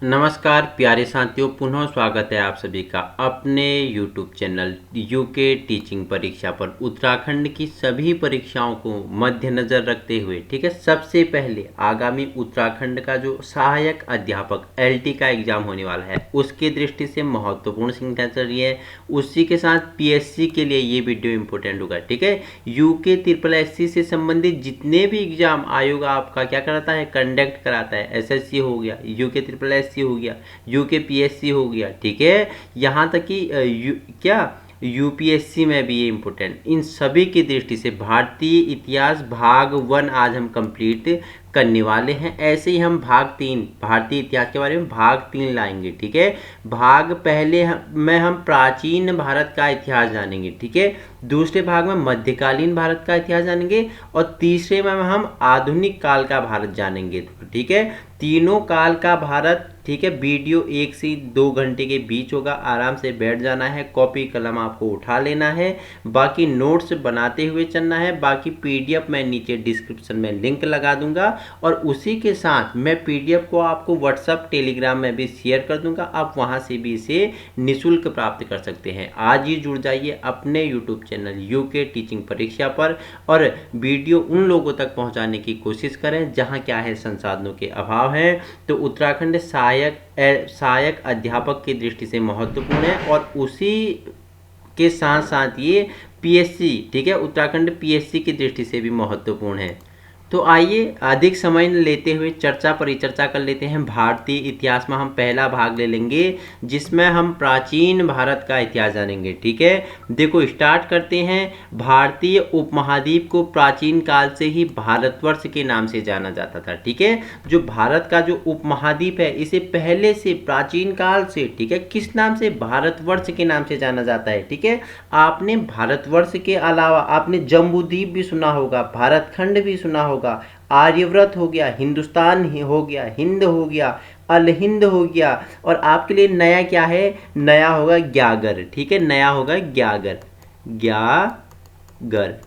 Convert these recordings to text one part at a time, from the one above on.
नमस्कार प्यारे साथियों, पुनः स्वागत है आप सभी का अपने YouTube चैनल यूके टीचिंग परीक्षा पर। उत्तराखंड की सभी परीक्षाओं को मद्देनज़र रखते हुए, ठीक है, सबसे पहले आगामी उत्तराखंड का जो सहायक अध्यापक LT का एग्जाम होने वाला है उसकी दृष्टि से महत्वपूर्ण सिग्नेचर ये है। उसी के साथ PSC के लिए ये वीडियो इम्पोर्टेंट होगा, ठीक है। यूके SSSC से संबंधित जितने भी एग्जाम आयोग आपका क्या कराता है, कंडक्ट कराता है। SSC हो गया, यूके SSSC हो गया, यूके PSC हो गया, ठीक है। यहाँ तक कि UPSC में भी ये इम्पोर्टेंट। इन सभी की दृष्टि से भारतीय इतिहास भाग 1 आज हम कंप्लीट करने वाले हैं। ऐसे ही हम भाग 3 भारतीय इतिहास के बारे में भाग 3 लाएंगे, ठीक है। भाग पहले में हम प्राचीन भारत का इतिहास जानेंगे, ठीक है। दूसरे भाग में मध्यकालीन भारत का इतिहास जानेंगे और तीसरे में हम आधुनिक काल का भारत जानेंगे, ठीक है। तीनों काल का भारत, ठीक है। वीडियो 1 से 2 घंटे के बीच होगा। आराम से बैठ जाना है, कॉपी कलम आपको उठा लेना है, बाकी नोट्स बनाते हुए चलना है। बाकी PDF मैं नीचे डिस्क्रिप्शन में लिंक लगा दूंगा और उसी के साथ मैं PDF को आपको WhatsApp टेलीग्राम में भी शेयर कर दूंगा। आप वहां से भी इसे निःशुल्क प्राप्त कर सकते हैं। आज ही जुड़ जाइए अपने YouTube चैनल यूके टीचिंग परीक्षा पर और वीडियो उन लोगों तक पहुंचाने की कोशिश करें जहां क्या है, संसाधनों के अभाव है। तो उत्तराखंड सहायक अध्यापक की दृष्टि से महत्वपूर्ण है और उसी के साथ साथ ये PSC, ठीक है, उत्तराखंड PSC की दृष्टि से भी महत्वपूर्ण है। तो आइए अधिक समय न लेते हुए चर्चा परिचर्चा कर लेते हैं। भारतीय इतिहास में हम पहला भाग ले लेंगे जिसमें हम प्राचीन भारत का इतिहास जानेंगे, ठीक है। देखो स्टार्ट करते हैं। भारतीय उपमहाद्वीप को प्राचीन काल से ही भारतवर्ष के नाम से जाना जाता था, ठीक है। जो भारत का जो उपमहाद्वीप है इसे पहले से प्राचीन काल से, ठीक है, किस नाम से, भारतवर्ष के नाम से जाना जाता है, ठीक है। आपने भारतवर्ष के अलावा आपने जम्बूद्वीप भी सुना होगा, भारतखंड भी सुना होगा, आर्यव्रत हो गया, हिंदुस्तान हो गया, हिंद हो गया, अल हिंद हो गया। और आपके लिए नया क्या है, नया होगा ग्यागर, ठीक है। नया होगा ग्यागर,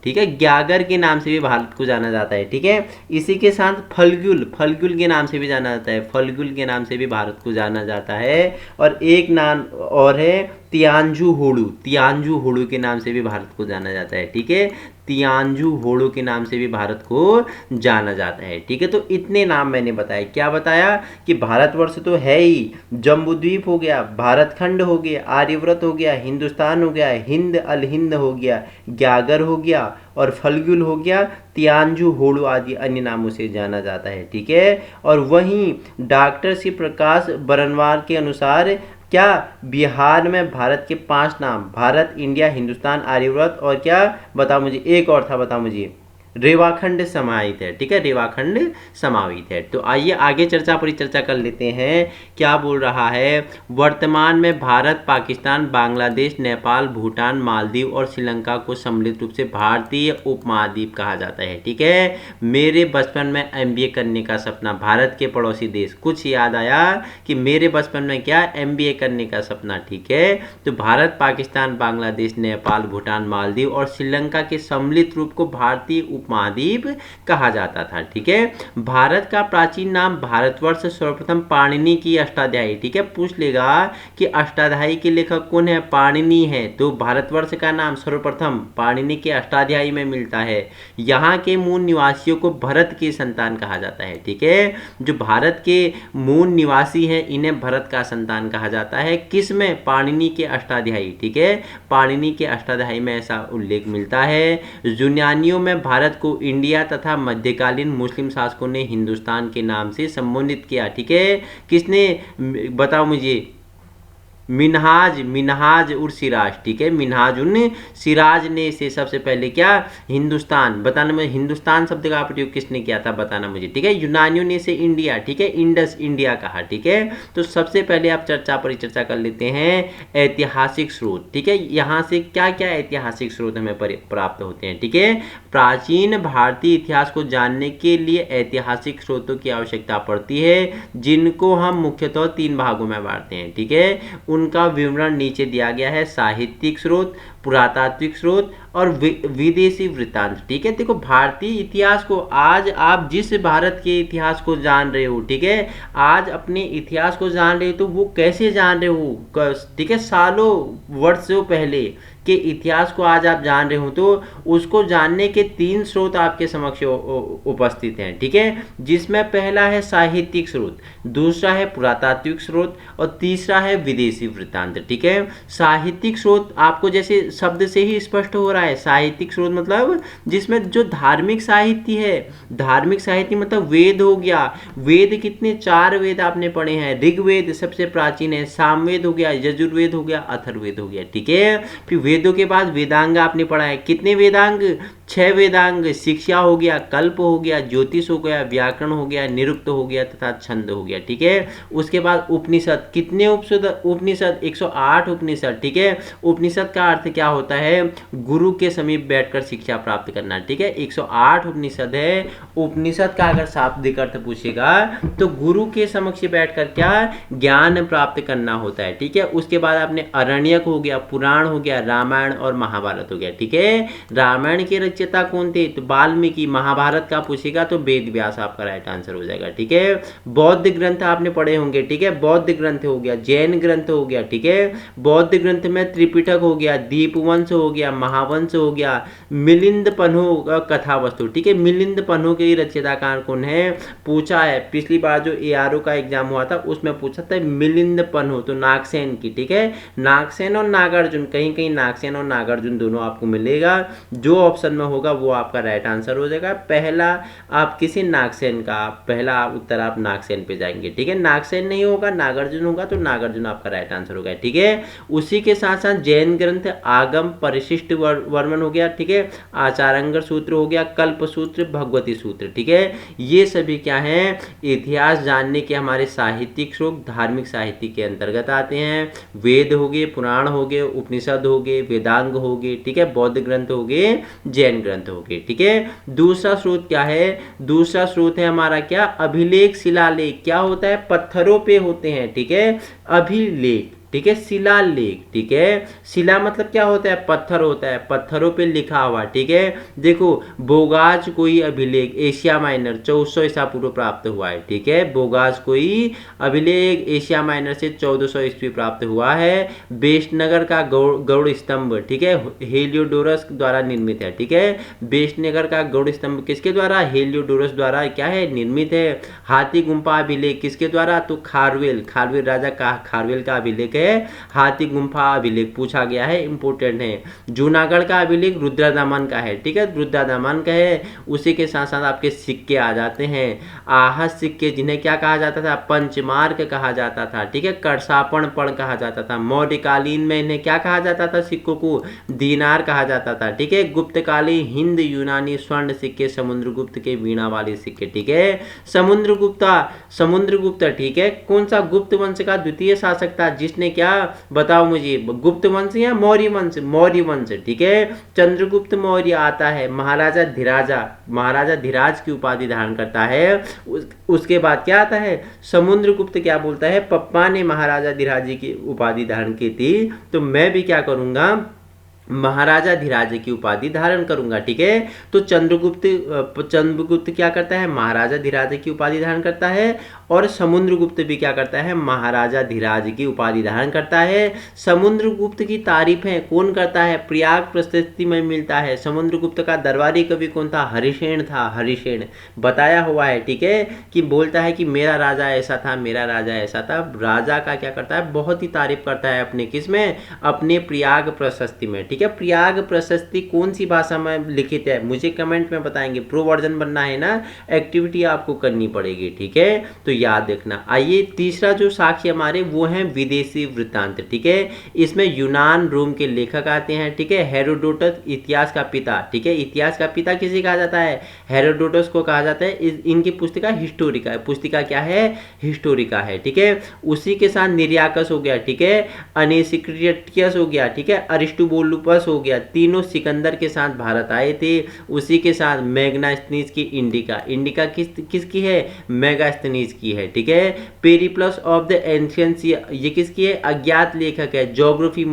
ठीक है। ग्यागर के नाम से भी भारत को जाना जाता है, ठीक है। इसी के साथ फल्गुल के नाम से भी जाना जाता है, फल्गुल के नाम से भी भारत को जाना जाता है। और एक नाम और है तियांजू होड़ू के नाम से भी भारत को जाना जाता है, ठीक है। तियांजू होड़ू के नाम से भी भारत को जाना जाता है, ठीक है। तो इतने नाम मैंने बताए। क्या बताया कि भारतवर्ष तो है ही, जम्बूद्वीप हो गया, भारतखंड हो गया, आर्यव्रत हो गया, हिंदुस्तान हो गया, हिंद अल हिंद हो गया, ग्यागर हो गया और फल्गुल हो गया, तियांजू होड़ू आदि अन्य नामों से जाना जाता है, ठीक है। और वहीं डॉक्टर श्री प्रकाश बरनवाल के अनुसार क्या बिहार में भारत के 5 नाम, भारत, इंडिया, हिंदुस्तान, आर्यव्रत और क्या बताओ मुझे, एक और था, बताओ मुझे, रेवाखंड समाहित है, ठीक है। रेवाखंड समाहित है। तो आइए आगे चर्चा परिचर्चा कर लेते हैं। क्या बोल रहा है, वर्तमान में भारत, पाकिस्तान, बांग्लादेश, नेपाल, भूटान, मालदीव और श्रीलंका को सम्मिलित रूप से भारतीय उपमहाद्वीप कहा जाता है, ठीक है। मेरे बचपन में MBA करने का सपना, भारत के पड़ोसी देश, कुछ याद आया कि मेरे बचपन में क्या, MBA करने का सपना, ठीक है। तो भारत, पाकिस्तान, बांग्लादेश, नेपाल, भूटान, मालदीव और श्रीलंका के सम्मिलित रूप को भारतीय उपमहाद्वीप कहा जाता था, ठीक है। भारत का प्राचीन नाम भारतवर्ष सर्वप्रथम पाणिनि की अष्टाध्यायी, ठीक है। पूछ लेगा कि अष्टाध्यायी के लेखक कौन है, पाणिनि है। तो भारतवर्ष का नाम सर्वप्रथम पाणिनि के अष्टाध्यायी में मिलता है। यहाँ के मूल निवासियों को भरत की संतान कहा जाता है, ठीक है। जो भारत के मूल निवासी हैं इन्हें भरत का संतान कहा जाता है। किस में, पाणिनि के अष्टाध्यायी, ठीक है। पाणिनि के अष्टाध्यायी में ऐसा उल्लेख मिलता है। यूनानियों में भारत को इंडिया तथा मध्यकालीन मुस्लिम शासकों ने हिंदुस्तान के नाम से संबोधित किया, ठीक है। किसने, बताओ मुझे, मिन्हाज उर सिराज, ठीक है। मिन्हाज उन सिराज ने इसे सबसे पहले क्या, हिंदुस्तान बताना में, हिंदुस्तान शब्द का प्रयोग किसने किया था बताना मुझे, ठीक है। यूनानियों ने इसे इंडिया, ठीक है, इंडस इंडिया कहा, ठीक है। तो सबसे पहले आप चर्चा परिचर्चा कर लेते हैं ऐतिहासिक स्रोत, ठीक है। यहाँ से क्या क्या ऐतिहासिक स्रोत हमें प्राप्त होते हैं, ठीक है। प्राचीन भारतीय इतिहास को जानने के लिए ऐतिहासिक स्रोतों की आवश्यकता पड़ती है जिनको हम मुख्यतः 3 भागों में बांटते हैं, ठीक है। उनका विवरण नीचे दिया गया है, साहित्यिक स्रोत, पुरातात्विक स्रोत और विदेशी वृत्तांत। ठीक है, देखो भारतीय इतिहास को आज आप जिस भारत के इतिहास को जान रहे हो, ठीक है, आज अपने इतिहास को जान रहे हो तो वो कैसे जान रहे हो, ठीक है, सालों वर्षों पहले के इतिहास को आज आप जान रहे हो तो उसको जानने के 3 स्रोत आपके समक्ष उपस्थित हैं। ठीक है, जिसमें पहला है साहित्यिक स्रोत, दूसरा है पुरातात्विक स्रोत और तीसरा है विदेशी वृत्तांत। ठीक है, साहित्यिक स्रोत आपको जैसे शब्द से ही स्पष्ट हो रहा है, साहित्यिक स्रोत मतलब जिसमें जो धार्मिक साहित्य है, धार्मिक साहित्य मतलब वेद हो गया, वेद कितने 4 वेद आपने पढ़े हैं, ऋग्वेद सबसे प्राचीन है, सामवेद हो गया, यजुर्वेद हो गया, अथर्ववेद हो गया। ठीक है, फिर वेदों के बाद वेदांग आपने पढ़ा है, कितने वेदांग, 6 वेदांग, शिक्षा हो गया, कल्प हो गया, ज्योतिष हो गया, व्याकरण हो गया, निरुक्त हो गया तथा छंद हो गया। ठीक है, उसके बाद उपनिषद, कितने उपनिषद 108 उपनिषद। ठीक है, उपनिषद का अर्थ क्या होता है, गुरु के समीप बैठकर शिक्षा प्राप्त करना। ठीक है, 108 उपनिषद है। उपनिषद का अगर शाब्दिक अर्थ पूछेगा तो गुरु के समक्ष बैठकर क्या ज्ञान प्राप्त करना होता है। ठीक है, उसके बाद आपने अरण्यक हो गया, पुराण हो गया, रामायण और महाभारत हो गया। ठीक है, रामायण के रचयिता कौन थे, तो वाल्मीकि। महाभारत का पूछेगा तो वेद व्यास आपका राइट आंसर हो जाएगा। ठीक है, बौद्ध ग्रंथ आपने पढ़े होंगे। ठीक है, बौद्ध ग्रंथ हो गया, जैन ग्रंथ हो गया। ठीक है, बौद्ध ग्रंथ में त्रिपिटक हो गया, दीपवंश हो गया, महावंश हो गया, मिलिंद पन्हो कथा वस्तु। ठीक है, मिलिंद पन्हो के रचयिताकार कौन है, पूछा है पिछली बार जो ARO का एग्जाम हुआ था उसमें पूछा था मिलिंद पन्हो, तो नागसेन की। ठीक है, नागसेन और नागार्जुन, कहीं कहीं नागसेन और नागार्जुन दोनों आपको मिलेगा, जो ऑप्शन में होगा वो आपका राइट आंसर हो जाएगा। पहला आप किसी नागसेन का पहला उत्तर आप नागसेन पे जाएंगे। ठीक है, नागसेन नहीं होगा, नागार्जुन होगा तो नागार्जुन आपका राइट आंसर होगा। ठीक है, उसी के साथ साथ जैन ग्रंथ आगम परिशिष्ट वर्मन हो गया। ठीक है, आचार्यंगर सूत्र हो गया, कल्प सूत्र, भगवती सूत्र। ठीक है, ये सभी क्या है, इतिहास जानने के हमारे साहित्यिक स्रोत धार्मिक साहित्य के अंतर्गत आते हैं। वेद हो गए, पुराण हो गए, उपनिषद हो गए, वेदांग हो गए। ठीक है, बौद्ध ग्रंथ हो गए, जैन ग्रंथ हो गए। ठीक है, दूसरा स्रोत क्या है, दूसरा स्रोत है हमारा क्या, अभिलेख शिलालेख। क्या होता है, पत्थरों पे होते हैं। ठीक है, अभिलेख। ठीक है, शिलालेख। ठीक है, शिला मतलब क्या होता है, पत्थर होता है, पत्थरों पे लिखा हुआ। ठीक है, देखो बोगाज कोई अभिलेख एशिया माइनर 1400 ईसा पूर्व प्राप्त हुआ है। ठीक है, बोगाज कोई अभिलेख एशिया माइनर से 1400 ईस्वी प्राप्त हुआ है। बेशनगर का गौड़ स्तंभ, ठीक है, हेलियोडोरस द्वारा निर्मित है। ठीक है, बेशनगर का गौड़ स्तंभ किसके द्वारा, हेलियोडोरस द्वारा क्या है, निर्मित है। हाथी गुम्फा अभिलेख किसके द्वारा, तो खारवेल राजा का खारवेल का अभिलेख है। हाथी गुम्फा अभिलेख पूछा गया है, इंपोर्टेंट है। जूनागढ़ का अभिलेख रुद्रदामन का है। ठीक है, रुद्रदामन का है। उसी के साथ साथ आपके सिक्के आ जाते हैं, आहत सिक्के, जिन्हें क्या कहा जाता था, पंचमार्क कहा जाता था। ठीक है, करसापण पण कहा जाता था। मौर्यकालीन में इन्हें क्या कहा जाता था, सिक्कों को दीनार कहा जाता था। ठीक है, गुप्तकालीन हिंद यूनानी स्वर्ण सिक्के, समुद्रगुप्त के वीणा वाले सिक्के। ठीक है, समुद्रगुप्त। ठीक है, कौन सा गुप्त वंश का द्वितीय शासक था, जिसने क्या, बताओ मुझे, गुप्त वंश या मौर्य वंश, मौर्य वंश। ठीक है, चंद्रगुप्त मौर्य आता है, महाराजा धीराज की उपाधि धारण करता है। उसके बाद क्या आता है, समुद्रगुप्त क्या बोलता है, पप्पा ने महाराजा धीराज की उपाधि धारण की थी तो मैं भी क्या करूंगा, महाराजा धीराज की उपाधि धारण करूंगा। ठीक है, तो चंद्रगुप्त क्या करता है, महाराजा धीराज की उपाधि धारण करता है, और समुद्रगुप्त भी क्या करता है, महाराजा धीराज की उपाधि धारण करता है। समुद्रगुप्त की तारीफें कौन करता है, प्रयाग प्रशस्ति में मिलता है। समुद्रगुप्त का दरबारी कवि कौन था, हरिसेन था, हरिसेन बताया हुआ है। ठीक है, कि बोलता है कि मेरा राजा ऐसा था, मेरा राजा ऐसा था। राजा का क्या करता है, बहुत ही तारीफ करता है अपने किसमें, अपने प्रयाग प्रशस्ति में। ठीक है, प्रयाग प्रशस्ति कौन सी भाषा में लिखित है, मुझे कमेंट में बताएंगे। प्रो वर्जन बनना है ना, एक्टिविटी आपको करनी पड़ेगी। ठीक है, तो याद रखना। आइए तीसरा जो साक्ष्य हमारे वो हैं विदेशी वृत्तांत। ठीक है, इसमें यूनान रोम के लेखक आते हैं। ठीक है, हेरोडोटस इतिहास का पिता। ठीक है, इतिहास का पिता किसे कहा जाता है, हेरोडोटस को कहा जाता है। इनकी पुस्तिका हिस्टोरिका है, पुस्तिका क्या है, हिस्टोरिका है। ठीक है, उसी के साथ निर्याकस हो गया। ठीक है, अनेसिक्रियस हो गया। ठीक है, अरिस्टोबुलस पाल्तुपस हो गया, तीनों सिकंदर के साथ भारत आए थे। उसी के साथ मैग्नास्थनीज की इंडिका, इंडिका किसकी है, मैगास्थनीज की है, ठीक है। पेरिप्लस ऑफ द एंशियंट सी, ये किसकी है, अज्ञात लेखक है, ज्योग्राफी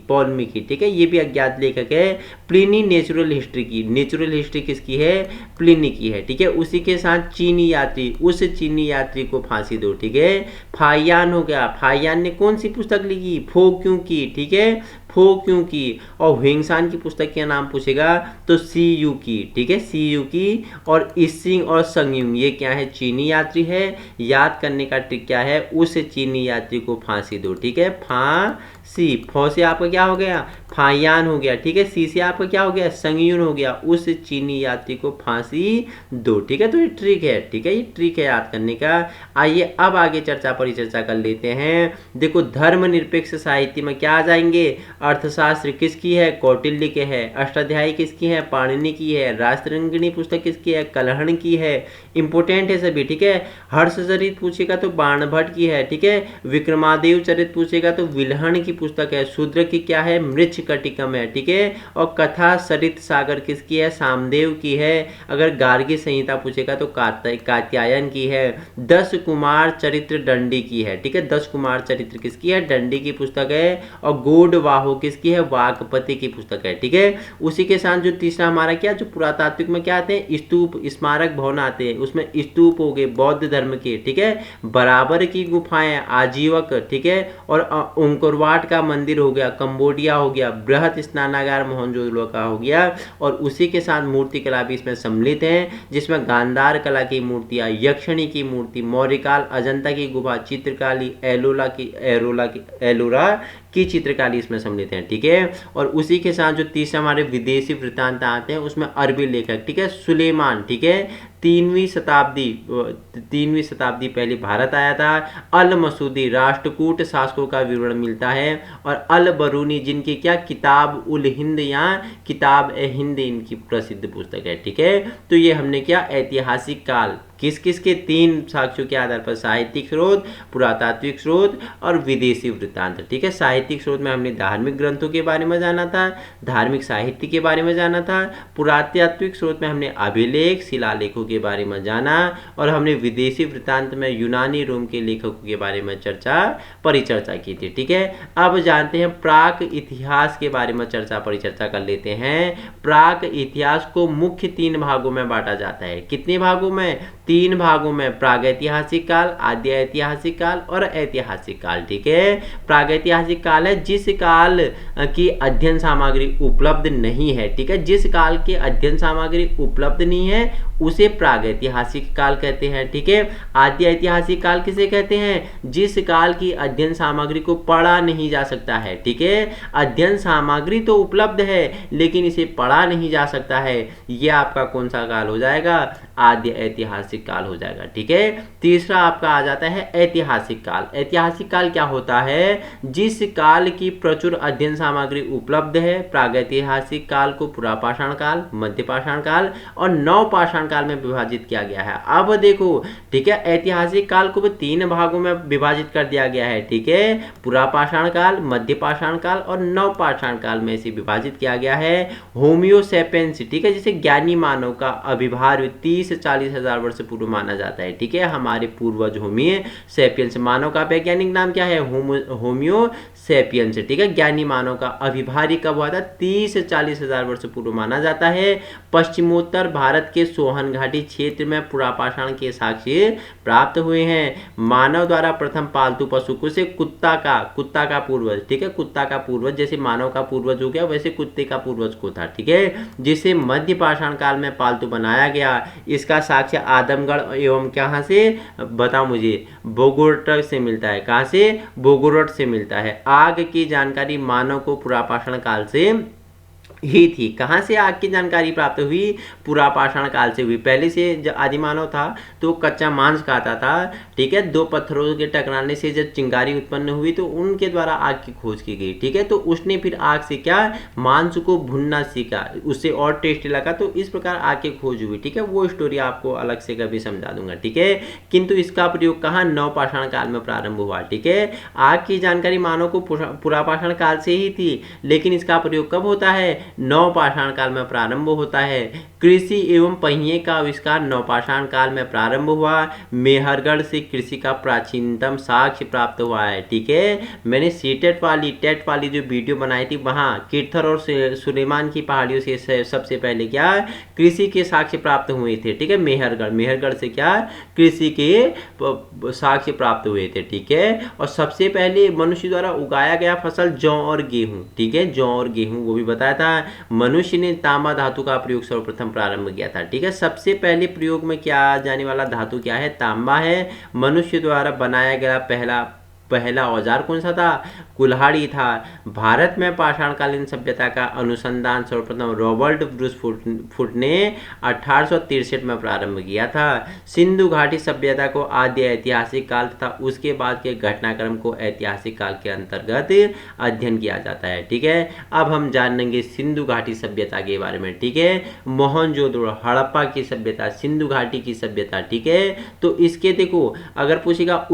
पॉलमिकी, ठीक है, ये भी अज्ञात लेखक है। प्लिनी नेचुरल हिस्ट्री की, नेचुरल हिस्ट्री किसकी है, प्लिनी की है, ठीक है। उसी के साथ चीनी यात्री, उस चीनी यात्री को फांसी दो, ठीक है। फाहियान हो गया, फाहियान ने कौन सी पुस्तक लिखी, फो क्यों की, ठीक है, फो क्यों की। और ह्विंगसान की पुस्तक का नाम पूछेगा तो सी यू की, ठीक है, सी यू की। और इसिंग और संगयुंग ये क्या है, चीनी यात्री है। याद करने का ट्रिक क्या है, उस चीनी यात्री को फांसी दो, ठीक है, फांसी। फो से आपका क्या हो गया, फाहियान हो गया, ठीक है। सी से आपका क्या हो गया, संगयुन हो गया, उस चीनी यात्री को फांसी दो, ठीक है। तो ये ट्रिक है, ठीक है, ये ट्रिक है याद करने का। आइए अब आगे परिचर्चा कर लेते हैं। देखो धर्मनिरपेक्ष साहित्य में क्या आ जाएंगे, अर्थशास्त्र किसकी है, कौटिल्य के है। अष्टाध्यायी किसकी है, पाणिनि की है। राष्ट्ररंगिणी पुस्तक किसकी है, कलहण की है। इंपोर्टेंट है सभी, ठीक है। हर्षचरित पूछेगा तो बाणभट्ट की है, ठीक है। विक्रमादेव चरित पूछेगा तो विल्हण की पुस्तक है। शूद्र की क्या है, मृच्छकटिकम है, ठीक है। और कथा सरित सागर किसकी है, सामदेव की है। अगर गार्गी संहिता पूछेगा तो कात्यायन की है। 10 कुमार चरित्र दंडी की है, ठीक है। 10 कुमार चरित्र किसकी है, दंडी की पुस्तक है। और गोडवाहो किसकी है, वाकपति की पुस्तक है, ठीक है। उसी के साथ जो तीसरा हमारा क्या, जो पुरातात्विक में क्या आते हैं, स्तूप स्मारक भवन आते हैं। उसमें स्तूप हो गए बौद्ध धर्म के, ठीक है। बराबर की गुफाएं, आजीवक, ठीक है। और अंकोरवाट का मंदिर हो गया, कंबोडिया हो गया। बृहत स्नानागार मोहनजोदड़ो का हो गया। और उसी के साथ मूर्ति कला भी इसमें सम्मिलित है, जिसमें गांधार कला की मूर्तियां, यक्षिणी की मूर्ति, मौर्यकाल अजंता की गुफा, चित्रकाली, एलोरा की चित्रकारी इसमें सम्मिलित हैं, ठीक है। और उसी के साथ जो तीसरा हमारे विदेशी वृत्तांत आते हैं, उसमें अरबी लेखक, ठीक है, सुलेमान, ठीक है, 3वीं शताब्दी पहले भारत आया था। अल मसूदी राष्ट्रकूट शासकों का विवरण मिलता है। और अल बरूनी जिनकी क्या, किताब उल हिंद या किताब ए हिंद इनकी प्रसिद्ध पुस्तक है, ठीक है। तो ये हमने क्या, ऐतिहासिक काल किस के 3 साक्ष्यों के आधार पर, साहित्यिक स्रोत, पुरातात्विक स्रोत और विदेशी वृत्तांत, ठीक है। साहित्यिक स्रोत में हमने धार्मिक ग्रंथों के बारे में जाना था, धार्मिक साहित्य के बारे में जाना था। पुरातात्विक स्रोत में हमने अभिलेख, शिलालेखों के बारे में जाना। और हमने विदेशी वृत्तांत में यूनानी रोम के लेखकों के बारे में परिचर्चा की थी, ठीक है। अब जानते हैं प्राक इतिहास के बारे में परिचर्चा कर लेते हैं। प्राक इतिहास को मुख्य 3 भागों में बांटा जाता है। कितने भागों में, 3 भागों में। प्रागैतिहासिक काल, आद्य ऐतिहासिक काल और ऐतिहासिक काल, ठीक है। प्रागैतिहासिक काल है जिस काल की अध्ययन सामग्री उपलब्ध नहीं है, ठीक है। जिस काल की अध्ययन सामग्री उपलब्ध नहीं है उसे प्रागैतिहासिक काल कहते हैं, ठीक है। आद्य ऐतिहासिक काल किसे कहते हैं, जिस काल की अध्ययन सामग्री को पढ़ा नहीं जा सकता है, ठीक है। अध्ययन सामग्री तो उपलब्ध है लेकिन इसे पढ़ा नहीं जा सकता है, यह आपका कौन सा काल हो जाएगा, आद्य ऐतिहासिक काल हो जाएगा, ठीक है। तीसरा आपका आ जाता है ऐतिहासिक काल। ऐतिहासिक काल क्या होता है, जिस काल की प्रचुर अध्ययन सामग्री उपलब्ध है। प्रागैतिहासिक काल को पुरापाषाण काल, मध्यपाषाण काल और नवपाषाण काल में विभाजित किया गया है। अब देखो, ठीक है, ऐतिहासिक काल को भी 3 भागों में विभाजित कर दिया गया है, ठीक है। पुरापाषाण काल, मध्यपाषाण काल और नवपाषाण काल में इसे विभाजित किया गया है। होमियो सेपियंस, ठीक है, जिसे ज्ञानी मानव का अभिभार्य 30-40 हजार वर्ष पूर्व माना जाता है, ठीक है। हमारे पूर्वज होमियो सेपियंस, मानव का वैज्ञानिक नाम क्या है, होमियो सेपियंस, ठीक है। ज्ञानी मानव का अभिभार्य कब हुआ था, 30-40 हजार वर्ष पूर्व माना जाता है। पश्चिमोत्तर भारत के सोहन घाटी क्षेत्र में पुरापाषाण के साक्ष्य प्राप्त हुए हैं। मानव द्वारा प्रथम पालतू पशु को से कुत्ता का पूर्वज, ठीक है, कुत्ता का पूर्वज, जैसे मानव का पूर्वज हो गया वैसे कुत्ते का पूर्वज को था, ठीक है, जिसे मध्य पाषाण काल में पालतू बनाया गया। इसका साक्ष्य आदमगढ़ एवं कहाँ से, बताओ मुझे, बोगोरट से मिलता है। कहाँ से, बोगोरट से मिलता है। आग की जानकारी मानव को पुरापाषाण काल से ही थी। कहाँ से आग की जानकारी प्राप्त हुई? पुरापाषाण काल से हुई। पहले से जब आदिमानव था तो कच्चा मांस खाता था, ठीक है। दो पत्थरों के टकराने से जब चिंगारी उत्पन्न हुई तो उनके द्वारा आग की खोज की गई, ठीक है। तो उसने फिर आग से क्या, मांस को भुनना सीखा, उससे और टेस्टी लगा, तो इस प्रकार आग की खोज हुई, ठीक है। वो स्टोरी आपको अलग से कभी समझा दूंगा, ठीक है। किंतु इसका प्रयोग कहाँ, नवपाषाण काल में प्रारंभ हुआ, ठीक है। आग की जानकारी मानव को पुरापाषाण काल से ही थी, लेकिन इसका प्रयोग कब होता है? नवपाषाण काल में प्रारंभ होता है। कृषि एवं पहिए का आविष्कार नवपाषाण काल में प्रारंभ हुआ। मेहरगढ़ से कृषि का प्राचीनतम साक्ष्य प्राप्त हुआ है, ठीक है। मैंने टेट वाली जो वीडियो बनाई थी, वहाँ किरथर और सुलेमान की पहाड़ियों से सबसे पहले क्या, कृषि के साक्ष्य प्राप्त हुए थे, ठीक है। मेहरगढ़ से क्या, कृषि के साक्ष्य प्राप्त हुए थे, ठीक है। और सबसे पहले मनुष्य द्वारा उगाया गया फसल जौ और गेहूं, ठीक है। जौ और गेहूं वो भी बताया था। मनुष्य ने तांबा धातु का प्रयोग सर्वप्रथम प्रारंभ किया था, ठीक है। सबसे पहले प्रयोग में क्या जाने वाला धातु क्या है? तांबा है। मनुष्य द्वारा बनाया गया पहला औजार कौन सा था? कुल्हाड़ी था। भारत में पाषाणकालीन सभ्यता का अनुसंधान सर्वप्रथम रॉबर्ट ब्रूस फुट ने 1863 में प्रारंभ किया था। सिंधु घाटी सभ्यता को आद्य ऐतिहासिक काल तथा उसके बाद के घटनाक्रम को ऐतिहासिक काल के अंतर्गत अध्ययन किया जाता है, ठीक है। अब हम जानेंगे सिंधु घाटी सभ्यता के बारे में, ठीक है। मोहनजोदड़ो, हड़प्पा की सभ्यता, सिंधु घाटी की सभ्यता, ठीक है। तो इसके देखो, अगर पूछेगा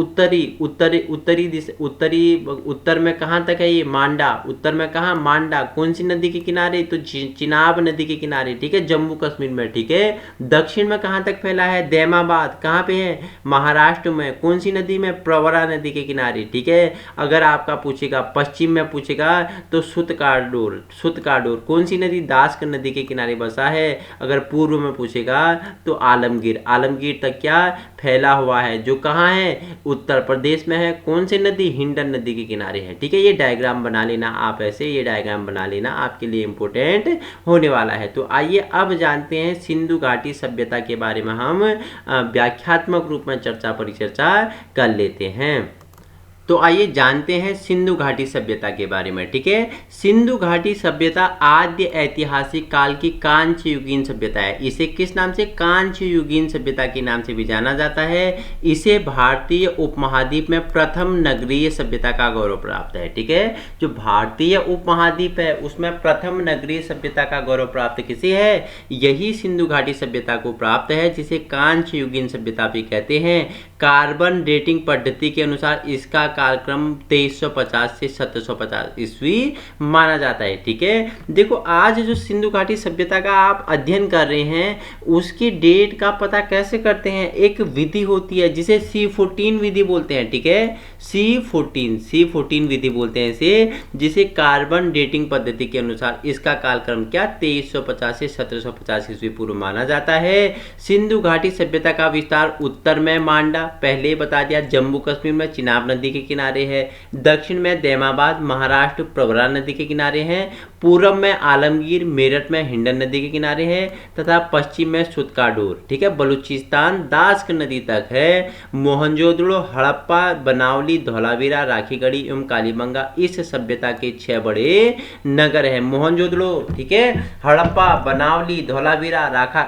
उत्तर में कहाँ तक है ये? मांडा। उत्तर में कहाँ? मांडा। कौन सी नदी के किनारे? तो चिनाब नदी के किनारे, ठीक है, जम्मू कश्मीर में, ठीक है। दक्षिण में कहाँ तक फैला है? दैमाबाद। कहाँ पे है? महाराष्ट्र में। कौन सी नदी में? प्रवरा नदी के किनारे, ठीक है। अगर आपका पूछेगा पश्चिम में पूछेगा तो सुतकाडोर कौन सी नदी? दास्क नदी के किनारे बसा है। अगर पूर्व में पूछेगा तो आलमगीर तक क्या फैला हुआ है, जो कहाँ है? उत्तर प्रदेश में है। कौन सी नदी? हिंडन नदी के किनारे है, ठीक है। ये डायग्राम बना लेना आप, ऐसे ये डायग्राम बना लेना, आपके लिए इंपॉर्टेंट होने वाला है। तो आइए अब जानते हैं सिंधु घाटी सभ्यता के बारे में। हम व्याख्यात्मक रूप में परिचर्चा कर लेते हैं। तो आइए जानते हैं सिंधु घाटी सभ्यता के बारे में, ठीक है। सिंधु घाटी सभ्यता आद्य ऐतिहासिक काल की कांस्य युगीन सभ्यता है। इसे किस नाम से? कांस्य युगीन सभ्यता के नाम से भी जाना जाता है। इसे भारतीय उपमहाद्वीप में प्रथम नगरीय सभ्यता का गौरव प्राप्त है, ठीक है। जो भारतीय उपमहाद्वीप है उसमें प्रथम नगरीय सभ्यता का गौरव प्राप्त किसे है? यही सिंधु घाटी सभ्यता को प्राप्त है, जिसे कांस्य युगीन सभ्यता भी कहते हैं। कार्बन डेटिंग पद्धति के अनुसार इसका कालक्रम 2350 से 1750 ईस्वी माना जाता है, ठीक है। देखो, आज जो सिंधु घाटी सभ्यता का आप अध्ययन कर रहे हैं उसकी डेट का पता कैसे करते हैं? एक विधि होती है जिसे C14 विधि बोलते हैं, ठीक है। C14 विधि बोलते हैं इसे, जिसे कार्बन डेटिंग पद्धति के अनुसार इसका कालक्रम क्या 2350 से 1750 ईस्वी पूर्व माना जाता है। सिंधु घाटी सभ्यता का विस्तार उत्तर में मांडा, पहले बता दिया, जम्मू कश्मीर में चिनाब नदी के किनारे है। दक्षिण में दैमाबाद, महाराष्ट्र प्रवरा नदी के किनारे है। पूर्व में आलमगीर, मेरठ में हिंडन नदी के किनारे है, तथा पश्चिम में सुतकाडोर, ठीक है, बलूचिस्तान दास्क नदी तक है। मोहनजोदड़ो, हड़प्पा, बनावली, धौलावीरा, राखीगढ़ी एवं कालीबंगा इस सभ्यता के 6 बड़े नगर है। मोहनजोदड़ो, ठीक है, हड़प्पा, बनावली, धौलावीरा,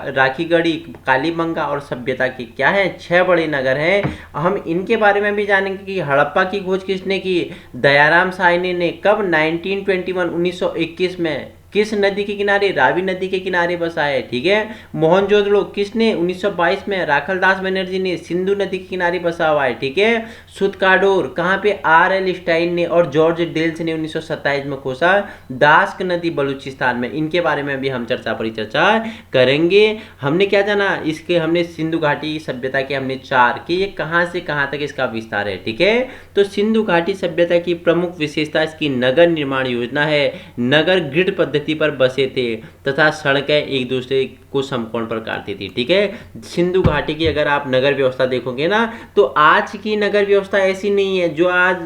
राखीगढ़ी, कालीबंगा और सभ्यता के क्या है? 6 बड़े नगर हैं। हम इनके बारे में भी जानेंगे कि हड़प्पा की खोज किसने की? दयाराम साहनी ने। कब? 1921 में। किस नदी के किनारे? रावी नदी के किनारे बसा है, ठीक है। मोहनजोदड़ो किसने? 1922 में राखलदास बनर्जी ने। सिंधु नदी के किनारे बसा हुआ है, ठीक है। सुतकाडोर कहाँ पे? R.L. स्टाइन ने और जॉर्ज डेल्स ने 1927 में खोजा। दास्क नदी बलूचिस्तान में। इनके बारे में भी हम परिचर्चा करेंगे। हमने क्या जाना? इसके हमने सिंधु घाटी सभ्यता के हमने 4 कि ये कहाँ से कहाँ तक इसका विस्तार है, ठीक है। तो सिंधु घाटी सभ्यता की प्रमुख विशेषता इसकी नगर निर्माण योजना है। नगर ग्रिड पद्धति पर बसे थे तथा सड़कें एक दूसरे को को समकोण पर काटती थी। ठीक है, सिंधु घाटी की अगर आप नगर व्यवस्था देखोगे ना तो आज की नगर व्यवस्था ऐसी नहीं है, जो आज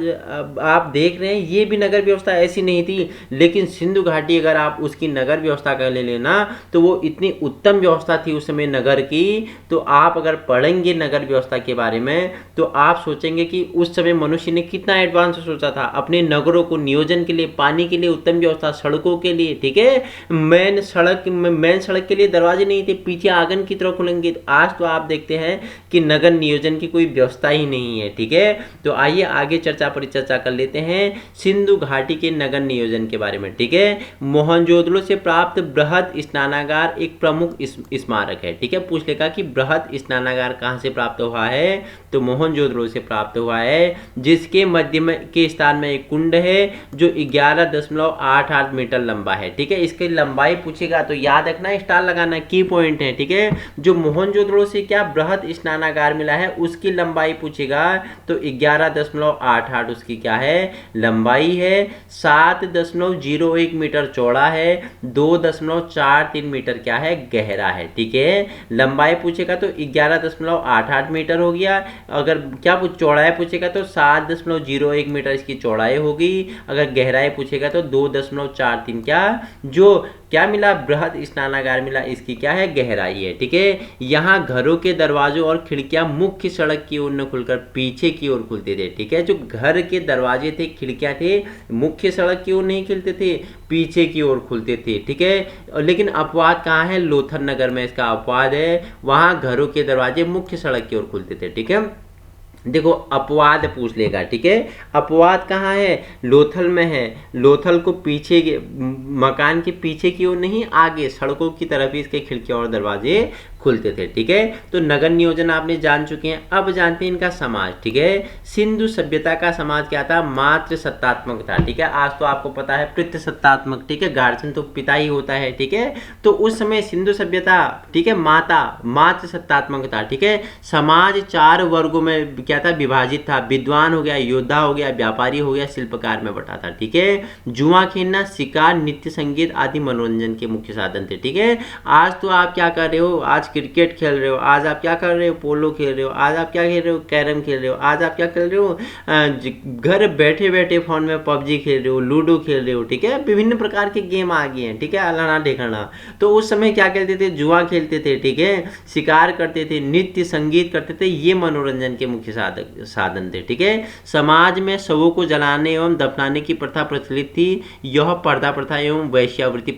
आप देख रहे हैं ये भी नगर व्यवस्था ऐसी नहीं थी, लेकिन सिंधु घाटी अगर आप उसकी नगर व्यवस्था का ले लेना तो वो इतनी उत्तम व्यवस्था थी उस समय नगर की। तो आप अगर पढ़ेंगे नगर व्यवस्था के बारे में तो आप सोचेंगे कि उस समय मनुष्य ने कितना एडवांस सोचा था अपने नगरों को नियोजन के लिए, पानी के लिए उत्तम व्यवस्था, सड़कों के लिए। ठीक है, मेन सड़क के लिए दरवाजे नहीं थे, पीछे आंगन की तरफ खुलेंगे। आज तो आप देखते हैं कि नगर नियोजन की कोई व्यवस्था ही नहीं है। ठीक है, तो आइए आगे परिचर्चा कर लेते हैं सिंधु घाटी के नगर नियोजन के बारे में। ठीक है, मोहनजोदड़ो से प्राप्त बृहद स्नानागार एक प्रमुख स्मारक है। ठीक है, पूछ लेगा कि बृहद स्नानागार कहां से प्राप्त हुआ है, तो मोहनजोदड़ो से प्राप्त हुआ है, जिसके मध्य में के स्थान में एक कुंड है जो 11.88 मीटर लंबा है। ठीक है, इसकी लंबाई पूछेगा तो याद रखना, स्टार लगाना, की पॉइंट है। ठीक है, जो मोहनजोदड़ो से क्या बृहद स्नानागार मिला है उसकी लंबाई पूछेगा तो 11.88 उसकी क्या है, लंबाई है। 7.01 मीटर चौड़ा है, 2.43 मीटर क्या है, गहरा है। ठीक है, लंबाई पूछेगा तो 11.88 मीटर हो गया। अगर क्या चौड़ाई पूछेगा तो 7.01 मीटर इसकी चौड़ाई होगी। अगर गहराई पूछेगा तो 2.43 क्या मिला, बृहद स्नानागार मिला, इसकी क्या है, गहराई है। ठीक है, यहाँ घरों के दरवाजों और खिड़कियां मुख्य सड़क की ओर न खुलकर पीछे की ओर खुलते थे। ठीक है, जो घर के दरवाजे थे, खिड़कियां थे, मुख्य सड़क की ओर नहीं खुलते थे, पीछे की ओर खुलते थे। ठीक है, लेकिन अपवाद कहाँ है, लोथल नगर में इसका अपवाद है, वहां घरों के दरवाजे मुख्य सड़क की ओर खुलते थे। ठीक है, देखो अपवाद पूछ लेगा। ठीक है, अपवाद कहाँ है, लोथल में है। लोथल को पीछे मकान के पीछे की ओर नहीं, आगे सड़कों की तरफ ही इसके खिड़कियां और दरवाजे खुलते थे। ठीक है, तो नगर नियोजन आपने जान चुके हैं। अब जानते हैं इनका समाज। ठीक है, सिंधु सभ्यता का समाज क्या था, मातृ सत्तात्मक था। ठीक है, आज तो आपको पता है पितृ सत्तात्मक। ठीक है, गार्जियन तो पिता ही होता है। ठीक है, तो उस समय सिंधु सभ्यता, ठीक है, मातृ सत्तात्मक था। ठीक है, समाज 4 वर्गों में क्या था, विभाजित था। विद्वान हो गया, योद्धा हो गया, व्यापारी हो गया, शिल्पकार में बटा था। ठीक है, जुआ खेलना, शिकार, नृत्य, संगीत आदि मनोरंजन के मुख्य साधन थे। ठीक है, आज तो आप क्या कर रहे हो, आज क्रिकेट खेल रहे हो, आज आप क्या कर रहे हो, पोलो खेल रहे हो, आज आप क्या खेल रहे हो, कैरम खेल रहे हो, आज आप क्या खेल रहे हो, घर बैठे बैठे फोन में पबजी खेल रहे हो, लूडो खेल रहे हो। ठीक है, विभिन्न प्रकार के गेम आ गए हैं। ठीक है, अलाना ढेकाना। तो उस समय क्या खेलते थे, जुआ खेलते थे। ठीक है, शिकार करते थे, नृत्य संगीत करते थे, ये मनोरंजन के मुख्य साधन थे। ठीक है, समाज में शवों को जलाने एवं दफनाने की प्रथा प्रचलित थी। यह पर्दा प्रथा एवं वैश्यावृत्ति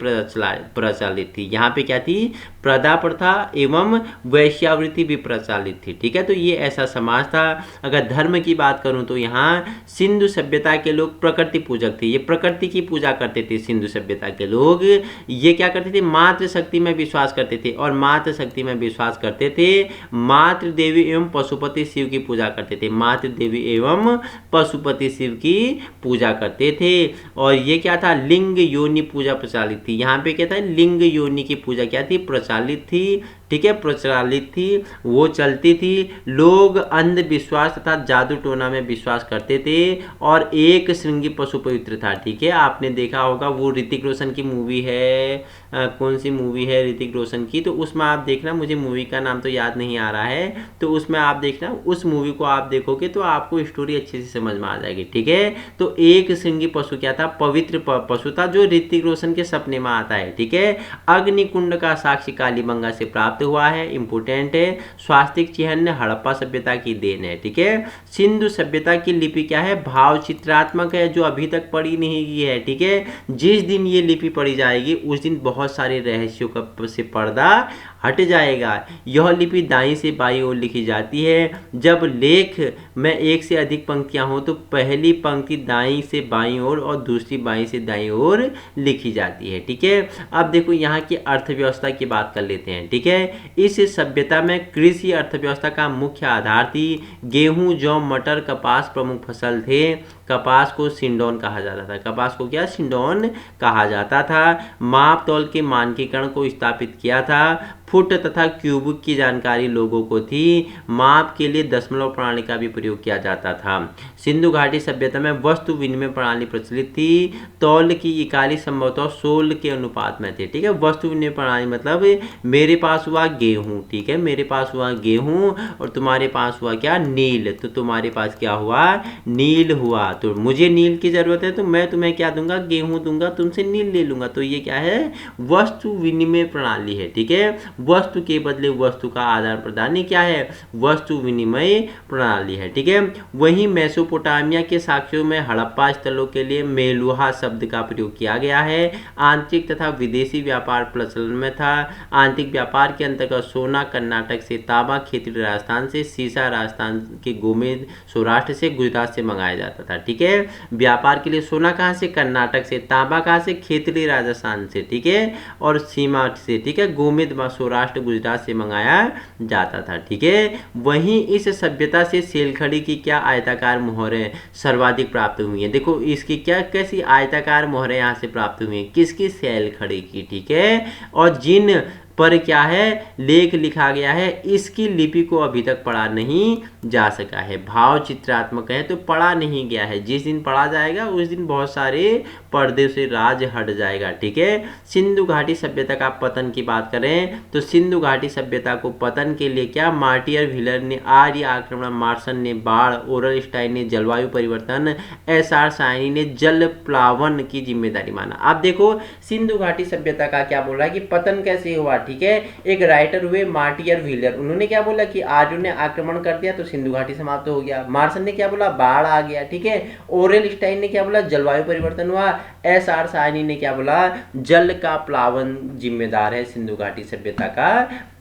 प्रचलित थी। यहाँ पे क्या थी, प्रदा प्रथा एवं वैश्यावृत्ति भी प्रचलित थी। ठीक है, तो ये ऐसा समाज था। अगर धर्म की बात करूं तो यहाँ सिंधु सभ्यता के लोग प्रकृति पूजक थे, ये प्रकृति की पूजा करते थे। सिंधु सभ्यता के लोग ये क्या करते थे, मातृ शक्ति में विश्वास करते थे, और मातृ शक्ति में विश्वास करते थे मातृ देवी एवं पशुपति शिव की पूजा करते थे। मातृ देवी एवं पशुपति शिव की पूजा करते थे। और ये क्या था, लिंग योनि पूजा प्रचलित थी। यहाँ पे क्या था, लिंग योनि की पूजा क्या थी, प्रचलित थी। ठीक है, प्रचलित थी, वो चलती थी। लोग अंधविश्वास तथा जादू टोना में विश्वास करते थे, और एक श्रृंगी पशु पवित्र था। ठीक है, आपने देखा होगा वो ऋतिक रोशन की मूवी है, कौन सी मूवी है ऋतिक रोशन की, तो उसमें आप देखना, मुझे मूवी का नाम तो याद नहीं आ रहा है, तो उसमें आप देखना, उस मूवी को आप देखोगे तो आपको स्टोरी अच्छे से समझ में आ जाएगी। ठीक है, तो एक श्रृंगी पशु क्या था, पवित्र पशु था, जो ऋतिक रोशन के सपने में आता है। ठीक है, अग्निकुंड का साक्ष्य कालीबंगा से प्राप्त हुआ है, इंपोर्टेंट है। स्वास्तिक चिन्ह हड़प्पा सभ्यता की देन है। ठीक है, सिंधु सभ्यता की लिपि क्या है, भाव चित्रात्मक है, जो अभी तक पढ़ी नहीं गई है। ठीक है, जिस दिन ये लिपि पढ़ी जाएगी उस दिन बहुत सारे रहस्यों का से पर्दा हट जाएगा। यह लिपि दाईं से बाईं ओर लिखी जाती है। जब लेख में एक से अधिक पंक्तियां हो तो पहली पंक्ति दाईं से बाईं ओर और दूसरी बाईं से दाईं ओर लिखी जाती है। ठीक है, अब देखो यहाँ की अर्थव्यवस्था की बात कर लेते हैं। ठीक है, इस सभ्यता में कृषि अर्थव्यवस्था का मुख्य आधार थी। गेहूं, जौ, मटर, कपास प्रमुख फसल थे। कपास को सिंडोन कहा जाता था। कपास को क्या? सिंडोन कहा जाता था। माप तौल के मानकीकरण को स्थापित किया था। फुट तथा क्यूबिक की जानकारी लोगों को थी। माप के लिए दशमलव प्रणाली का भी प्रयोग किया जाता था। सिंधु घाटी सभ्यता में वस्तु विनिमय प्रणाली प्रचलित थी। तौल की इकाई संभवतः सोल के अनुपात में थे। ठीक है, वस्तु विनिमय प्रणाली मतलब मेरे पास हुआ गेहूं, ठीक है, मेरे पास हुआ गेहूं और तुम्हारे पास हुआ क्या? नील। तो तुम्हारे पास क्या हुआ? नील हुआ। तो मुझे नील की जरूरत है तो मैं तुम्हें क्या दूंगा? गेहूं दूंगा, तुमसे नील ले लूंगा। तो ये क्या है? वस्तु विनिमय प्रणाली है। ठीक है, वस्तु के बदले वस्तु का आदान प्रदान क्या है? वस्तु विनिमय प्रणाली है। ठीक है, वहीं मेसोपोटामिया के साक्ष्यों में हड़प्पा स्थलों के लिए मेलुहा शब्द का प्रयोग किया गया है। आंतरिक तथा विदेशी व्यापार प्रचलन में था। आंतरिक व्यापार के अंतर्गत सोना कर्नाटक से, तांबा खेतड़ी राजस्थान से, सीसा राजस्थान के गोमेद सौराष्ट्र से, गुजरात से मंगाया जाता था। ठीक है, व्यापार के लिए सोना कहाँ से? कर्नाटक से। तांबा कहाँ से? खेतड़ी राजस्थान से। ठीक है, और सीमा से, ठीक है, गोमेद सौराष्ट्र गुजरात से मंगाया जाता था। ठीक है, वहीं इस सभ्यता से सेलखड़ी की क्या आयताकार मोहरें सर्वाधिक प्राप्त हुई हैं। देखो इसकी क्या कैसी आयताकार मोहरें यहाँ से प्राप्त हुई हैं? किसकी? सेलखड़ी की। ठीक है, और जिन पर क्या है? लेख लिखा गया है, इसकी लिपि को अभी तक पढ़ा नहीं जा सका है। भाव चित्रात्मक है तो पढ़ा नहीं गया है। जिस दिन पढ़ा जाएगा उस दिन बहुत सारे पर्दे से राज हट जाएगा। ठीक है, सिंधु घाटी सभ्यता का पतन की बात करें तो सिंधु घाटी सभ्यता को पतन के लिए क्या? मार्टियर व्हीलर ने, आर्य आक्रमण, मार्सन ने, बाढ़, ओरल स्टाइन ने, जलवायु परिवर्तन, एसआर साइनी ने जल प्लावन की जिम्मेदारी माना। अब देखो सिंधु घाटी सभ्यता का क्या बोल रहा है कि पतन कैसे हुआ। ठीक है, एक राइटर हुए मार्टियर व्हीलर, उन्होंने क्या बोला कि आर्यों ने आक्रमण कर दिया तो सिंधु घाटी समाप्त हो गया। मार्सन ने क्या बोला? बाढ़ आ गया। ठीक है, ओरेल स्टाइन ने क्या बोला? जलवायु परिवर्तन हुआ। एसआर साइनी ने क्या बोला? जल का प्लावन जिम्मेदार है सिंधु घाटी सभ्यता का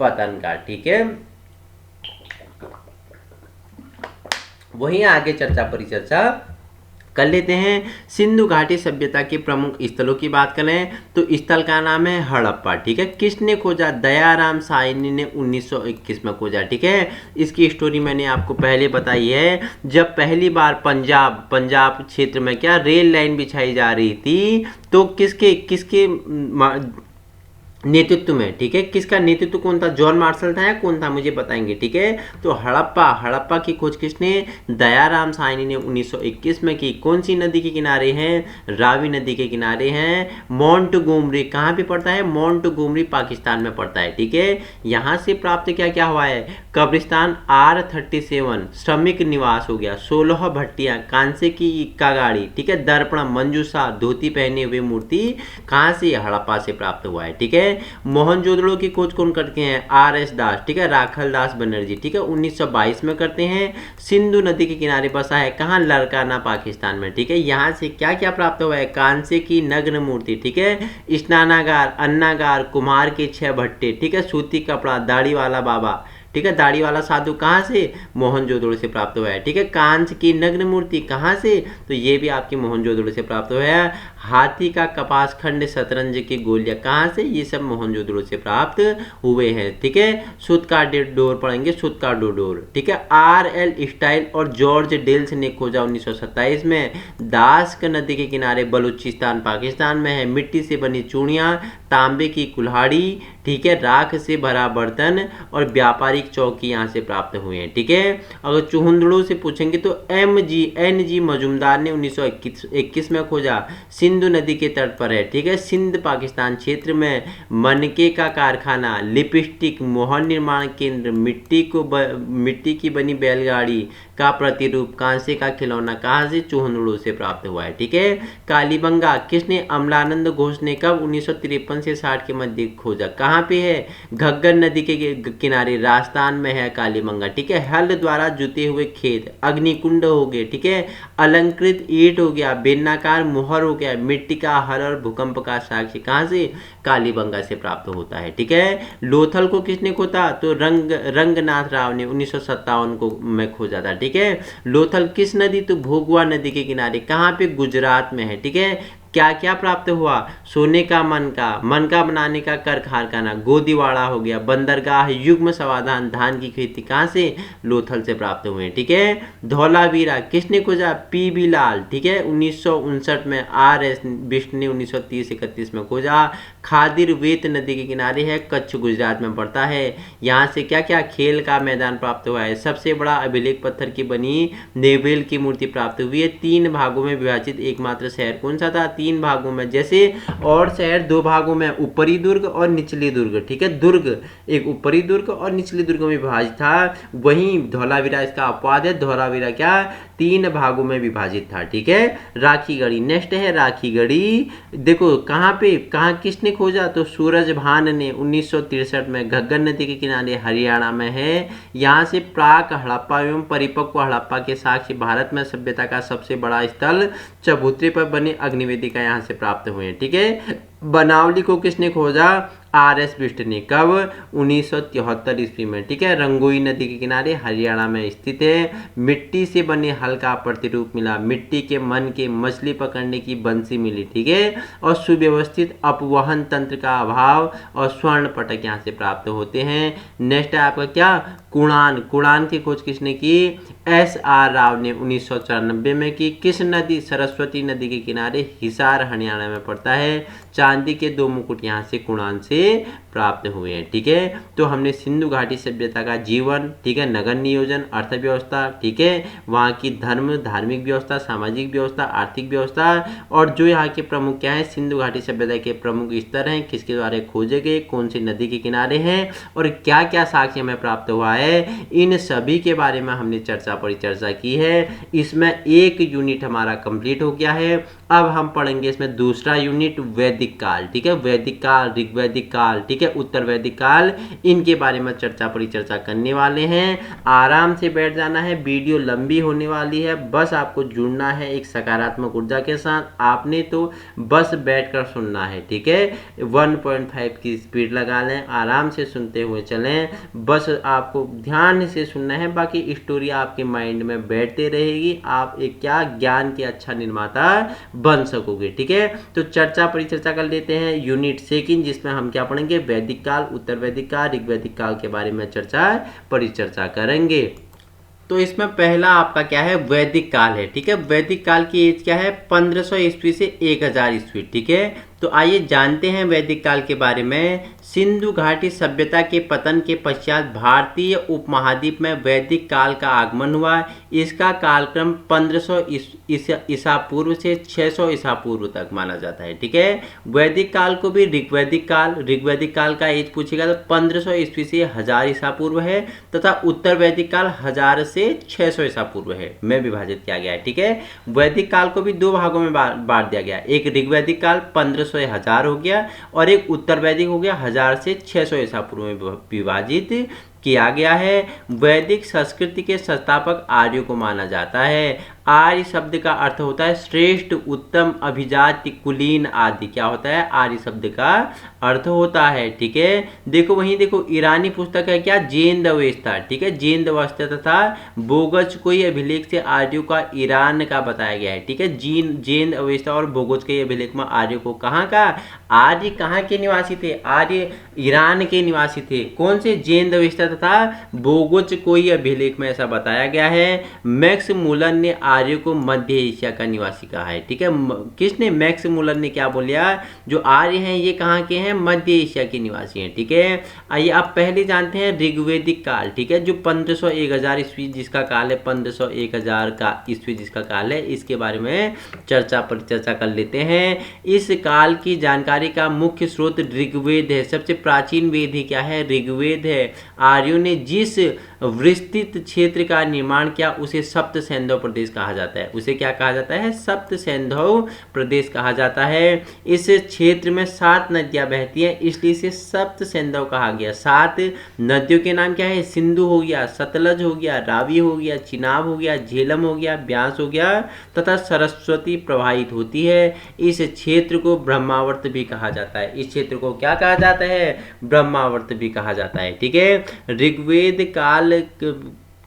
पतन का। ठीक है, वहीं आगे चर्चा परिचर्चा कर लेते हैं। सिंधु घाटी सभ्यता के प्रमुख स्थलों की बात करें तो स्थल का नाम है हड़प्पा। ठीक है, किसने खोजा? दयाराम साइनी ने 1921 में खोजा। ठीक है, इसकी स्टोरी मैंने आपको पहले बताई है। जब पहली बार पंजाब क्षेत्र में क्या रेल लाइन बिछाई जा रही थी तो किसके नेतृत्व में, ठीक है, किसका नेतृत्व कौन था? जॉन मार्शल था या कौन था? मुझे बताएंगे। ठीक है, तो हड़प्पा की खोज किसने? दयाराम साइनी ने 1921 में की। कौन सी नदी के किनारे हैं? रावी नदी के किनारे हैं। मोंटगोमरी कहाँ पे पड़ता है? मोंटगोमरी पाकिस्तान में पड़ता है। ठीक है, यहाँ से प्राप्त क्या क्या हुआ है? कब्रिस्तान R37, श्रमिक निवास हो गया, 16 भट्टियां, कांसे की इक्का गाड़ी, ठीक है, दर्पण, मंजूषा, धोती पहने हुए मूर्ति कहाँ से? हड़प्पा से प्राप्त हुआ है। ठीक है, मोहनजोदड़ो की खोज कौन करते हैं? RS दास, ठीक है, राखल दास बनर्जी, ठीक है, 1922 में करते हैं। सिंधु नदी के किनारे बसा है, कहाँ? लरकाना पाकिस्तान में। ठीक है, यहाँ से क्या क्या प्राप्त हुआ है? कांसे की नग्न मूर्ति, ठीक है, स्नानागार, अन्नागार, कुम्हार के 6 भट्टे, ठीक है, सूती कपड़ा, दाढ़ी वाला बाबा, ठीक है, दाढ़ी वाला साधु कहाँ से? मोहनजोदड़ो से प्राप्त हुआ है। ठीक है, कांच की नग्न मूर्ति कहाँ से? तो ये भी आपकी मोहनजोदड़ो से प्राप्त हुआ है। हाथी का कपास खंड, शतरंज की गोलियां कहाँ से? ये सब मोहनजोदड़ो से प्राप्त हुए हैं। ठीक है, सुत का डोर पढ़ेंगे, सुत का डोर। ठीक है, RL स्टाइल और जॉर्ज डेल्स ने खोजा 1927 में। दास्क नदी के किनारे बलूचिस्तान पाकिस्तान में है। मिट्टी से बनी चूड़ियाँ, तांबे की कुल्हाड़ी, ठीक है, राख से भरा बर्तन और व्यापारिक चौकी यहाँ से प्राप्त हुए हैं। ठीक है, अगर चुहंदड़ों से पूछेंगे तो NG मजुमदार ने 1921 में खोजा। सिंधु नदी के तट पर है। ठीक है, सिंध पाकिस्तान क्षेत्र में। मनके का कारखाना, लिपस्टिक, मोहर निर्माण केंद्र, मिट्टी की बनी बैलगाड़ी का प्रतिरूप, कांसे का खिलौना कहाँ से? चुहंदड़ों से प्राप्त हुआ है। ठीक है, कालीबंगा किसने? अमलानंद घोष ने कब? 1953 से 60 के मध्य खोजा। कहाँ पे है? घग्गर नदी के किनारे राजस्थान में है कालीबंगा। ठीक है, हल द्वारा जुते हुए खेत, अग्निकुंड हो गए, ठीक है, अलंकृत ईंट हो गया, बेलनाकार मोहर हो गया, मिट्टी का हल और भूकंप का साक्ष्य कहाँ से? कालीबंगा से प्राप्त होता है। ठीक है, लोथल को किसने खोजा? तो रंगनाथ राव ने 1957 को में खोजा था। ठीक है, लोथल किस नदी? तो भोगवा नदी के किनारे, कहाँ पे? गुजरात में है। ठीक है, क्या क्या प्राप्त हुआ? सोने का मन का बनाने का कारखाना गोदीवाड़ा हो गया। बंदरगाह, युग्म समाधान, धान की खेती कहाँ से? लोथल से प्राप्त हुए। ठीक है। धौलावीरा किसने खोजा? पी.बी. लाल। ठीक है। 1959 में आर.एस. बिष्ट ने 1930-31 में खोजा। खादिर वेत नदी के किनारे है, कच्छ गुजरात में पड़ता है। यहाँ से क्या क्या खेल का मैदान प्राप्त हुआ है? सबसे बड़ा अभिलेख पत्थर की बनी नेवेल की मूर्ति प्राप्त हुई है। 3 भागों में विभाजित एकमात्र शहर कौन सा था? 3 भागों में, जैसे और शहर 2 भागों में, ऊपरी दुर्ग और निचली दुर्ग। ठीक है। दुर्ग एक ऊपरी दुर्ग और निचली दुर्ग में विभाजित था। वहीं धौलावीरा इसका अपवाद है। धौलावीरा क्या? 3 भागों में विभाजित था। ठीक है। राखीगढ़ी नेक्स्ट है। राखीगढ़ी देखो कहाँ पे, कहाँ किसने खोजा? तो सूरजभान ने 1963 में घग्गर नदी के किनारे हरियाणा में है। यहाँ से प्राक हड़प्पा एवं परिपक्व हड़प्पा के साक्ष्य भारत में सभ्यता का सबसे बड़ा स्थल चबूतरे पर बने अग्निवेदिका यहाँ से प्राप्त हुए हैं। ठीक है। बनावली को किसने खोजा? आर.एस. बिष्ट ने। कब? 1973 ईस्वी में। ठीक है। रंगोई नदी के किनारे हरियाणा में स्थित है। मिट्टी से बने हल का प्रतिरूप मिला। मिट्टी के मन के मछली पकड़ने की बंसी मिली। ठीक है। और सुव्यवस्थित अपवहन तंत्र का अभाव और स्वर्ण पटक यहाँ से प्राप्त होते हैं। नेक्स्ट है आपका क्या? कुणान। कुणान की खोज किसने की? S.R. राव ने 1994 में की। किस नदी? सरस्वती नदी के किनारे हिसार हरियाणा में पड़ता है। चांदी के 2 मुकुट यहाँ से कुणान से प्राप्त हुए हैं। ठीक है। तो हमने सिंधु घाटी सभ्यता का जीवन, ठीक है, नगर नियोजन, अर्थव्यवस्था, ठीक है, वहाँ की धार्मिक व्यवस्था, सामाजिक व्यवस्था, आर्थिक व्यवस्था, और जो यहाँ के प्रमुख क्या है, सिंधु घाटी सभ्यता के प्रमुख स्तर हैं, किसके द्वारा खोजे गए, कौन सी नदी के किनारे हैं और क्या क्या साक्ष्य हमें प्राप्त हुआ है, इन सभी के बारे में हमने परिचर्चा की है। इसमें एक यूनिट हमारा कंप्लीट हो गया है। अब हम पढ़ेंगे इसमें दूसरा यूनिट, वैदिक काल। ठीक है। वैदिक काल, ऋग्वैदिक काल, ठीक है, उत्तर वैदिक काल, इनके बारे में परिचर्चा करने वाले हैं। आराम से बैठ जाना है, वीडियो लंबी होने वाली है, बस आपको जुड़ना है एक सकारात्मक ऊर्जा के साथ। आपने तो बस बैठकर सुनना है। ठीक है। 1.5 की स्पीड लगा लें, आराम से सुनते हुए चलें, बस आपको ध्यान से सुनना है, बाकी स्टोरी आपके माइंड में बैठते रहेगी। आप एक क्या ज्ञान के अच्छा निर्माता बन सकोगे। ठीक है। तो परिचर्चा कर लेते हैं। यूनिट सेकंड, जिसमें हम क्या पढ़ेंगे, वैदिक काल, उत्तर वैदिक काल, ऋग्वैदिक काल के बारे में परिचर्चा करेंगे। तो इसमें पहला आपका क्या है, वैदिक काल है। ठीक है। वैदिक काल की एज क्या है, 1500 ईस्वी से 1000 ईस्वी। ठीक है। तो आइए जानते हैं वैदिक काल के बारे में। सिंधु घाटी सभ्यता के पतन के पश्चात भारतीय उपमहाद्वीप में वैदिक काल का आगमन हुआ। इसका कालक्रम 1500 ईसा पूर्व से 600 ईसा पूर्व तक माना जाता है। ठीक है। वैदिक काल को भी ऋग्वैदिक काल का एज पूछेगा तो 1500 ईस्वी से 1000 ईसा पूर्व है, तथा उत्तर वैदिक काल 1000 से 600 ईसा पूर्व है में विभाजित किया गया है। ठीक है। वैदिक काल को भी 2 भागों में बांट दिया गया। एक ऋग्वैदिक काल 1500 से 1000 हो गया, और एक उत्तर वैदिक हो गया 1000 से 600 ईसा पूर्व में विभाजित किया गया है। वैदिक संस्कृति के संस्थापक आर्यों को माना जाता है। आर्य शब्द का अर्थ होता है श्रेष्ठ, उत्तम, अभिजात्य, कुलीन आदि। क्या होता है, आर्य शब्द का अर्थ होता है। ठीक है। देखो वहीं देखो ईरानी पुस्तक है क्या, जैन अवस्था। ठीक है। जैन अवस्था तथा बोगज कोई अभिलेख से आर्यों का ईरान का बताया गया है। ठीक है। जैन अवस्था और बोगज के अभिलेख में आर्यों को कहाँ का, आर्य कहाँ के निवासी थे, आर्य ईरान के निवासी थे। कौन से, जैन अवस्था तथा बोगज कोई अभिलेख में ऐसा बताया गया है। मैक्स मुलर ने आर्य को मध्य एशिया का निवासी कहा है। ठीक है। किसने, मैक्स मुलर ने क्या बोलिया, जो आर्य हैं ये कहाँ के हैं, मध्य एशिया के निवासी हैं। ठीक है। आइए आप पहले जानते हैं ऋग्वैदिक काल। ठीक है। जो 1500-1000 ईस्वी जिसका काल है, 1500-1000 का ईस्वी जिसका काल है, इसके बारे में परिचर्चा कर लेते हैं। इस काल की जानकारी का मुख्य स्रोत ऋग्वेद है। सबसे प्राचीन वेद ही क्या है, ऋग्वेद है। आर्यों ने जिस विस्तृत क्षेत्र का निर्माण किया उसे सप्त सैंधव प्रदेश कहा जाता है। उसे क्या कहा जाता है, सप्त सैंधव प्रदेश कहा जाता है। इस क्षेत्र में 7 नदियां बहती हैं, इसलिए इसे सप्त सैंधव कहा गया। 7 नदियों के नाम क्या है, सिंधु हो गया, सतलज हो गया, रावी हो गया, चिनाब हो गया, झेलम हो गया, ब्यास हो गया तथा सरस्वती प्रवाहित होती है। इस क्षेत्र को ब्रह्मावर्त भी कहा जाता है। इस क्षेत्र को क्या कहा जाता है, ब्रह्मावर्त भी कहा जाता है। ठीक है। ऋग्वेद काल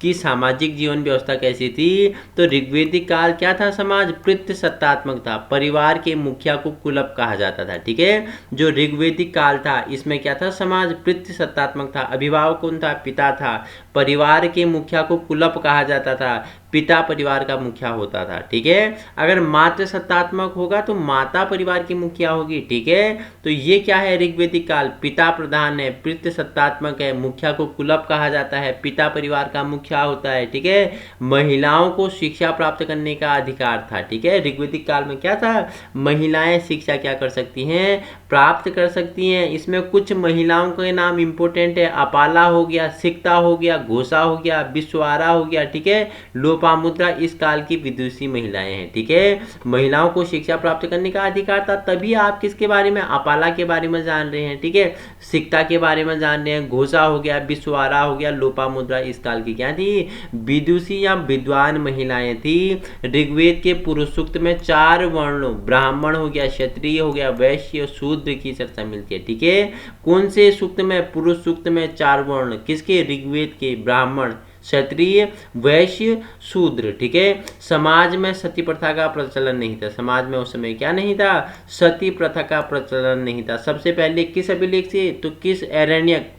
की सामाजिक जीवन व्यवस्था कैसी थी? तो ऋग्वेदिक काल क्या था? समाज पितृसत्तात्मक था। परिवार के मुखिया को कुलप कहा जाता था। ठीक है, जो ऋग्वेदिक काल था इसमें क्या था? समाज पितृसत्तात्मक था। अभिभावक कौन था? पिता था। परिवार के मुखिया को कुलप कहा जाता था। पिता परिवार का मुखिया होता था। ठीक है, अगर मातृ सत्तात्मक होगा तो माता परिवार की मुखिया होगी। ठीक है, तो ये क्या है? ऋग्वेदिक काल पिता प्रधान है, पितृ सत्तात्मक है, मुखिया को कुलप कहा जाता है, पिता परिवार का मुखिया होता है। ठीक है, महिलाओं को शिक्षा प्राप्त करने का अधिकार था। ठीक है, ऋग्वेदिक काल में क्या था? महिलाएं शिक्षा क्या कर सकती हैं? प्राप्त कर सकती हैं। इसमें कुछ महिलाओं के नाम इंपोर्टेंट है। अपाला हो गया, सिक्ता हो गया, घोषा हो गया, विश्वारा हो गया। ठीक है, लोपामुद्रा इस काल की विदुषी महिलाएं हैं। ठीक है, महिलाओं को शिक्षा प्राप्त करने का अधिकार था। तभी आप किसके बारे में? अपाला के बारे में जान रहे हैं। ठीक है, सिक्ता के बारे में जान रहे हैं, घोषा हो गया, विश्वारा हो गया, लोपामुद्रा इस काल की क्या थी? विदुषी या विद्वान महिलाएं थी। ऋग्वेद के पुरुष सूक्त में 4 वर्णों ब्राह्मण हो गया, क्षत्रिय हो गया, वैश्य, शूद्र की चर्चा मिलती है। ठीक है, कौन से सूक्त में? पुरुष सूक्त में 4 वर्ण किसके? ऋग्वेद के। ब्राह्मण, क्षत्रिय, वैश्य, शूद्र। ठीक है, समाज में सती प्रथा का प्रचलन नहीं था। समाज में उस समय क्या नहीं था? सती प्रथा का प्रचलन नहीं था। सबसे पहले किस अभिलेख से? तो किस अरण्यक,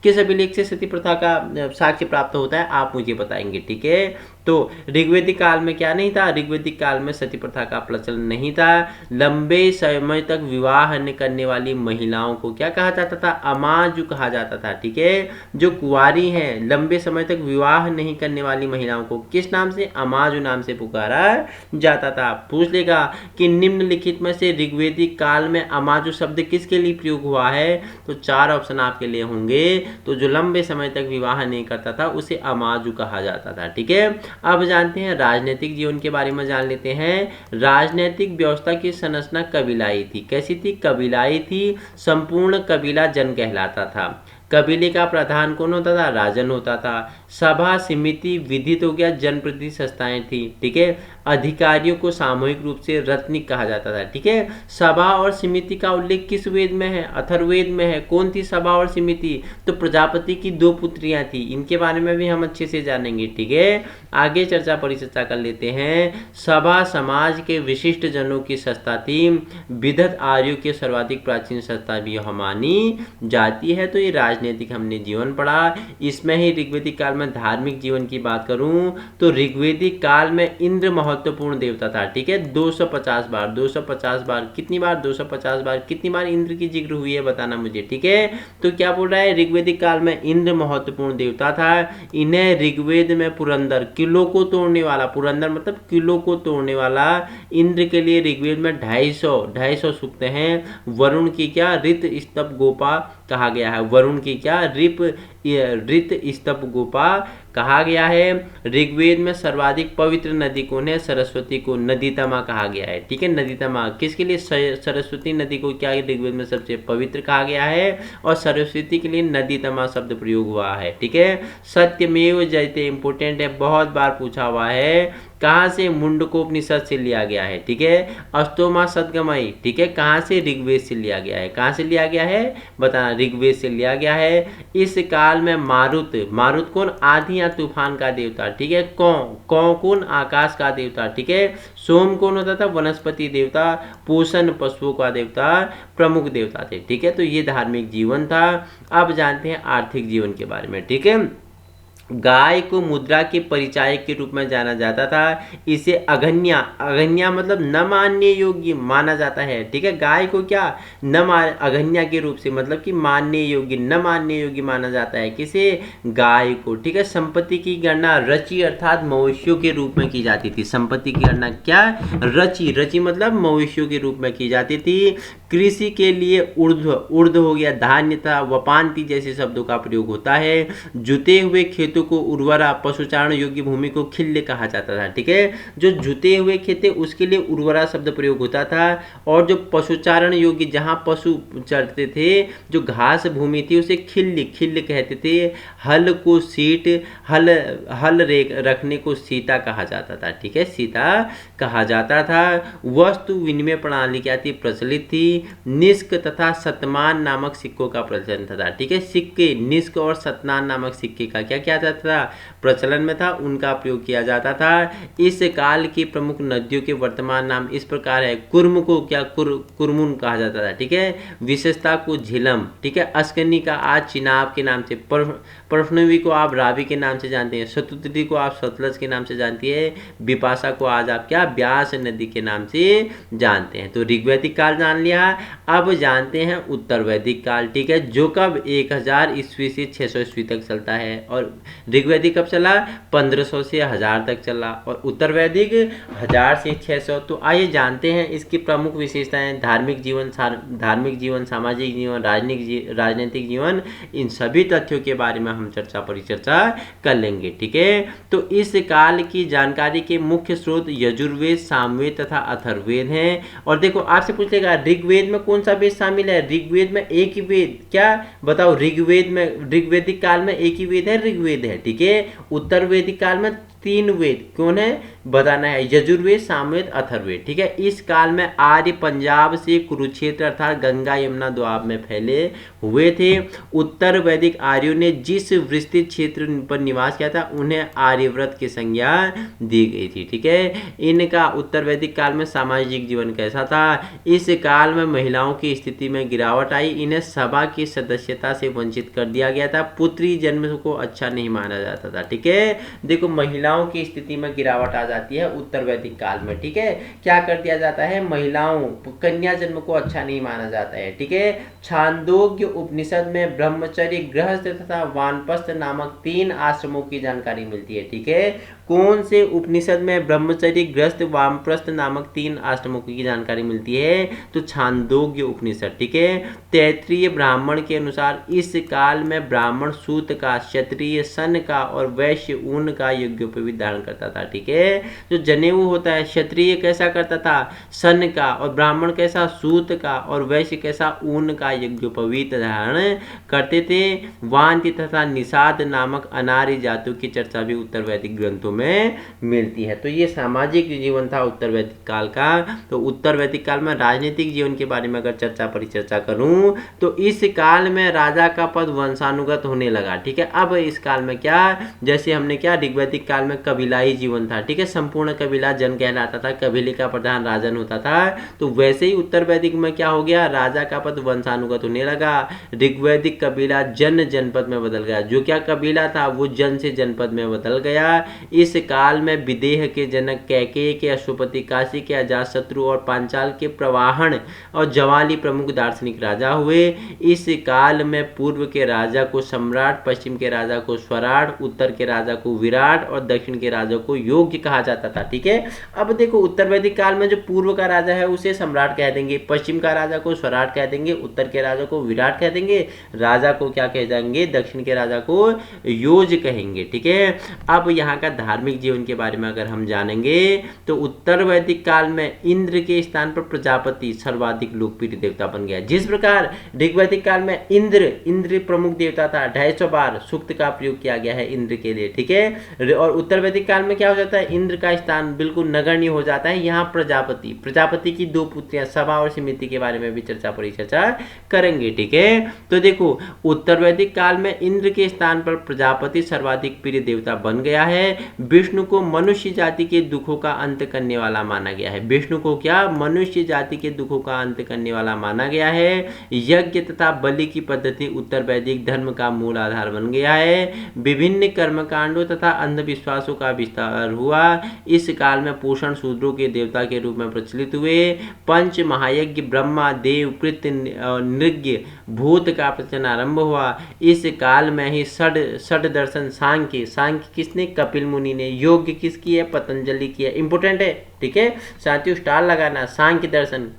किस अभिलेख से सती प्रथा का साक्ष्य प्राप्त होता है? आप मुझे बताएंगे। ठीक है, तो ऋग्वेदिक काल में क्या नहीं था? ऋग्वेदिक काल में सती प्रथा का प्रचलन नहीं था। लंबे समय तक विवाह न करने वाली महिलाओं को क्या कहा जाता था? अमाजु कहा जाता था। ठीक है, जो कुंवारी हैं, लंबे समय तक विवाह नहीं करने वाली महिलाओं को किस नाम से? अमाजु नाम से पुकारा जाता था। पूछ लेगा कि निम्नलिखित में से ऋग्वेदिक काल में अमाजु शब्द किसके लिए प्रयोग हुआ है? तो 4 ऑप्शन आपके लिए होंगे। तो जो लंबे समय तक विवाह नहीं करता था उसे अमाजु कहा जाता था। ठीक है, अब जानते हैं राजनीतिक जीवन के बारे में जान लेते हैं। राजनीतिक व्यवस्था की संरचना कबीलाई थी। कैसी थी? कबीलाई थी। संपूर्ण कबीला जन कहलाता था। कबीले का प्रधान कौन होता था? राजन होता था। सभा, समिति, विधित हो गया, जनप्रतिनिधि संस्थाएं थी। ठीक है, अधिकारियों को सामूहिक रूप से रत्निक कहा जाता था। ठीक है, सभा और समिति का उल्लेख किस वेद में है? अथर्ववेद में है। कौन थी सभा और समिति? तो प्रजापति की 2 पुत्रियां थी। इनके बारे में भी हम अच्छे से जानेंगे। ठीक है, आगे परिचर्चा कर लेते हैं। सभा समाज के विशिष्ट जनों की संस्था थी। विदत आर्यों के सर्वाधिक प्राचीन संस्था भी मानी जाती है। तो ये राजनीतिक हमने जीवन पढ़ा। इसमें ही ऋग्वेदिक काल में धार्मिक जीवन की बात करूं तो ऋग्वेदिक काल में इंद्र महत्वपूर्ण देवता था। ठीक है, 250 बार, 250 बार, कितनी बार? 250 बार। कितनी बार इंद्र की जिक्र हुई है बताना मुझे। ठीक है, तो क्या बोल रहा है? ऋग्वेदिक काल में इंद्र महत्वपूर्ण देवता था। इन्हें ऋग्वेद में पुरंदर, किलो को तोड़ने वाला, पुरंदर मतलब किलो को तोड़ने वाला, इंद्र के लिए ऋग्वेद में 250 सूक्त हैं। वरुण की क्या? ऋत स्तप गोपा कहा गया है। वरुण की क्या? ऋत स्तप गोपा कहा गया है। ऋग्वेद में सर्वाधिक पवित्र नदी कौन है? सरस्वती को नदीतमा कहा गया है। ठीक है, नदीतमा किसके लिए? सरस्वती नदी को क्या ऋग्वेद में सबसे पवित्र कहा गया है और सरस्वती के लिए नदीतमा शब्द प्रयोग हुआ है। ठीक है, सत्यमेव जयते इंपोर्टेंट है, बहुत बार पूछा हुआ है। कहाँ से? मुंडकोपनिषद से लिया गया है। ठीक है, अष्टोमा सदगमयी, ठीक है, कहाँ से? ऋग्वेद से लिया गया है। कहाँ से लिया गया है बताना? ऋग्वेद से लिया गया है। इस काल में मारुत, मारुत कौन? आंधी या तूफान का देवता। ठीक है, कौन? आकाश का देवता। ठीक है, सोम कौन होता था? वनस्पति देवता। पोषण पशुओं का देवता, प्रमुख देवता थे। ठीक है, तो ये धार्मिक जीवन था। अब जानते हैं आर्थिक जीवन के बारे में। ठीक है, गाय को मुद्रा के परिचायक के रूप में जाना जाता था। इसे अगन्या मतलब न मानने योग्य माना जाता है। ठीक है, गाय को क्या? अगन्या के रूप से मतलब कि मानने योग्य, न मानने योग्य माना जाता है। किसे? गाय को। ठीक है, संपत्ति की गणना रचि अर्थात मवेशियों के रूप में की जाती थी। संपत्ति की गणना क्या? रचि मतलब मवेशियों के रूप में की जाती थी। कृषि के लिए उर्ध हो गया, धान्य था, वपांति जैसे शब्दों का प्रयोग होता है। जुते हुए खेतों को उर्वरा, पशुचारण योग्य भूमि को खिल्य कहा जाता था। ठीक है, जो जुते हुए खेत थे उसके लिए उर्वरा शब्द प्रयोग होता था। और जो पशुचारण योग्य, जहां पशु चरते थे, जो घास भूमि थी उसे खिल्य कहते थे। हल को सीट, हल रखने को सीता कहा जाता था। ठीक है, सीता कहा जाता था। वस्तु विनिमय प्रणाली क्या थी? प्रचलित थी। निष्क तथा शतमान नामक सिक्कों का प्रचलन था। ठीक है, सिक्के निष्क और शतमान नामक सिक्के का क्या किया जाता था, प्रचलन में था, उनका प्रयोग किया जाता था। इस काल की प्रमुख नदियों के वर्तमान नाम इस प्रकार है। कुर्म को क्या कुरमुन कहा जाता था। ठीक है, विशेषता को झिलम। ठीक है, अस्कनी का आज चिनाब के नाम से, परफनवी को आप रावी के नाम से जानते हैं, शतुद्री को आप सतलज के नाम से जानती है, बिपाशा को आज आप क्या ब्यास नदी के नाम से जानते हैं। तो ऋग्वैदिक काल जान लिया। अब जानते हैं उत्तर वैदिक काल। ठीक है, जो कब 1000 ईस्वी से 600 ईस्वी तक चलता है, और ऋग्वैदिक कब चला, 1500 से 1000 तक चला, और उत्तर वैदिक 1000 से 600। तो आइए जानते हैं इसकी प्रमुख विशेषताएं। धार्मिक जीवन, सामाजिक जीवन, राजनीतिक जीवन, इन सभी तथ्यों के बारे में हम परिचर्चा कर लेंगे। ठीक है, तो इस काल की जानकारी के मुख्य स्रोत यजुर्वेद, सामवेद तथा अथर्ववेद हैं। और देखो आपसे पूछेगा ऋग्वेद में कौन सा वेद शामिल है। ऋग्वेद में एक ही वेद, क्या बताओ, ऋग्वेदिक काल में एक ही वेद है, ऋग्वेद है। ठीक है, उत्तर वैदिक काल में 3 वेद कौन है बताना है, यजुर्वेद, सामवेद, अथर्ववेद। ठीक है, इस काल में आर्य पंजाब से कुरुक्षेत्र अर्थात गंगा यमुना दोआब में फैले हुए थे। उत्तर वैदिक आर्यों ने जिस विस्तृत क्षेत्र पर निवास किया था उन्हें आर्यव्रत की संज्ञा दी गई थी। ठीक है, इनका उत्तर वैदिक काल में सामाजिक जीवन कैसा था। इस काल में महिलाओं की स्थिति में गिरावट आई, इन्हें सभा की सदस्यता से वंचित कर दिया गया था, पुत्री जन्म को अच्छा नहीं माना जाता था। ठीक है, देखो महिलाओं की स्थिति में गिरावट आ जाती है उत्तर वैदिक काल में। ठीक है, क्या कर दिया जाता है, महिलाओं कन्या जन्म को अच्छा नहीं माना जाता है। ठीक है, छांदोग्य उपनिषद में ब्रह्मचर्य, गृहस्थ तथा वानप्रस्थ नामक 3 आश्रमों की जानकारी मिलती है। ठीक है, कौन से उपनिषद में ब्रह्मचर्य, गृहस्थ, वानप्रस्थ नामक 3 आश्रमों की जानकारी मिलती है, तो छांदोग्य उपनिषद। ठीक है, तैत्रीय ब्राह्मण के अनुसार इस काल में ब्राह्मण सूत का, क्षत्रिय सन का और वैश्य ऊन का यज्ञोपवीत धारण करता था। ठीक है, जो जनेऊ होता है, क्षत्रिय कैसा करता था, सन का, और ब्राह्मण कैसा, सूत का, और वैश्य कैसा, ऊन का यज्ञोपवीत धारण करते थे। वांति तथा निषाद नामक अनार्य जातियों की चर्चा भी उत्तर वैदिक ग्रंथों में मिलती है। तो ये सामाजिक जीवन था उत्तर वैदिक काल का। तो उत्तर वैदिक काल में राजनीतिक जीवन के बारे में अगर परिचर्चा करूं तो इस काल में राजा का पद वंशानुगत होने लगा। ठीक है, अब इस काल में क्या, जैसे हमने क्या ऋग्वैदिक काल में कबीलाई जीवन था। ठीक है, संपूर्ण कबीला जन कहलाता था, कबीले का प्रधान राजन होता था। तो वैसे ही उत्तर वैदिक में क्या हो गया, राजा का पद वंशानुगत होने लगा। ऋग्वैदिक कबीला जन जनपद में बदल गया, जो क्या कबीला था वो जन से जनपद में बदल गया। इस काल में विदेह के जनक कैकेयी के, अश्वपति, काशी के अजातशत्रु और पांचाल के प्रवाहन और जवाली प्रमुख दार्शनिक राजा हुए। इस काल में पूर्व के राजा को सम्राट, पश्चिम के राजा को स्वराट, उत्तर के राजा को विराट और दक्षिण के राजा को योग्य कहा जाता था। ठीक है, अब देखो उत्तर वैदिक काल में जो पूर्व का राजा है उसे सम्राट कह देंगे, पश्चिम का राजा को स्वराट कह देंगे, उत्तर के राजा को विराट कह देंगे, राजा को क्या कह देंगे, दक्षिण के राजा को योज कहेंगे। ठीक है, अब यहाँ का धार्मिक जीवन के बारे में अगर हम जानेंगे तो उत्तर वैदिक काल में इंद्र के स्थान पर प्रजापति सर्वाधिक लोकप्रिय देवता बन गया। जिस प्रकार ऋग्वैदिक काल में इंद्र प्रमुख देवता था, 250 बार सूक्त का प्रयोग किया गया है इंद्र के लिए। ठीक है, और उत्तर वैदिक काल में क्या हो जाता है, इंद्र का स्थान बिल्कुल नगण्य हो जाता है। यहाँ प्रजापति की 2 पुत्रियां सभा और समिति के बारे में भी परिचर्चा करेंगे। ठीक है, तो देखो उत्तर वैदिक काल में इंद्र के स्थान पर प्रजापति सर्वाधिक प्रिय देवता बन गया है। विष्णु को मनुष्य जाति के दुखों का अंत करने वाला माना गया है। विष्णु को क्या, मनुष्य जाति के दुखों का अंत करने वाला माना गया है। यज्ञ तथा बलि की पद्धति उत्तर वैदिक धर्म का मूल आधार बन गया है। विभिन्न कर्मकांडों तथा अंधविश्वासों का विस्तार हुआ। इस काल में पोषण शूद्रों के देवता के रूप में प्रचलित हुए। पंच महायज्ञ ब्रह्मा, देव, कृत्य, नृज्ञ, भूत का प्रचलन आरंभ हुआ। इस काल में ही षड दर्शन, सांख्य किसने, कपिल मुनि ने, योग किसकी है, पतंजलि की है। इंपोर्टेंट है। ठीक है, साथियों स्टार लगाना। सांख्य दर्शन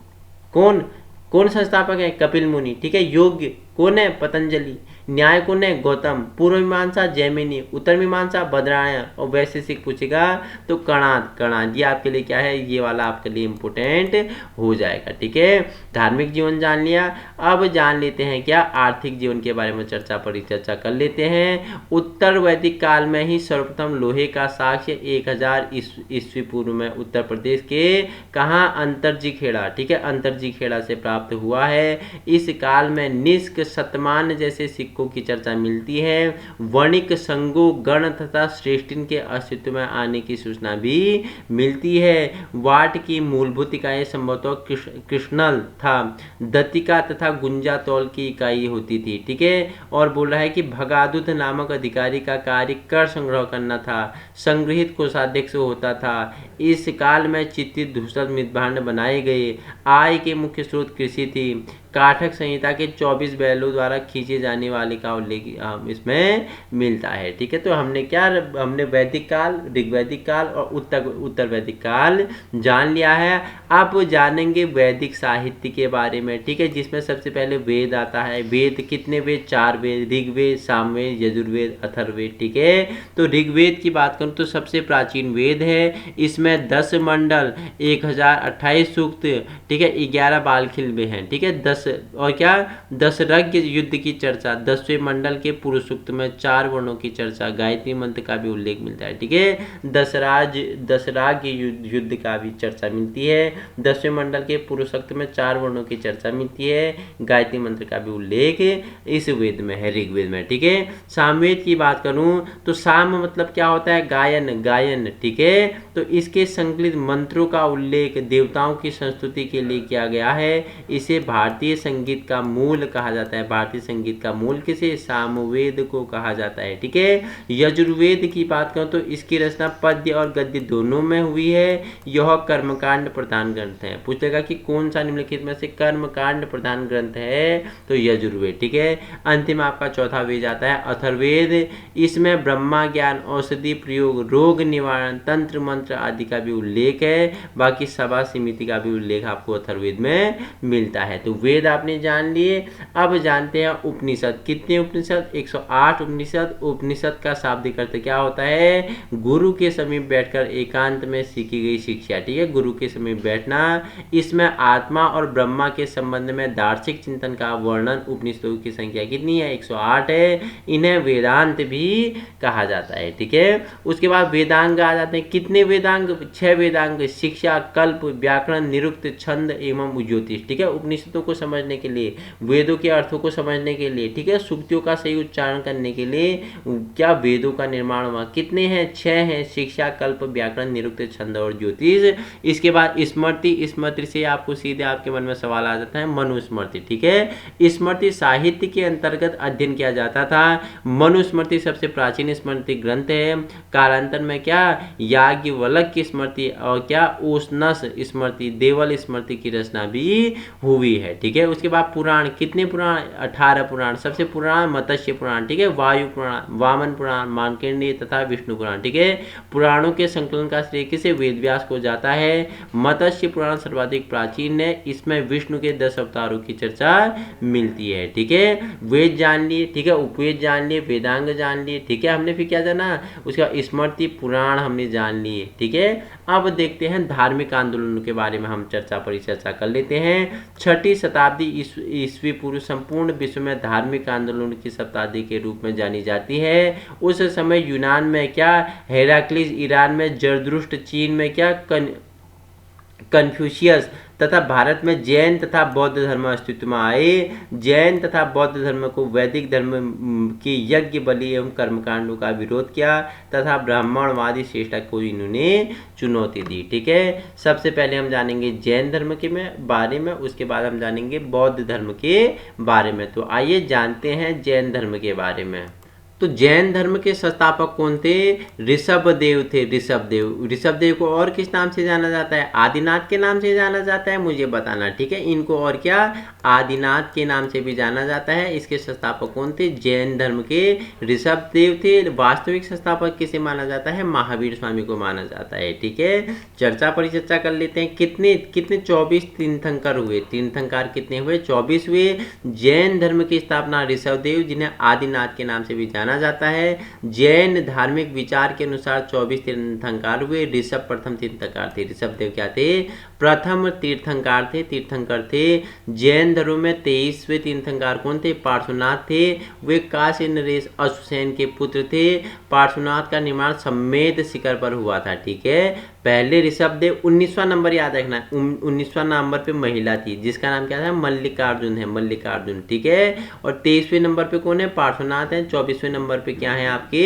कौन संस्थापक है, कपिल मुनि। ठीक है, योग कौन है, पतंजलि। न्याय कौन है? गौतम। पूर्व मीमांसा जैमिनी, उत्तर मीमांसा बद्रायण, और वैशेषिक पूछेगा तो कणाद। कणाद ये आपके लिए क्या है? ये वाला आपके लिए इंपोर्टेंट हो जाएगा। ठीक है, धार्मिक जीवन जान लिया। अब जान लेते हैं क्या? आर्थिक जीवन के बारे में परिचर्चा कर लेते हैं। उत्तर वैदिक काल में ही सर्वप्रथम लोहे का साक्ष्य 1000 ईस्वी पूर्व में उत्तर प्रदेश के कहाँ? अंतर्जीखेड़ा। ठीक है, अंतर्जीखेड़ा से प्राप्त हुआ है। इस काल में निष्क, शतमान जैसे सिक्कों की चर्चा मिलती है। वणिक, संगो, गण तथा श्रेष्ठिन के अस्तित्व में आने की सूचना भी मिलती है। वाट की मूलभूत इकाई संभवतः कृष्णल था। दतिका तथा गुंजा तौल की इकाई होती थी। ठीक है, और बोल रहा है कि भगादुत नामक अधिकारी का कार्य कर संग्रह करना था। संग्रहित कोषाध्यक्ष होता था। इस काल में चित्रित धूसर मृदभांड बनाए गए। आय के मुख्य स्रोत कृषि थी। काठक संहिता के 24 बैलों द्वारा खींचे जाने वाले का उल्लेख इसमें मिलता है। ठीक है, तो हमने वैदिक काल, ऋग्वैदिक काल और उत्तर वैदिक काल जान लिया है। अब जानेंगे वैदिक साहित्य के बारे में। ठीक है, जिसमें सबसे पहले वेद आता है। वेद कितने वेद? 4 वेद, ऋग्वेद, सामवेद, यजुर्वेद, अथर्ववेद। ठीक है, तो ऋग्वेद की बात करूं तो सबसे प्राचीन वेद है। इसमें 10 मंडल, 1028 सूक्त, ठीक है, 11 बालखिल में है। ठीक है, 10 और क्या? 10 रज्ञ युद्ध की चर्चा, 10वें मंडल के पुरुष सूक्त में 4 वर्णों की चर्चा, गायत्री मंत्र का भी उल्लेख मिलता है। ठीक है, दशराग युद्ध का भी चर्चा मिलती है। 10वें मंडल के पुरुष सूक्त में 4 वर्णों की चर्चा मिलती है। गायत्री मंत्र का भी उल्लेख इस वेद में है, ऋग्वेद में। ठीक है, सामवेद की बात करूं तो साम मतलब क्या होता है? गायन, गायन। ठीक है, तो इसके संकलित मंत्रों का उल्लेख देवताओं की संस्तुति के लिए किया गया है। इसे भारतीय संगीत का मूल कहा जाता है। भारतीय संगीत का मूल किसे? सामवेद को कहा जाता है। ठीक है, यजुर्वेद की बात करूं तो इसकी रचना पद्य और गद्य दोनों में हुई है। यह कर्मकांड प्रधान ग्रंथ है। पूछेगा कि कौन सा निम्नलिखित में से कर्मकांड प्रधान ग्रंथ है? तो यजुर्वेद। ठीक है, अंतिम आपका चौथा वेद आता है अथर्ववेद। इसमें ब्रह्मा ज्ञान, औषधि प्रयोग, रोग निवारण, तंत्र मंत्र आदि का भी उल्लेख है। बाकी सभा समिति का भी उल्लेख आपको अथर्ववेद में मिलता है। तो वेद आपने जान लिए। अब जानते हैं उपनिषद। कितने उपनिषद? 108 उपनिषद। उपनिषद का शाब्दिक अर्थ क्या होता है? गुरु के समीप बैठकर एकांत में सीखी गई शिक्षा। ठीक है, गुरु के समीप बैठना। इसमें आत्मा और ब्रह्मा के संबंध में दार्शनिक चिंतन का वर्णन। उपनिषदों की संख्या कितनी है? 108 है। इन्हें वेदांत भी कहा जाता है। ठीक है, उसके बाद वेदांग आ जाते हैं। कितने वेदांग? 6 वेदांग। शिक्षा, कल्प, व्याकरण, निरुक्त, छंद एवं ज्योतिष। ठीक है, उपनिषदों को समझने के लिए, वेदों के अर्थों को समझने के लिए, ठीक है, सूक्तियों का सही उच्चारण करने के लिए क्या वेदों का निर्माण हुआ? कितने हैं? 6 हैं। शिक्षा, कल्प, व्याकरण, निरुक्त, छंद और ज्योतिष। इसके बाद स्मृति। स्मृति से आपको सीधे आपके मन में सवाल आ जाता है मनुस्मृति। ठीक है, स्मृति साहित्य के अंतर्गत अध्ययन किया जाता था। मनुस्मृति सबसे प्राचीन स्मृति ग्रंथ है। कालांतर में क्या याज्ञवल्क्य की स्मृति और क्या उष्णस स्मृति, देवल स्मृति की रचना भी हुई है। ठीक है, उसके बाद पुराण। कितने पुराण? 18 पुराण। सबसे पुराण मत्स्य पुराण, ठीक है, वायु पुराण, वामन पुराण, मार्कंडेय तथा विष्णु पुराण। ठीक है, पुराणों के संकलन का श्रेय किसे? वेदव्यास को जाता है। मत्स्य पुराण सर्वाधिक प्राचीन है। इसमें विष्णु के 10 अवतारों की चर्चा मिलती है। ठीक है, वेद जान लिए, ठीक है, उपवेद जान लिए, वेदांग जान लिए। ठीक है, हमने फिर क्या जाना? उसका स्मृति पुराण हमने जान लिए। ठीक है, अब देखते हैं धार्मिक आंदोलनों के बारे में हम परिचर्चा कर लेते हैं। 6ठी शताब्दी ईस्वी पूर्व संपूर्ण विश्व में धार्मिक आंदोलन की शताब्दी के रूप में जानी जाती है। उस समय यूनान में क्या? हेराक्लिस, ईरान में जरदुश्त, चीन में क्या? कन्फ्यूशियस तथा भारत में जैन तथा बौद्ध धर्म अस्तित्व में आए। जैन तथा बौद्ध धर्म को वैदिक धर्म की यज्ञ, बलि एवं कर्मकांडों का विरोध किया तथा ब्राह्मणवादी श्रेष्ठता को इन्होंने चुनौती दी। ठीक है, सबसे पहले हम जानेंगे जैन धर्म के बारे में, उसके बाद हम जानेंगे बौद्ध धर्म के बारे में। तो आइए जानते हैं जैन धर्म के बारे में। तो जैन धर्म के संस्थापक कौन थे? ऋषभदेव थे, ऋषभदेव। ऋषभदेव को और किस नाम से जाना जाता है? आदिनाथ के नाम से जाना जाता है, मुझे बताना, ठीक है। इनको और क्या? आदिनाथ के नाम से भी जाना जाता है। इसके संस्थापक कौन थे? जैन धर्म के ऋषभदेव थे। वास्तविक संस्थापक किसे माना जाता है? महावीर स्वामी को माना जाता है, ठीक है। चर्चा परिचर्चा कर लेते हैं। कितने 24 तीर्थंकर हुए? तीर्थंकर कितने हुए? 24 हुए। जैन धर्म की स्थापना ऋषभदेव, जिन्हें आदिनाथ के नाम से भी जाना जाता है। जैन धार्मिक विचार के अनुसार 24 तीर्थंकर हुए। ऋषभ प्रथम तीर्थंकर थे। ऋषभदेव क्या थे? प्रथम तीर्थंकर थे, तीर्थंकर थे। जैन धर्म में 23वें तीर्थंकर कौन थे? पार्श्वनाथ थे। वे काशी नरेश अश्वसेन के पुत्र थे। पार्श्वनाथ का निर्माण समेत शिखर पर हुआ था, ठीक है। पहले ऋषभदेव, 19वां नंबर याद रखना, 19वां नंबर पे महिला थी जिसका नाम क्या था? मल्लिकार्जुन है, मल्लिकार्जुन, ठीक है। और 23वें नंबर पे कौन है? पार्श्वनाथ है। 24वें नंबर पे क्या है आपके?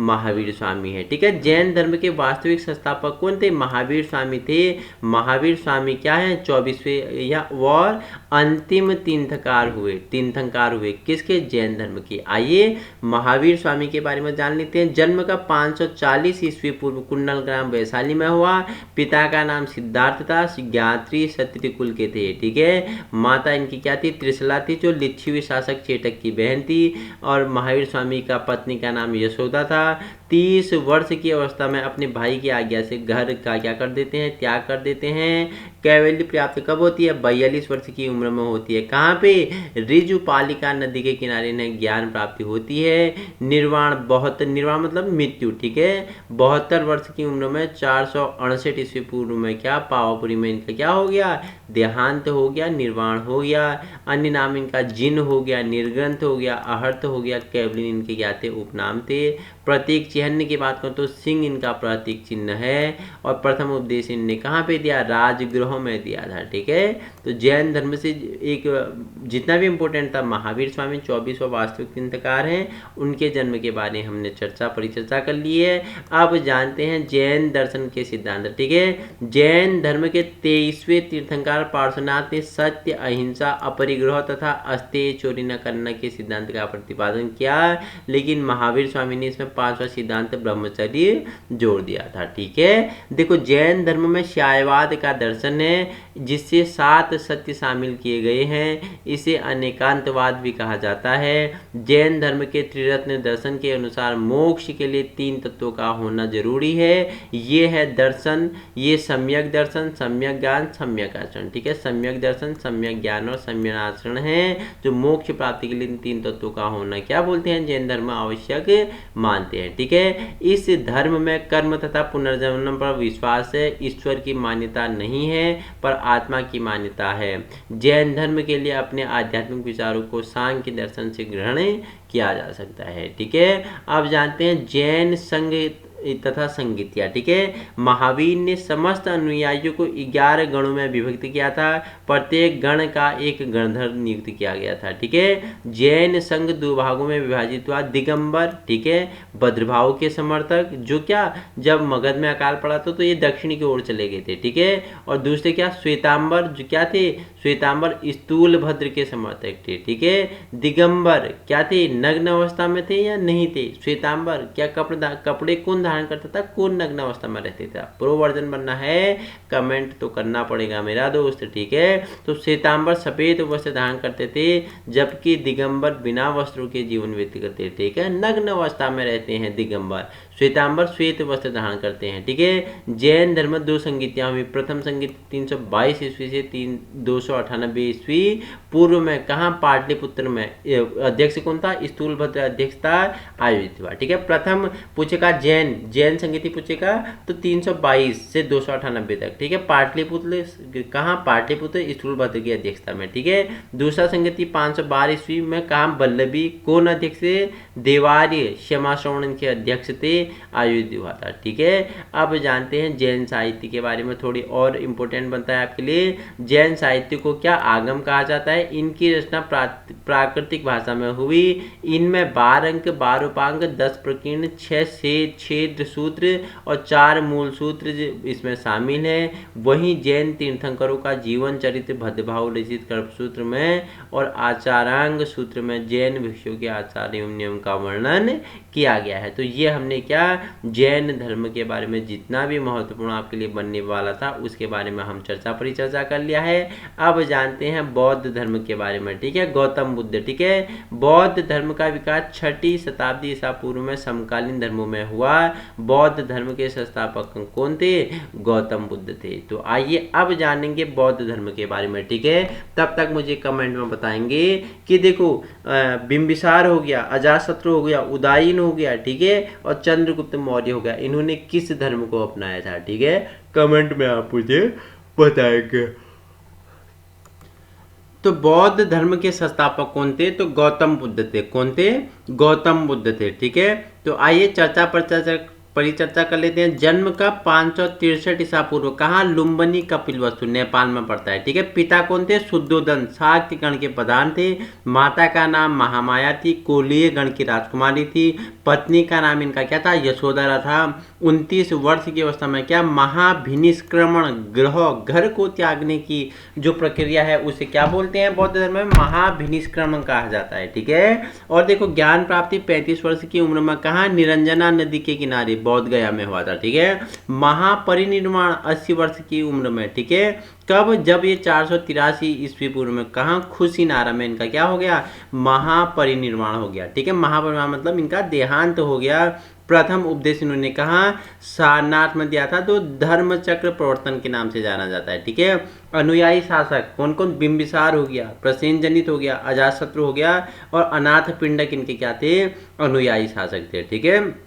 महावीर स्वामी है, ठीक है। जैन धर्म के वास्तविक संस्थापक कौन थे? महावीर स्वामी थे। महावीर स्वामी क्या है? 24वें या और अंतिम तीर्थंकर हुए, तीर्थंकर हुए किसके? जैन धर्म के। आइए महावीर स्वामी के बारे में जान लेते हैं। जन्म का 540 ईस्वी पूर्व कुंडल ग्राम वैशाली में हुआ। पिता का नाम सिद्धार्थ था। ज्ञात्री क्षत्रिय कुल के थे, ठीक है। माता इनकी क्या थी? त्रिशला थी, जो लिच्छवी शासक चेटक की बहन थी। और महावीर स्वामी का पत्नी का नाम यशोदा था। 30 वर्ष की अवस्था में अपने भाई की आज्ञा से घर का क्या कर देते हैं? त्याग कर देते हैं। कैवल्य प्राप्ति कब होती है? 42 वर्ष की उम्र में होती है। कहाँ पे? ऋजुपालिका नदी के किनारे इन्हें ज्ञान प्राप्ति होती है। निर्वाण मतलब मृत्यु, ठीक है। 72 वर्ष की उम्र में 468 ईस्वी पूर्व में क्या? पावापुरी में इनका क्या हो गया? देहांत हो गया, निर्वाण हो गया। अन्य नाम इनका जिन हो गया, निर्ग्रंथ हो गया, अहर्त हो गया। कैवलिन इनके क्या थे? उपनाम थे। प्रतीक चिन्ह की बात करूं तो सिंह इनका प्रतीक चिन्ह है। और प्रथम उपदेश इनने कहाँ पे दिया? राजगृह में दिया था, ठीक है। तो जैन धर्म से एक जितना भी इम्पोर्टेंट था, महावीर स्वामी 24वां वास्तविक तीर्थंकर हैं। उनके जन्म के बारे में हमने चर्चा परिचर्चा कर ली है। अब जानते हैं जैन दर्शन के सिद्धांत, ठीक है। जैन धर्म के 23वें तीर्थंकर पार्श्वनाथ ने सत्य, अहिंसा, अपरिग्रह तथा अस्तेय चोरी न करने के सिद्धांत का प्रतिपादन किया। लेकिन महावीर स्वामी ने इसमें 5वां सिद्धांत ब्रह्मचर्य जोड़ दिया था, ठीक है। देखो जैन धर्म में शायवाद का दर्शन है, जिससे 7 सत्य शामिल किए गए हैं। इसे अनेकांतवाद भी कहा जाता है। जैन धर्म के त्रिरत्न दर्शन के अनुसार मोक्ष के लिए 3 तत्वों का होना जरूरी है। ये है दर्शन, ये सम्यक दर्शन, सम्यक ज्ञान, सम्यक आचरण, ठीक है। सम्यक दर्शन, सम्यक ज्ञान और सम्यक आचरण है जो मोक्ष प्राप्ति के लिए इन 3 तत्वों का होना क्या बोलते हैं? जैन धर्म आवश्यक मानते हैं, ठीक है। इस धर्म में कर्म तथा पुनर्जन्म पर विश्वास है। ईश्वर की मान्यता नहीं है, पर आत्मा की मान्यता है। जैन धर्म के लिए अपने आध्यात्मिक विचारों को सांख्य दर्शन से ग्रहण किया जा सकता है, ठीक है। अब जानते हैं जैन संघ तथा संगीतिया, ठीक है। महावीर ने समस्त अनुयायियों को 11 गणों में विभक्त किया था। प्रत्येक गण का एक गणधर नियुक्त किया गया था, ठीक है। जैन संघ 2 भागों में विभाजित हुआ। दिगंबर, ठीक है, भद्रभाव के समर्थक, जो क्या जब मगध में अकाल पड़ा तो ये दक्षिण की ओर चले गए थे, ठीक है। और दूसरे क्या? श्वेतांबर, जो क्या थे? श्वेतांबर स्थूल भद्र के समर्थक थे, ठीक है। दिगंबर क्या थे? नग्न अवस्था में थे या नहीं थे? श्वेतांबर क्या कपड़े कौन धारण करता था? कौन नग्न अवस्था में रहते थे? प्रो वर्जन बनना है, कमेंट तो करना पड़ेगा मेरा दोस्त, ठीक है। तो श्वेतांबर सफेद वस्त्र धारण करते थे, जबकि दिगंबर बिना वस्त्रों के जीवन व्यतीत करते थे, ठीक है। नग्न अवस्था में रहते हैं दिगंबर। श्वेतांबर श्वेत वस्त्र धारण करते हैं, ठीक है। जैन धर्म में 2 संगीतियां हुई। प्रथम संगीत 322 ईस्वी से 298 ईस्वी पूर्व में कहाँ? पाटलिपुत्र में। अध्यक्ष कौन था? स्थूलभद्र अध्यक्ष था, आयोजित हुआ, ठीक है। प्रथम पूछेगा जैन संगीति पूछेगा तो 322 से 298 तक, ठीक है। पाटलिपुत्र कहाँ? पाटलिपुत्र स्थूलभद्र की अध्यक्षता में, ठीक है। दूसरा संगीति 512 ईस्वी में कहाँ? वल्लभी कौन अध्यक्ष थे? देवार्य क्षमा श्रवण के अध्यक्ष थे, आयोजित हुआ था, ठीक है। अब जानते हैं जैन साहित्य के बारे में, थोड़ी और इंपॉर्टेंट बनता है आपके लिए। जैन साहित्य को क्या आगम कहा जाता है? इनकी रचना प्राकृतिक भाषा में हुई। इनमें 12 अंक, 12 उपांग, 10 प्रकीर्ण, 6 छेद सूत्र और 4 मूल सूत्र इसमें शामिल है। वहीं जैन तीर्थंकरों का जीवन चरित्र भद्रभाव रचित कल्पसूत्र में और आचारांग सूत्र में जैन भिक्षुओं के आचार एवं नियम का वर्णन किया गया है। तो ये हमने क्या जैन धर्म के बारे में जितना भी महत्वपूर्ण आपके लिए बनने वाला था उसके बारे में हम परिचर्चा कर लिया है। अब जानते हैं बौद्ध धर्म के बारे में, ठीक है। गौतम बुद्ध, ठीक है। बौद्ध धर्म का विकास 6वीं शताब्दी ईसा पूर्व में समकालीन धर्मों में हुआ। बौद्ध धर्म के संस्थापक कौन थे? गौतम बुद्ध थे। तो आइए अब जानेंगे बौद्ध धर्म के बारे में, ठीक है। तब तक मुझे कमेंट में बताएंगे कि देखो बिंबिसार हो गया, अजातशत्रु हो गया, उदयन हो गया, ठीक है, और चंद्रगुप्त मौर्य हो गया, इन्होंने किस धर्म को अपनाया था, ठीक है। कमेंट में आप मुझे बताएंगे। तो बौद्ध धर्म के संस्थापक कौन थे? तो गौतम बुद्ध थे। कौन थे? गौतम बुद्ध थे, ठीक है। तो आइए परिचर्चा कर लेते हैं। जन्म का 563 ईसा पूर्व, कहाँ? लुम्बिनी कपिलवस्तु, नेपाल में पड़ता है, ठीक है। पिता कौन थे? शुद्धोदन, शाक्य गण के प्रधान थे। माता का नाम महामाया थी, कोलीय गण की राजकुमारी थी। पत्नी का नाम इनका क्या था? यशोधरा था। 29 वर्ष की अवस्था में क्या? महाभिनिष्क्रमण, घर को त्यागने की जो प्रक्रिया है उसे क्या बोलते हैं? बौद्ध धर्म में महाभिनिष्क्रमण कहा जाता है, ठीक है। और देखो ज्ञान प्राप्ति 35 वर्ष की उम्र में कहाँ? निरंजना नदी के किनारे बोध गया में हुआ था, ठीक है। महापरिनिर्वाण 80 वर्ष की उम्र में, ठीक है। कब? जब ये 483 ईस्वी पूर्व में कहाँ? खुशीनारा में इनका क्या हो गया? महापरिनिर्वाण हो गया, ठीक है। महापरिनिर्वाण मतलब इनका देहांत हो गया। प्रथम उपदेश इन्होंने कहा सारनाथ में दिया था, तो धर्म चक्र प्रवर्तन के नाम से जाना जाता है, ठीक है। अनुयायी शासक कौन कौन? बिंबिसार हो गया, प्रसेनजनित हो गया, अजातशत्रु हो गया, और अनाथ पिंडक इनके क्या थे? अनुयायी शासक थे, ठीक है।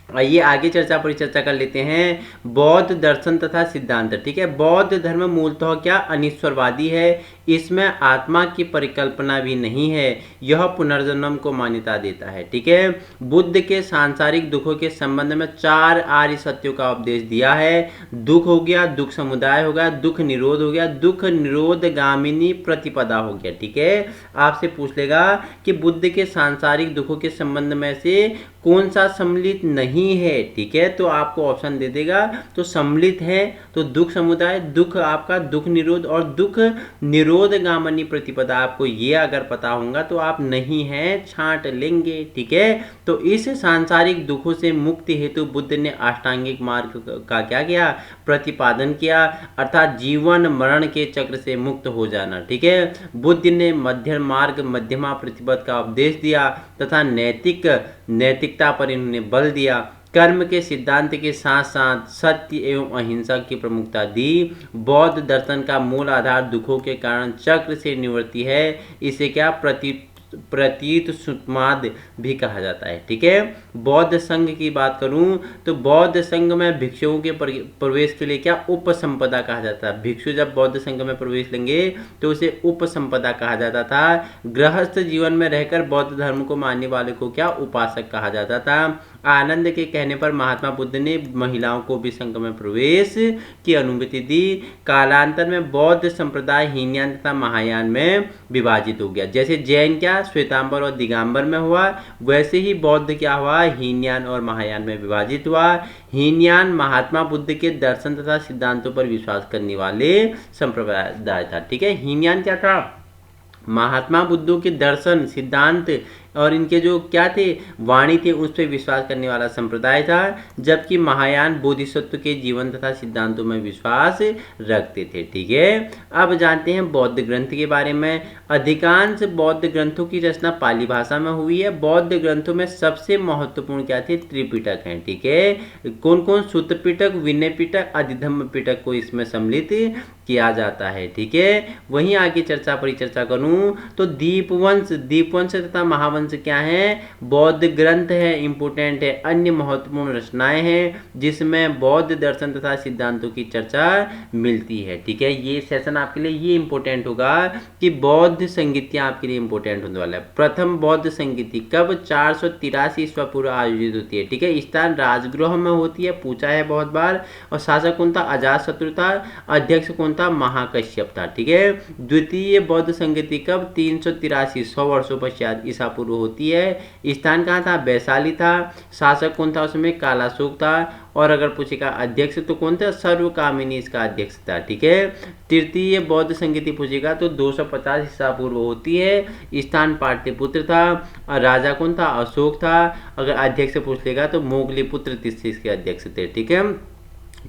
आइए आगे परिचर्चा कर लेते हैं। बौद्ध दर्शन तथा सिद्धांत, ठीक है। बौद्ध धर्म मूलतः क्या? अनिश्वरवादी है। इसमें आत्मा की परिकल्पना भी नहीं है। यह पुनर्जन्म को मान्यता देता है, ठीक है। बुद्ध के सांसारिक दुखों के संबंध में 4 आर्य सत्यों का उपदेश दिया है। दुख हो गया, दुख समुदाय हो गया, दुख निरोध हो गया, दुख निरोध गामिनी प्रतिपदा हो गया, ठीक है। आपसे पूछ लेगा कि बुद्ध के सांसारिक दुखों के संबंध में से कौन सा सम्मिलित नहीं है, ठीक है। तो आपको ऑप्शन दे देगा, तो सम्मिलित है तो दुख समुदाय, दुख आपका दुख निरोध, और दुख निरोध गामनी प्रतिपदा। आपको ये अगर पता होगा तो आप नहीं हैं छांट लेंगे, ठीक है। तो इस सांसारिक दुखों से मुक्ति हेतु बुद्ध ने अष्टांगिक मार्ग का क्या किया? प्रतिपादन किया, अर्थात जीवन मरण के चक्र से मुक्त हो जाना, ठीक है। बुद्ध ने मध्य मार्ग, मध्यमा प्रतिपद का उपदेश दिया तथा नैतिकता पर इन्होंने बल दिया। कर्म के सिद्धांत के साथ साथ सत्य एवं अहिंसा की प्रमुखता दी। बौद्ध दर्शन का मूल आधार दुखों के कारण चक्र से निवृत्ति है। इसे क्या? प्रतीत सुतमाद भी कहा जाता है, ठीक है। बौद्ध संघ की बात करूं तो बौद्ध संघ में भिक्षुओं के प्रवेश के लिए क्या? उपसंपदा कहा जाता है। भिक्षु जब बौद्ध संघ में प्रवेश लेंगे तो उसे उपसंपदा कहा जाता था। गृहस्थ जीवन में रहकर बौद्ध धर्म को मानने वाले को क्या? उपासक कहा जाता था। आनंद के कहने पर महात्मा बुद्ध ने महिलाओं को भी संघ में प्रवेश की अनुमति दी। कालांतर में बौद्ध संप्रदाय हीनयान तथा महायान में विभाजित हो गया। जैसे जैन क्या? श्वेतांबर और दिगंबर में हुआ, वैसे ही बौद्ध क्या हुआ? हीनयान और महायान में विभाजित हुआ। हीनयान महात्मा बुद्ध के दर्शन तथा सिद्धांतों पर विश्वास करने वाले संप्रदाय था, ठीक है। हीनयान क्या था? महात्मा बुद्धों के दर्शन, सिद्धांत और इनके जो क्या थे? वाणी थे, उस पर विश्वास करने वाला संप्रदाय था। जबकि महायान बोधिसत्व के जीवन तथा सिद्धांतों में विश्वास रखते थे, ठीक है। अब जानते हैं बौद्ध ग्रंथ के बारे में। अधिकांश बौद्ध ग्रंथों की रचना पाली भाषा में हुई है। बौद्ध ग्रंथों में सबसे महत्वपूर्ण क्या थे? त्रिपिटक हैं, ठीक है। कौन कौन? सूत्र पिटक, विनय पिटक, अधिधम्म पिटक को इसमें सम्मिलित किया जाता है, ठीक है। वहीं आगे परिचर्चा करूं तो दीपवंश तथा महावंश क्या है? बौद्ध ग्रंथ है, इंपोर्टेंट है। अन्य महत्वपूर्ण रचनाएं हैं जिसमें बौद्ध दर्शन तथा सिद्धांतों की चर्चा मिलती है, ठीक है। ये सेशन आपके लिए ये इंपोर्टेंट होगा कि बौद्ध संगीतियां आपके लिए इंपोर्टेंट होने वाला है। प्रथम बौद्ध संगीति कब? 483 ईस्वी पूर्व आयोजित होती है, ठीक है। स्थान राजगृह में होती है, पूछा है बहुत बार। और शासक कौन था? अजातशत्रु था। अध्यक्ष कौन था? महाकश्यप था, ठीक है। द्वितीय बौद्ध संगीति कब? 383, 100 वर्षों पश्चात ईसा पूर्व होती है। स्थान कहाँ था? वैशाली था। शासक कौन था उसमें? कालाशोक था। और अगर पूछेगा अध्यक्ष तो कौन था? सर्वकामिनी इसका अध्यक्ष था। ठीक है। तृतीय बौद्ध संगीति पूछेगा तो 250 ईसा पूर्व होती है। स्थान पाटलिपुत्र था। और राजा कौन था? अशोक था। अगर अध्यक्ष पूछ लेगा तो मोगलीपुत्र तीसरे इसके अध्यक्ष थे। ठीक है।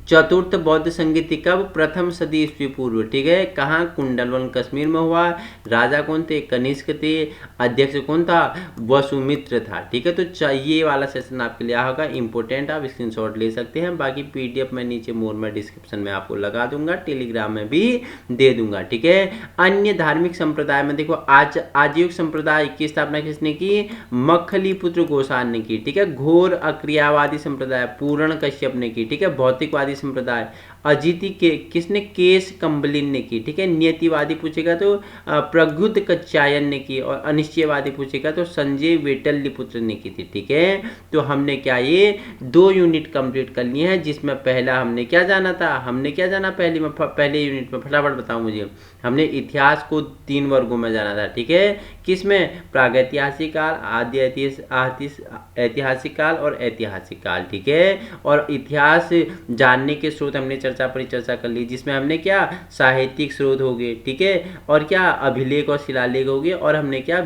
चतुर्थ बौद्ध संगीति कब? प्रथम सदी ईस्वी पूर्व। ठीक है। कहाँ? कुंडलवन कश्मीर में हुआ। राजा कौन थे? कनिष्क थे। अध्यक्ष कौन था? वसुमित्र था। ठीक है। तो ये वाला सेशन आपके लिए होगा इंपॉर्टेंट, आप स्क्रीनशॉट ले सकते हैं। बाकी पीडीएफ मैं नीचे मोर में डिस्क्रिप्शन में आपको लगा दूंगा, टेलीग्राम में भी दे दूंगा। ठीक है। अन्य धार्मिक संप्रदाय में देखो, आजीविक संप्रदाय की स्थापना किसने की? मखलीपुत्र गोसाण ने की। ठीक है। घोर अक्रियावादी संप्रदाय पूर्ण कश्यप ने की। ठीक है। भौतिकवादी संप्रदाय अजिति के किसने? केश कंबलिन ने की। ठीक है। नियतिवादी पूछेगा तो प्रगुद कच्चायन ने की। और अनिश्चयवादी पूछेगा तो संजय वेटलिपुत्र ने की थी। ठीक है। तो हमने क्या ये 2 यूनिट कंप्लीट कर लिए हैं, जिसमें पहला हमने क्या जाना था? हमने क्या जाना पहले यूनिट में? फटाफट बताओ मुझे। हमने इतिहास को 3 वर्गों में जाना था। ठीक है। किसमें? प्रागैतिहासिक काल, आदि ऐतिहासिक काल और ऐतिहासिक काल। ठीक है। और इतिहास जानने के स्रोत हमने चर्चा परिचर्चा कर ली, जिसमें हमने क्या? साहित्यिक स्रोत हो गए। ठीक है। और क्या? अभिलेख और शिलालेख हो गए। और हमने क्या?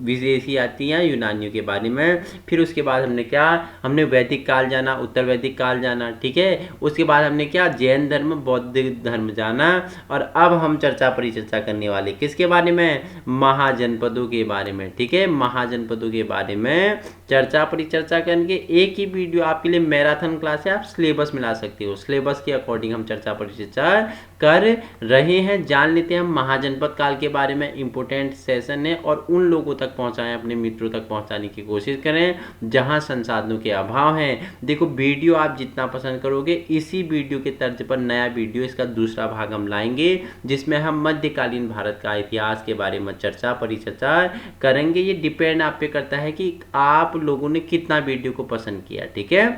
विदेशी आती हैं यूनानियों के बारे में। फिर उसके बाद हमने क्या? हमने वैदिक काल जाना, उत्तर वैदिक काल जाना। ठीक है। उसके बाद हमने क्या? जैन धर्म, बौद्ध धर्म जाना। और अब हम चर्चा परिचर्चा करने वाले किसके बारे में? महाजनपदों के बारे में। ठीक है। महाजनपदों के बारे में चर्चा परिचर्चा करके एक ही वीडियो आपके लिए मैराथन क्लास है, आप सिलेबस मिला सकते हो। सिलेबस के अकॉर्डिंग हम चर्चा परिचर्चा कर रहे हैं। जान लेते हैं हम महाजनपद काल के बारे में, इंपोर्टेंट सेशन है। और उन लोगों तक पहुंचाएं, अपने मित्रों तक पहुंचाने की कोशिश करें जहां संसाधनों के अभाव है। देखो, वीडियो आप जितना पसंद करोगे, इसी वीडियो के तर्ज पर नया वीडियो इसका दूसरा भाग हम लाएंगे, जिसमें हम मध्यकालीन भारत का इतिहास के बारे में चर्चा परिचर्चा करेंगे। ये डिपेंड आप पे करता है कि आप लोगों ने कितना वीडियो को पसंद किया। ठीक है।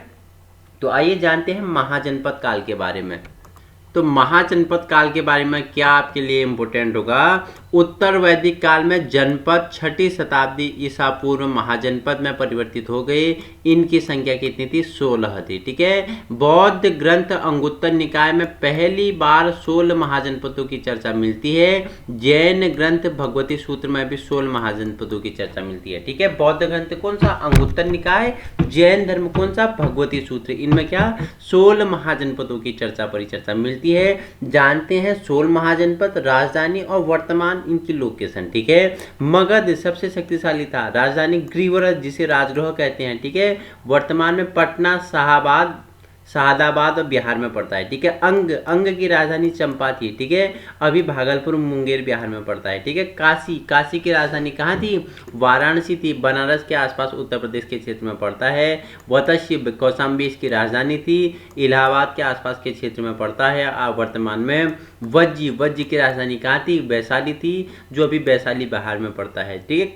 तो आइए जानते हैं महाजनपद काल के बारे में। तो महाजनपद काल के बारे में क्या आपके लिए इंपोर्टेंट होगा? उत्तर वैदिक काल में जनपद 6ठी शताब्दी ईसा पूर्व महाजनपद में परिवर्तित हो गए। इनकी संख्या कितनी थी? 16 थी। ठीक है। बौद्ध ग्रंथ अंगुत्तर निकाय में पहली बार 16 महाजनपदों की चर्चा मिलती है। जैन ग्रंथ भगवती सूत्र में भी 16 महाजनपदों की चर्चा मिलती है। ठीक है। बौद्ध ग्रंथ कौन सा? अंगुत्तर निकाय। जैन धर्म कौन सा? भगवती सूत्र। इनमें क्या? 16 महाजनपदों की चर्चा परिचर्चा मिलती है। जानते हैं 16 महाजनपद, राजधानी और वर्तमान इनकी लोकेशन। ठीक है। मगध सबसे शक्तिशाली था। राजधानी ग्रीवरज, जिसे राजगृह कहते हैं। ठीक है। वर्तमान में पटना, शहादाबाद और बिहार में पड़ता है। ठीक है। अंग की राजधानी चंपा थी। ठीक है। अभी भागलपुर मुंगेर बिहार में पड़ता है। ठीक है। काशी की राजधानी कहाँ थी? वाराणसी थी। बनारस के आसपास उत्तर प्रदेश के क्षेत्र में पड़ता है। वत्स्य कौशाम्बी इसकी राजधानी थी। इलाहाबाद के आसपास के क्षेत्र में पड़ता है। वर्तमान में वज्जी की राजधानी कहाँ थी? वैशाली थी, जो अभी वैशाली बिहार में पड़ता है। ठीक है।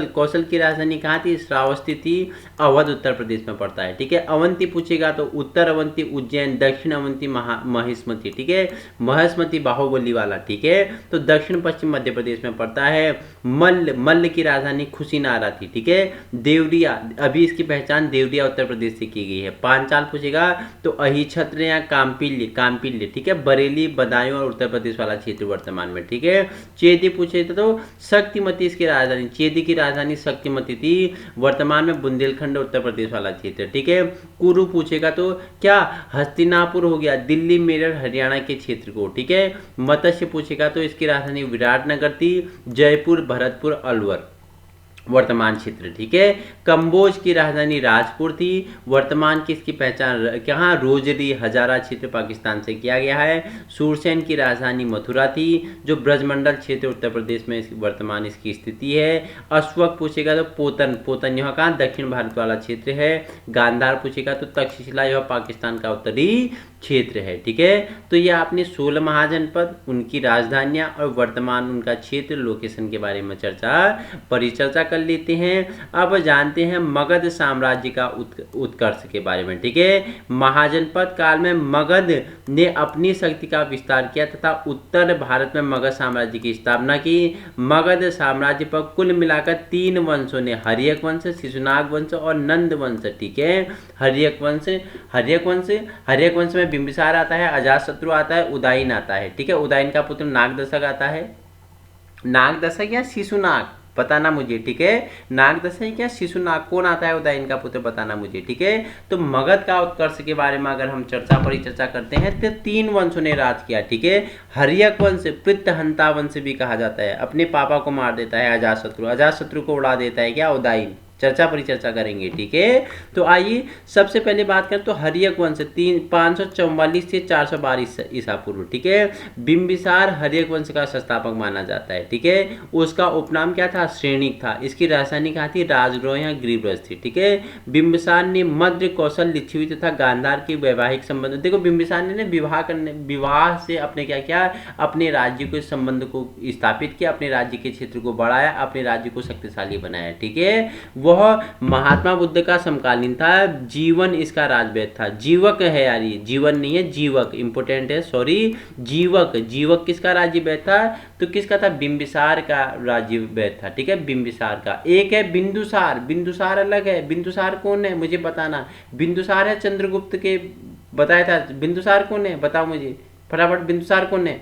कौशल की राजधानी कहाँ थी? श्रावस्ती थी। अवध उत्तर प्रदेश में पड़ता है। ठीक है। अवंती पूछेगा तो उत्तर अवंती उज्जैन, दक्षिण अवंती महिष्मती। ठीक है। महिष्मती बाहुबली वाला। ठीक है। तो दक्षिण पश्चिम मध्य प्रदेश में पड़ता है। मल्ल की राजधानी खुशीनारा थी। ठीक है। देवरिया, अभी इसकी पहचान देवरिया उत्तर प्रदेश से की गई है। पांचाल पूछेगा तो अहिछत्र या काम्पिल्य। ठीक है। बरेली, बदायूं और उत्तर प्रदेश वाला क्षेत्र वर्तमान में। ठीक है। चेदी पूछे तो शक्तिमती इसकी राजधानी, चेदी की राजधानी शक्तिमती थी। वर्तमान में बुंदेलखंड उत्तर प्रदेश वाला क्षेत्र। ठीक है। कुरु पूछेगा तो क्या? हस्तिनापुर हो गया, दिल्ली मेरठ हरियाणा के क्षेत्र को। ठीक है। मत्स्य पूछेगा तो इसकी राजधानी विराटनगर थी। जयपुर, भरतपुर, अलवर वर्तमान क्षेत्र। ठीक है। कंबोज की राजधानी राजपुर थी। वर्तमान की इसकी पहचान कहाँ? रोजरी, हजारा क्षेत्र पाकिस्तान से किया गया है। सूरसेन की राजधानी मथुरा थी, जो ब्रजमंडल क्षेत्र उत्तर प्रदेश में वर्तमान इसकी स्थिति है। अश्वक पूछेगा तो पोतन यहाँ कहाँ? दक्षिण भारत वाला क्षेत्र है। गांधार पूछेगा तो तक्षशिला यह पाकिस्तान का उत्तरी क्षेत्र है। ठीक है। तो ये आपने 16 महाजनपद, उनकी राजधानियां और वर्तमान उनका क्षेत्र लोकेशन के बारे में चर्चा परिचर्चा कर लेते हैं। अब जानते हैं मगध साम्राज्य का उत्कर्ष के बारे में। ठीक है, महाजनपद काल में मगध ने अपनी शक्ति का विस्तार किया तथा उत्तर भारत में मगध साम्राज्य की स्थापना की। मगध साम्राज्य पर कुल मिलाकर 3 वंशों ने, हर्यक वंश, शिशुनाग वंश और नंद वंश। ठीक है, हर्यक वंश में बिंबिसार आता है, अजातशत्रु आता है, उदयन आता है। ठीक है, उदयन का पुत्र नागदशक आता है। नागदशक या शिशुनाग बताना मुझे। ठीक है, नागदशक या शिशुनाग कौन आता है उदयन का पुत्र, बताना मुझे। ठीक है, तो मगध का उत्कर्ष के बारे में अगर हम परिचर्चा करते हैं तो 3 वंशों ने राज किया। ठीक है, हर्यक वंश पितृहंता वंश भी कहा जाता है, अपने पापा को मार देता है अजातशत्रु को उड़ा देता है क्या, उदयन। परिचर्चा करेंगे। ठीक है, तो आइए सबसे पहले बात करें तो हर्यक वंश 544 से 412 ईसा पूर्व। ठीक है, बिंबिसार हर्यक वंश का संस्थापक माना जाता है। ठीक है, उसका उपनाम क्या था, श्रेणिक था। इसकी राजधानी कहाँ थी, राजगृह या गृहब्रज थी। ठीक है, बिंबिसार ने मध्य कौशल, लिच्छवी तथा गांधार के वैवाहिक संबंध, देखो बिंबिसार ने विवाह से अपने क्या किया, अपने राज्य के संबंध को स्थापित किया, अपने राज्य के क्षेत्र को बढ़ाया, अपने राज्य को शक्तिशाली बनाया। ठीक है, वह महात्मा बुद्ध का समकालीन था। जीवन इसका राजवैद था। जीवक है यार, ये जीवन नहीं है, जीवक इंपोर्टेंट है, सॉरी, जीवक किसका राज्यवैद था, तो किसका था, बिंबिसार का राज्यवैद था। ठीक है, बिंबिसार का। एक है बिंदुसार अलग है। बिंदुसार कौन है मुझे बताना, बिंदुसार है चंद्रगुप्त के बताया था। बिंदुसार कौन है बताओ मुझे फटाफट, बिंदुसार कौन है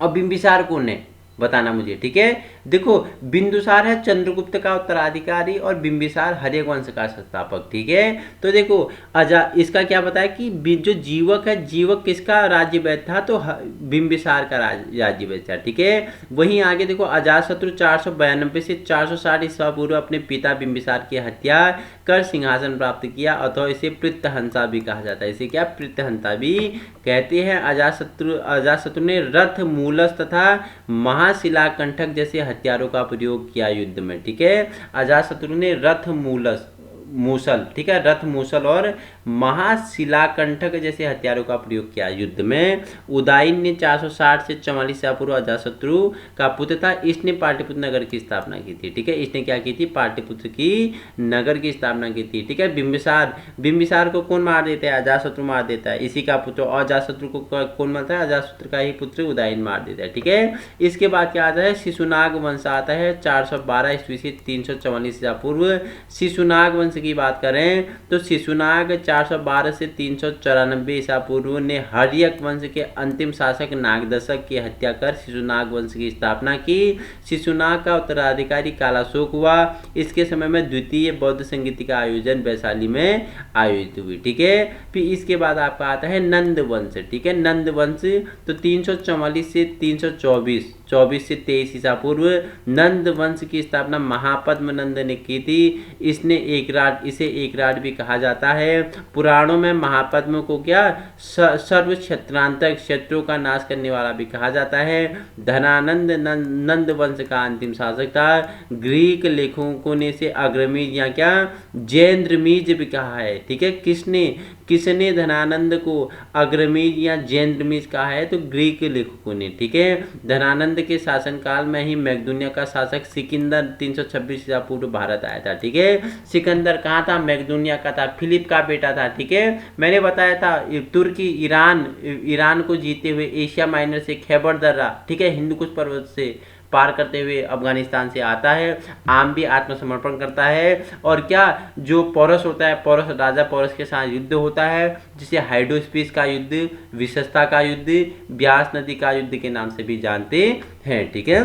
और बिंबिसार कौन है बताना मुझे। ठीक है, देखो बिंदुसार है चंद्रगुप्त का उत्तराधिकारी और बिंबिसार हर्यक वंश का संस्थापक। ठीक है, तो देखो इसका क्या बताया कि जो जीवक है, जीवक किसका राज्यवैद था, तो बिंबिसार का राज्यवैद था। ठीक है, वहीं आगे देखो अजातशत्रु 492 से 460 ईसा पूर्व अपने पिता बिंबिसार की हत्या कर सिंहासन प्राप्त किया, अथवा इसे पितृहंता भी कहा जाता है। इसे क्या, पितृहंता भी कहते हैं। अजातशत्रु ने रथ, मूलस तथा महाशिलाकंठक जैसे हथियारों का प्रयोग किया युद्ध में। ठीक है, अजातशत्रु ने रथ, मूसल, ठीक है, रथ, मूसल और महाशिलाकंठक जैसे हथियारों का प्रयोग किया युद्ध में। उदयन ने 460 से 44 ईसा पूर्व अजातशत्रु का पुत्र था। इसने पाटलिपुत्र नगर की स्थापना की थी। ठीक है, इसने क्या की थी, पाटलिपुत्र की नगर की स्थापना की थी। ठीक है, बिंबिसार को कौन मार देता है, अजातशत्रु मार देता है, इसी का पुत्र। और अजातशत्रु को कौन मारता है, अजातशत्रु का ही पुत्र उदयन मार देता है। ठीक है, इसके बाद क्या आता है, शिशुनाग वंश आता है 412 ईस्वी से 344 ईसा पूर्व। शिशुनाग वंश की बात करें तो शिशुनाग 412 से 394 ईसा पूर्व ने हर्यक वंश के अंतिम शासक नागदशक की हत्या कर शिशुनाग वंश की स्थापना की। शिशुनाग का उत्तराधिकारी कालाशोक हुआ। इसके समय में द्वितीय बौद्ध संगीति का आयोजन वैशाली में आयोजित हुई। ठीक है, फिर इसके बाद आपका आता है नंद वंश। ठीक है, नंद वंश तो 344 से 324 से 23 ईसा पूर्व नंद वंश की स्थापना महापद्म नंद ने की थी। इसे एकराट भी कहा जाता है। पुराणों में महापद्म को क्या, सर्व क्षत्रांतक, शत्रुओं का नाश करने वाला भी कहा जाता है। धनानंद नंद वंश का अंतिम शासक था। ग्रीक लेखकों ने इसे अग्रमीज या क्या, जैंद्रमीज भी कहा है। ठीक है, किसने धनानंद को अग्रमीज या जैंद्रमीज कहा है, तो ग्रीक लेखकों ने। ठीक है, धनानंद के शासनकाल में ही मैक्दुनिया का शासक सिकंदर 326 ईसा पूर्व भारत आया था। ठीक है, सिकंदर कहाँ था, मैक्दुनिया का था, फिलिप का बेटा था। ठीक है, मैंने बताया था तुर्की ईरान को जीते हुए एशिया माइनर से खैबर दर्रा, ठीक है, हिंदुकुश पर्वत से पार करते हुए अफगानिस्तान से आता है। आम भी आत्मसमर्पण करता है। और क्या, जो पौरस होता है, राजा पौरस के साथ युद्ध होता है, जिसे हाइडोस्पीस का युद्ध, विशस्ता का युद्ध, ब्यास नदी का युद्ध के नाम से भी जानते हैं। ठीक है,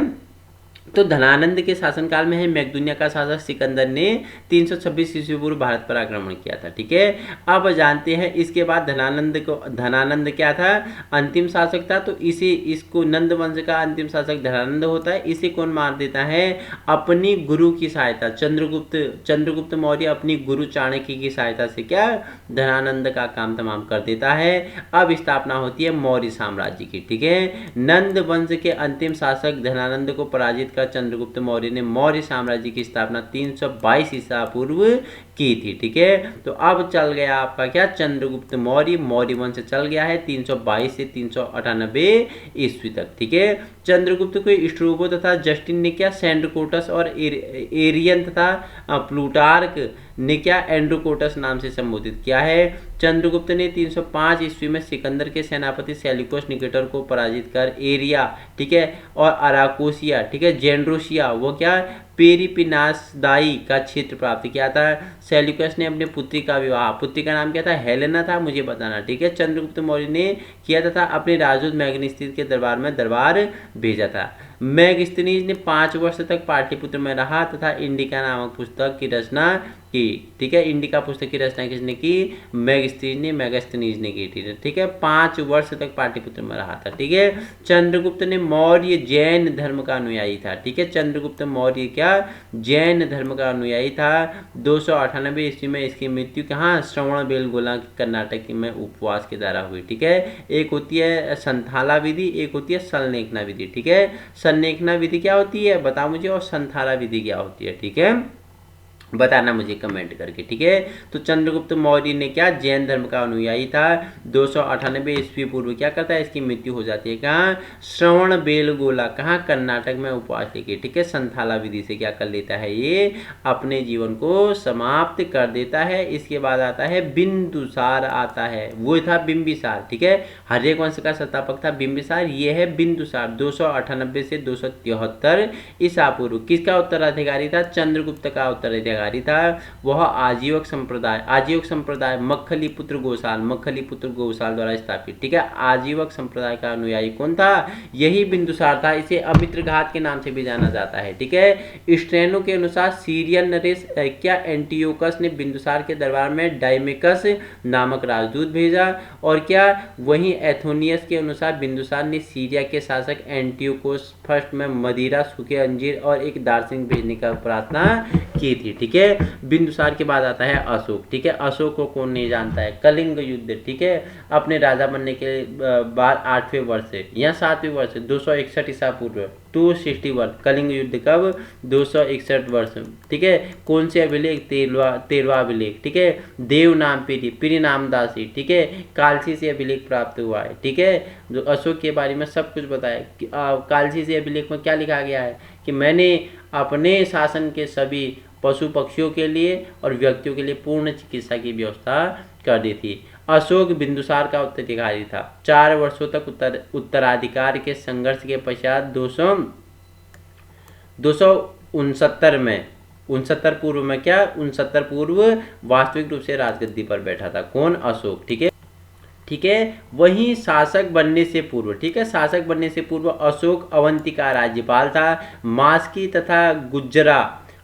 तो धनानंद के शासनकाल में है मैक्दुनिया का शासक सिकंदर ने 326 ईस्वी पूर्व भारत पर आक्रमण किया था। ठीक है, अब जानते हैं इसके बाद धनानंद क्या था, अंतिम शासक था। तो इसको नंद वंश का अंतिम शासक धनानंद होता है। इसे कौन मार देता है, अपनी गुरु की सहायता, चंद्रगुप्त मौर्य अपनी गुरु चाणक्य की सहायता से क्या, धनानंद का काम तमाम कर देता है। अब स्थापना होती है मौर्य साम्राज्य की। ठीक है, नंद वंश के अंतिम शासक धनानंद को पराजित कर चंद्रगुप्त मौर्य ने मौर्य साम्राज्य की स्थापना 322 ईसा पूर्व की थी। ठीक है, तो अब चल गया आपका क्या, चंद्रगुप्त मौर्य वंश चल गया है 322 से 398 ईस्वी तक। ठीक है, चंद्रगुप्त को स्ट्रोबो तथा जस्टिन ने क्या सैंडकोटस और एरियन तथा प्लूटार्क ने क्या एंड्रोकोटस नाम से संबोधित किया है। चंद्रगुप्त ने 305 ईस्वी में सिकंदर के सेनापति सेल्यूकस निकेटर को पराजित कर एरिया, ठीक है, और अराकोसिया, ठीक है, जेंड्रोसिया, वो क्या पेरिपिनासदाई का क्षेत्र प्राप्त किया था। सेल्यूकस ने अपने पुत्री का विवाह, पुत्री का नाम क्या था, हेलेना था, मुझे बताना। ठीक है, चंद्रगुप्त मौर्य ने किया तथा अपने राजदूत मैग्नेस्तीस के दरबार में दरबार भेजा था। मैगस्थनीज ने 5 वर्ष तक पाटलिपुत्र में रहा तथा इंडिका नामक पुस्तक की रचना की। ठीक है, इंडिका पुस्तक की रचना किसने की, मैगस्थनीज ने की थी। ठीक है, 5 वर्ष तक पाटलिपुत्र में रहा था। ठीक है, चंद्रगुप्त ने मौर्य जैन धर्म का अनुयायी था। ठीक है, चंद्रगुप्त मौर्य क्या जैन धर्म का अनुयायी था। 298 ईस्वी में इसकी मृत्यु कहाँ, श्रवणबेलगोला कर्नाटक में उपवास के द्वारा हुई। ठीक है, एक होती है संथाला विधि, एक होती है सलनेखना विधि। ठीक है, सलनेखना विधि क्या होती है बताओ मुझे, और संथाला विधि क्या होती है, ठीक है, बताना मुझे कमेंट करके। ठीक है, तो चंद्रगुप्त मौर्य ने क्या जैन धर्म का अनुयायी था। 298 ईस्वी पूर्व क्या करता है, इसकी मृत्यु हो जाती है कहाँ, श्रवणबेलगोला, कहाँ, कर्नाटक में उपवास लेके। ठीक है, संथाला विधि से क्या कर लेता है, ये अपने जीवन को समाप्त कर देता है। इसके बाद आता है बिंदुसार आता है, वो था बिंबिसार। ठीक है, हर्यक वंश का संस्थापक था बिंबिसार, ये है बिंदुसार। 298 से 273 ईसा पूर्व किसका उत्तराधिकारी था, चंद्रगुप्त का उत्तराधिकारी था। वह आजीवक संप्रदाय मक्खलीपुत्र गोसाल द्वारा स्थापित। ठीक है, आजीवक संप्रदाय का अनुयायी कौन था, यही बिंदुसार था। इसे अमित्र घात के नाम से भी जाना जाता है। ठीक है, स्ट्रेनो के अनुसार सीरियन नरेश क्या एंटियोकस ने बिंदुसार के दरबार में डायमेकस नामक राजदूत भेजा, और क्या वहीं एथोनियस के अनुसार बिंदुसार ने सीरिया के शासक एंटियोकस फर्स्ट में मदिरा, सूखे अंजीर और एक दार्शनिक भेजने का प्रार्थना की थी। ठीक है, बिंदुसार के बाद आता है अशोक। ठीक है, अशोक को कौन नहीं जानता है, कलिंग युद्ध। ठीक है, अपने राजा बनने के बाद 8वें वर्ष से या 7वें वर्ष से 261 ईसा पूर्व 261 कलिंग युद्ध कब, 261 वर्ष। ठीक है, कौन से अभिलेख, 13वां अभिलेख। ठीक है, देव नाम पीरी नाम दासी। ठीक है, कालसी से अभिलेख प्राप्त हुआ है। ठीक है, जो अशोक के बारे में सब कुछ बताया। कालसी से अभिलेख में क्या लिखा गया है कि मैंने अपने शासन के सभी पशु पक्षियों के लिए और व्यक्तियों के लिए पूर्ण चिकित्सा की व्यवस्था कर दी थी। अशोक बिंदुसार का उत्तराधिकारी था। 4 वर्षों तक उत्तराधिकार के संघर्ष के पश्चात 269 में 69 पूर्व में क्या 69 पूर्व वास्तविक रूप से राजगद्दी पर बैठा था। कौन, अशोक। ठीक है, ठीक है, वहीं शासक बनने से पूर्व, ठीक है, शासक बनने से पूर्व अशोक अवंती का राज्यपाल था। मास्की तथा गुज्जरा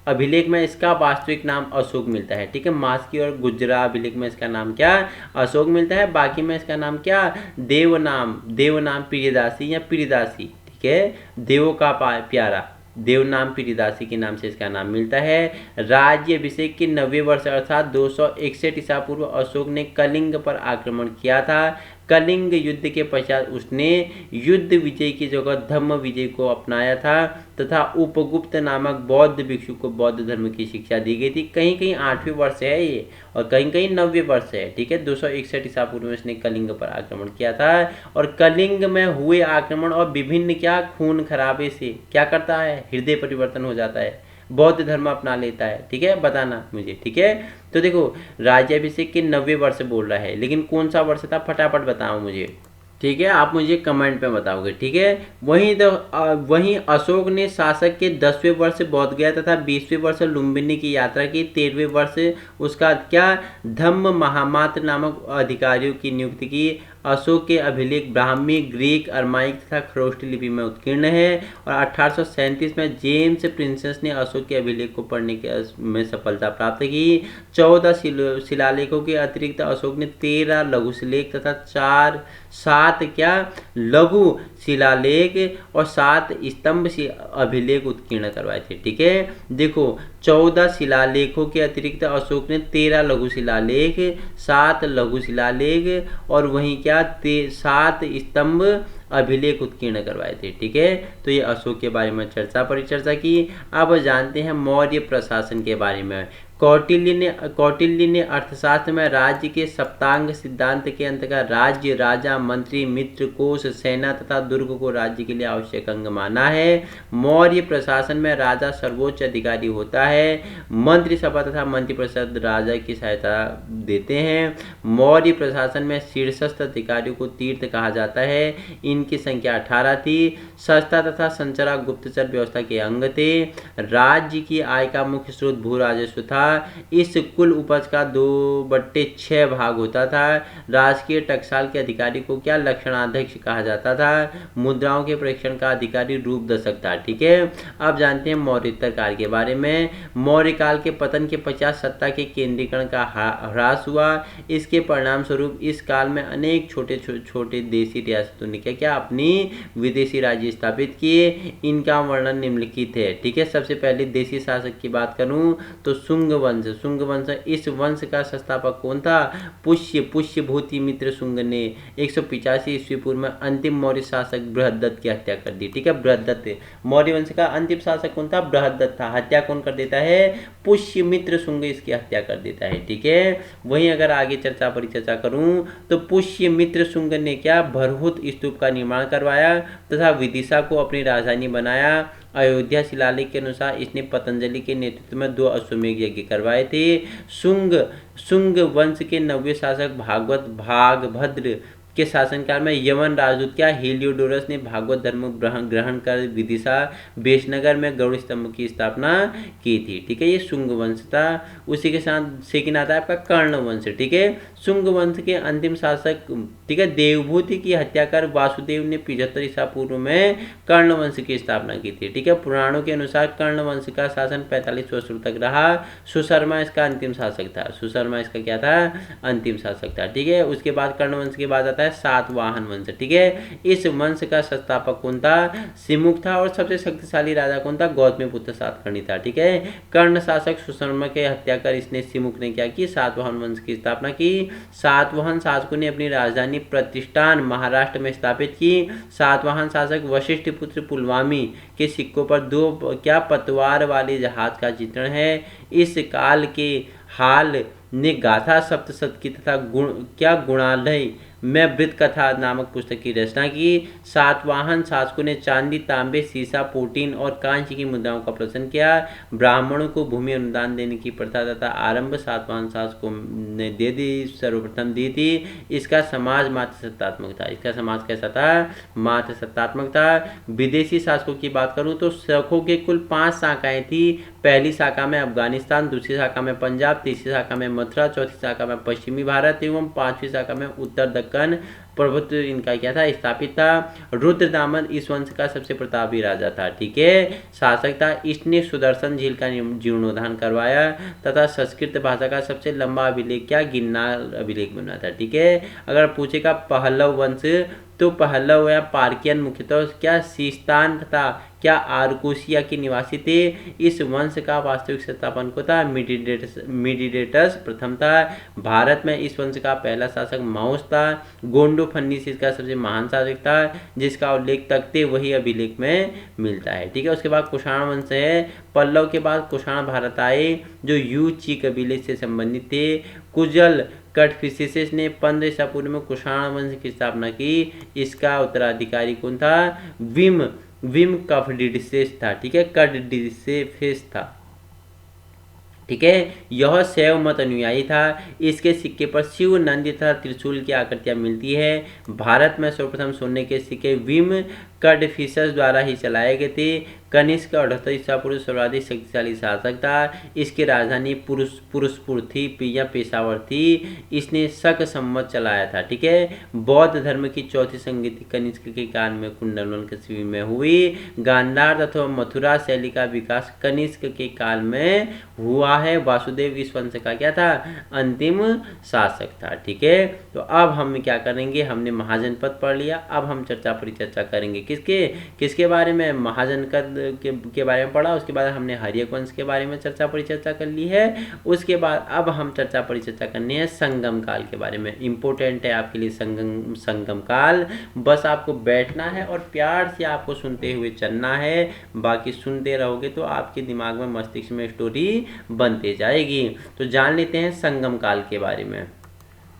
अभिलेख में इसका वास्तविक नाम अशोक मिलता है। ठीक है, मास्की और गुज्जरा अभिलेख में इसका नाम क्या, अशोक मिलता है। बाकी में इसका नाम क्या, देवनाम प्रियदासी या प्रियदासी। ठीक है, देवों का प्यारा, देवनाम प्रियदासी के नाम से इसका नाम मिलता है। राज्य अभिषेक के 90 वर्ष अर्थात 261 ईसा पूर्व अशोक ने कलिंग पर आक्रमण किया था। कलिंग युद्ध के पश्चात उसने युद्ध विजय की जगह धम्म विजय को अपनाया था तथा उपगुप्त नामक बौद्ध भिक्षु को बौद्ध धर्म की शिक्षा दी गई थी। कहीं कहीं 8वें वर्ष है ये और कहीं कहीं 90वें वर्ष है। ठीक है, 261 ईसा पूर्व में इसने कलिंग पर आक्रमण किया था और कलिंग में हुए आक्रमण और विभिन्न क्या खून खराबे से क्या करता है, हृदय परिवर्तन हो जाता है, बौद्ध धर्म अपना लेता है। ठीक है, बताना मुझे। ठीक है, तो देखो राज्याभिषेक के 90 वर्ष बोल रहा है, लेकिन कौन सा वर्ष था फटाफट बताओ मुझे। ठीक है, आप मुझे कमेंट में बताओगे। ठीक है, वहीं अशोक ने शासक के 10वें वर्ष बौद्ध गया तथा 20वें वर्ष लुम्बिनी की यात्रा की। 13वें वर्ष उसका क्या धम्म महामात्र नामक अधिकारियों की नियुक्ति की। अशोक के अभिलेख ब्राह्मी, ग्रीक, अरमाइक तथा खरोष्टी लिपि में उत्कीर्ण है और 1837 में जेम्स प्रिंसेस ने अशोक के अभिलेख को पढ़ने में सफलता प्राप्त की। 14 शिलालेखों के अतिरिक्त अशोक ने 13 लघु शिलालेख तथा 7 क्या लघु शिलालेख और 7 स्तंभ अभिलेख उत्कीर्ण करवाए थे। ठीक है, देखो 14 शिलालेखों के अतिरिक्त अशोक ने 13 लघु शिलालेख, 7 लघु शिलालेख और वहीं क्या 7 स्तंभ अभिलेख उत्कीर्ण करवाए थे। ठीक है, तो ये अशोक के बारे में परिचर्चा की। अब जानते हैं मौर्य प्रशासन के बारे में। कौटिल्य ने अर्थशास्त्र में राज्य के सप्तांग सिद्धांत के अंतर्गत राज्य, राजा, मंत्री, मित्र, कोष, सेना तथा दुर्ग को राज्य के लिए आवश्यक अंग माना है। मौर्य प्रशासन में राजा सर्वोच्च अधिकारी होता है। मंत्रिसभा तथा मंत्रिपरिषद राजा की सहायता देते हैं। मौर्य प्रशासन में शीर्षस्थ अधिकारियों को तीर्थ कहा जाता है। इनकी संख्या 18 थी। सस्ता तथा संचरा गुप्तचर व्यवस्था के अंग थे। राज्य की आय का मुख्य स्रोत भू राजस्व था। इस कुल उपज का 2/6 भाग होता था। राजकीय टकसाल के अधिकारी को क्या लक्षणाध्यक्ष कहा जाता था। मुद्राओं के परीक्षण का अधिकारी रूप दशक था। ठीक है, अब जानते हैं मौर्योत्तर काल के बारे में। मौर्य काल के पतन के पश्चात सत्ता के केंद्रीकरण का ह्रास हुआ। इसके परिणाम स्वरूप इस काल में अनेक छोटे छोटे देशी रियासतों ने क्या अपनी विदेशी राज्य स्थापित किए। इनका वर्णन निम्नलिखित है। ठीक है, सबसे पहले देशी शासक की बात करूं तो शुंग वंश। इस वंश का संस्थापक कौन था? पुष्यभूति मित्र शुंग ने 185 ईस्वी पूर्व में अंतिम मौर्य शासक बृहद्दत्त की हत्या कर दी। ठीक है, बृहद्दत्त मौर्य वंश का अंतिम शासक कौन था? बृहद्दत्त था। हत्या कौन कर देता है? पुष्यमित्र शुंग इसकी हत्या कर देता है। ठीक है, वहीं अगर आगे परिचर्चा करूं तो पुष्यमित्र शुंग ने क्या भरहुत स्तूप का निर्माण करवाया तथा विदिशा को अपनी राजधानी बनाया। अयोध्या शिलालेख के अनुसार इसने पतंजलि के नेतृत्व में 2 अश्वमेध यज्ञ करवाए थे। शुंग वंश के 90वें शासक भागभद्र के शासनकाल में यवन राजदूत हेलियोडोरस ने भागवत धर्म ग्रहण कर विदिशा बेशनगर में गरुड़ स्तंभ की स्थापना की थी। ठीक है, ये शुंग वंश था। उसी के साथ सेकंड आता है आपका कर्ण वंश। ठीक है, शुंग वंश के अंतिम शासक ठीक है देवभूति की हत्या कर वासुदेव ने 75 ईसा पूर्व में कर्ण वंश की स्थापना की थी। ठीक है, पुराणों के अनुसार कर्ण वंश का शासन 45 वर्षों तक रहा। सुशर्मा इसका अंतिम शासक था। सुशर्मा इसका क्या था? अंतिम शासक था। ठीक है, उसके बाद कर्ण वंश के बाद आता है सातवाहन वंश। ठीक है, इस वंश का संस्थापक कौन था? सिमुक था। और सबसे शक्तिशाली राजा कौन था? गौतमीपुत्र सातकर्णी था। ठीक है, कर्ण शासक सुशर्मा के हत्या कर इसने सिमुक ने क्या की? सातवाहन वंश की स्थापना की। सातवाहन शासकों ने अपनी राजधानी प्रतिष्ठान महाराष्ट्र में स्थापित की। सातवाहन शासक वशिष्ठ पुत्र पुलवामी के सिक्कों पर 2 पतवार वाले जहाज का चित्रण है। इस काल के हाल ने गाथा सप्तशतकी तथा गुणालय में वृत्त कथा नामक पुस्तक की रचना की। सातवाहन शासकों ने चांदी, तांबे, सीसा, पोटीन और कांच की मुद्राओं का प्रदर्शन किया। ब्राह्मणों को भूमि अनुदान देने की प्रथा तथा आरंभ सातवाहन शासकों ने सर्वप्रथम दी थी। इसका समाज मात्र सत्तात्मक था। इसका समाज कैसा था? मात्र सत्तात्मक था। विदेशी शासकों की बात करूं तो शकों के कुल 5 शाखाएं थी। पहली शाखा में अफगानिस्तान, दूसरी शाखा में पंजाब, तीसरी शाखा में मथुरा, चौथी शाखा में पश्चिमी भारत एवं 5वीं शाखा में उत्तर दक्कन प्रभुत्व इनका क्या था? स्थापित था। रुद्रदामन इस वंश का सबसे प्रतापी राजा था। ठीक है, शासक था। इसने सुदर्शन झील का जीर्णोद्धार करवाया तथा संस्कृत भाषा का सबसे लंबा अभिलेख गिरनार अभिलेख बना था। ठीक है, अगर पूछेगा पहलव वंश तो पहलव या पार्कियन मुख्यतः सिस्तान तथा आर्कोसिया के निवासी थे। इस वंश का वास्तविक संस्थापन को था मिडिडेटस प्रथम था। भारत में इस वंश का पहला शासक माउस था। गोंडो फन्नीस इसका सबसे महान शासक था जिसका उल्लेख तख्ते वही अभिलेख में मिलता है। ठीक है, उसके बाद कुषाण वंश है। पल्लव के बाद कुषाण भारत आए जो यूची कबीले से संबंधित थे। कुजल कटफिसेस ने 15 ईसा पूर्व में कुषाण वंश की स्थापना की। इसका उत्तराधिकारी कौन था? विम कफडिसेस था। ठीक है, कफडिसेस था। ठीक है, यह शैव मत अनुयायी था। इसके सिक्के पर शिव, नंदी तथा त्रिशूल की आकृतियां मिलती है। भारत में सर्वप्रथम सोने के सिक्के विम कड़फिसस द्वारा ही चलाए गए थे। कनिष्क 78 ईसा पूर्व सर्वाधिक शक्तिशाली शासक था। इसकी राजधानी पुरुषपुर थी या पेशावर थी। इसने शक संवत चलाया था। ठीक है, बौद्ध धर्म की चौथी संगति कनिष्क के काल में कुंडलवन कस्बे में हुई। गांधार तथा मथुरा शैली का विकास कनिष्क के काल में हुआ है। वासुदेव इस वंश का क्या था? अंतिम शासक था। ठीक है, तो अब हम क्या करेंगे? हमने महाजनपद पढ़ लिया। अब हम परिचर्चा करेंगे किसके बारे में? के बारे में पढ़ा, उसके बाद हमने हर्यक वंश के बारे में चर्चा परिचर्चा कर ली है। उसके बाद अब हम चर्चा परिचर्चा करनी है संगम काल के बारे में। इम्पोर्टेंट है आपके लिए संगम काल। बस आपको बैठना है और प्यार से आपको सुनते हुए चलना है, बाकी सुनते रहोगे तो आपके दिमाग में, मस्तिष्क में स्टोरी बनते जाएगी। तो जान लेते हैं संगम काल के बारे में।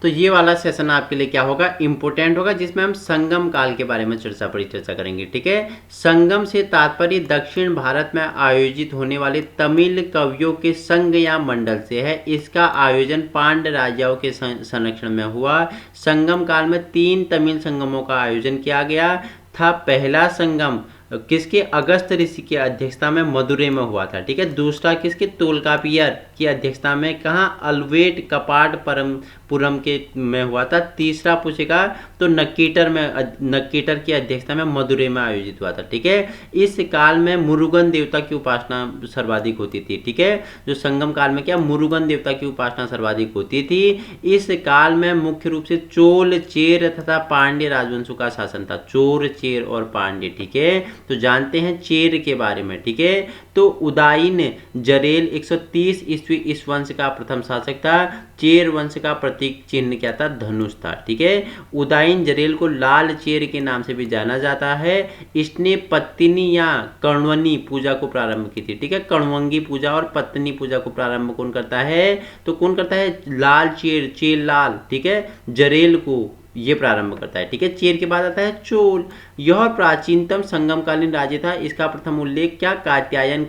तो ये वाला सेशन आपके लिए क्या होगा, इम्पोर्टेंट होगा, जिसमें हम संगम काल के बारे में चर्चा परिचर्चा करेंगे। ठीक है, संगम से तात्पर्य दक्षिण भारत में आयोजित होने वाले तमिल कवियों के संघ या मंडल से है। इसका आयोजन पांड्य राजाओं के संरक्षण में हुआ। संगम काल में 3 तमिल संगमों का आयोजन किया गया था। पहला संगम किसके, अगस्त ऋषि की अध्यक्षता में मदुरै में हुआ था। ठीक है, दूसरा किसके, तोलकापियर की अध्यक्षता में कहाँ, अल्वेट कपाटपुरम के में हुआ था। तीसरा पूछेगा तो नक्कीटर की अध्यक्षता में मदुरै में आयोजित हुआ था। ठीक है, इस काल में मुरुगन देवता की उपासना सर्वाधिक होती थी। ठीक है, जो संगम काल में क्या, मुरुगन देवता की उपासना सर्वाधिक होती थी। इस काल में मुख्य रूप से चोल, चेर तथा पांड्य राजवंशों का शासन था। चोर, चेर और पांड्य। ठीक है, तो जानते हैं चेर के बारे में। ठीक है, तो उदायन जरेल 130 ईस्वी इस वंश का प्रथम शासक था। चेर वंश का प्रतीक चिन्ह क्या था, धनुष था। ठीक है, उदायन जरेल को लाल चेर के नाम से भी जाना जाता है। इसने पत्नी या कर्णवनी पूजा को प्रारंभ की थी। ठीक है, कर्णवंगी पूजा और पत्नी पूजा को प्रारंभ कौन करता है, तो कौन करता है, लाल चेर, चेर लाल। ठीक है, जरेल को ये प्रारंभ करता है। ठीक है, चेर के बाद आता है चोल। यह प्राचीनतम संगमकालीन राज्य था। इसका प्रथम उल्लेख क्या, कात्यायन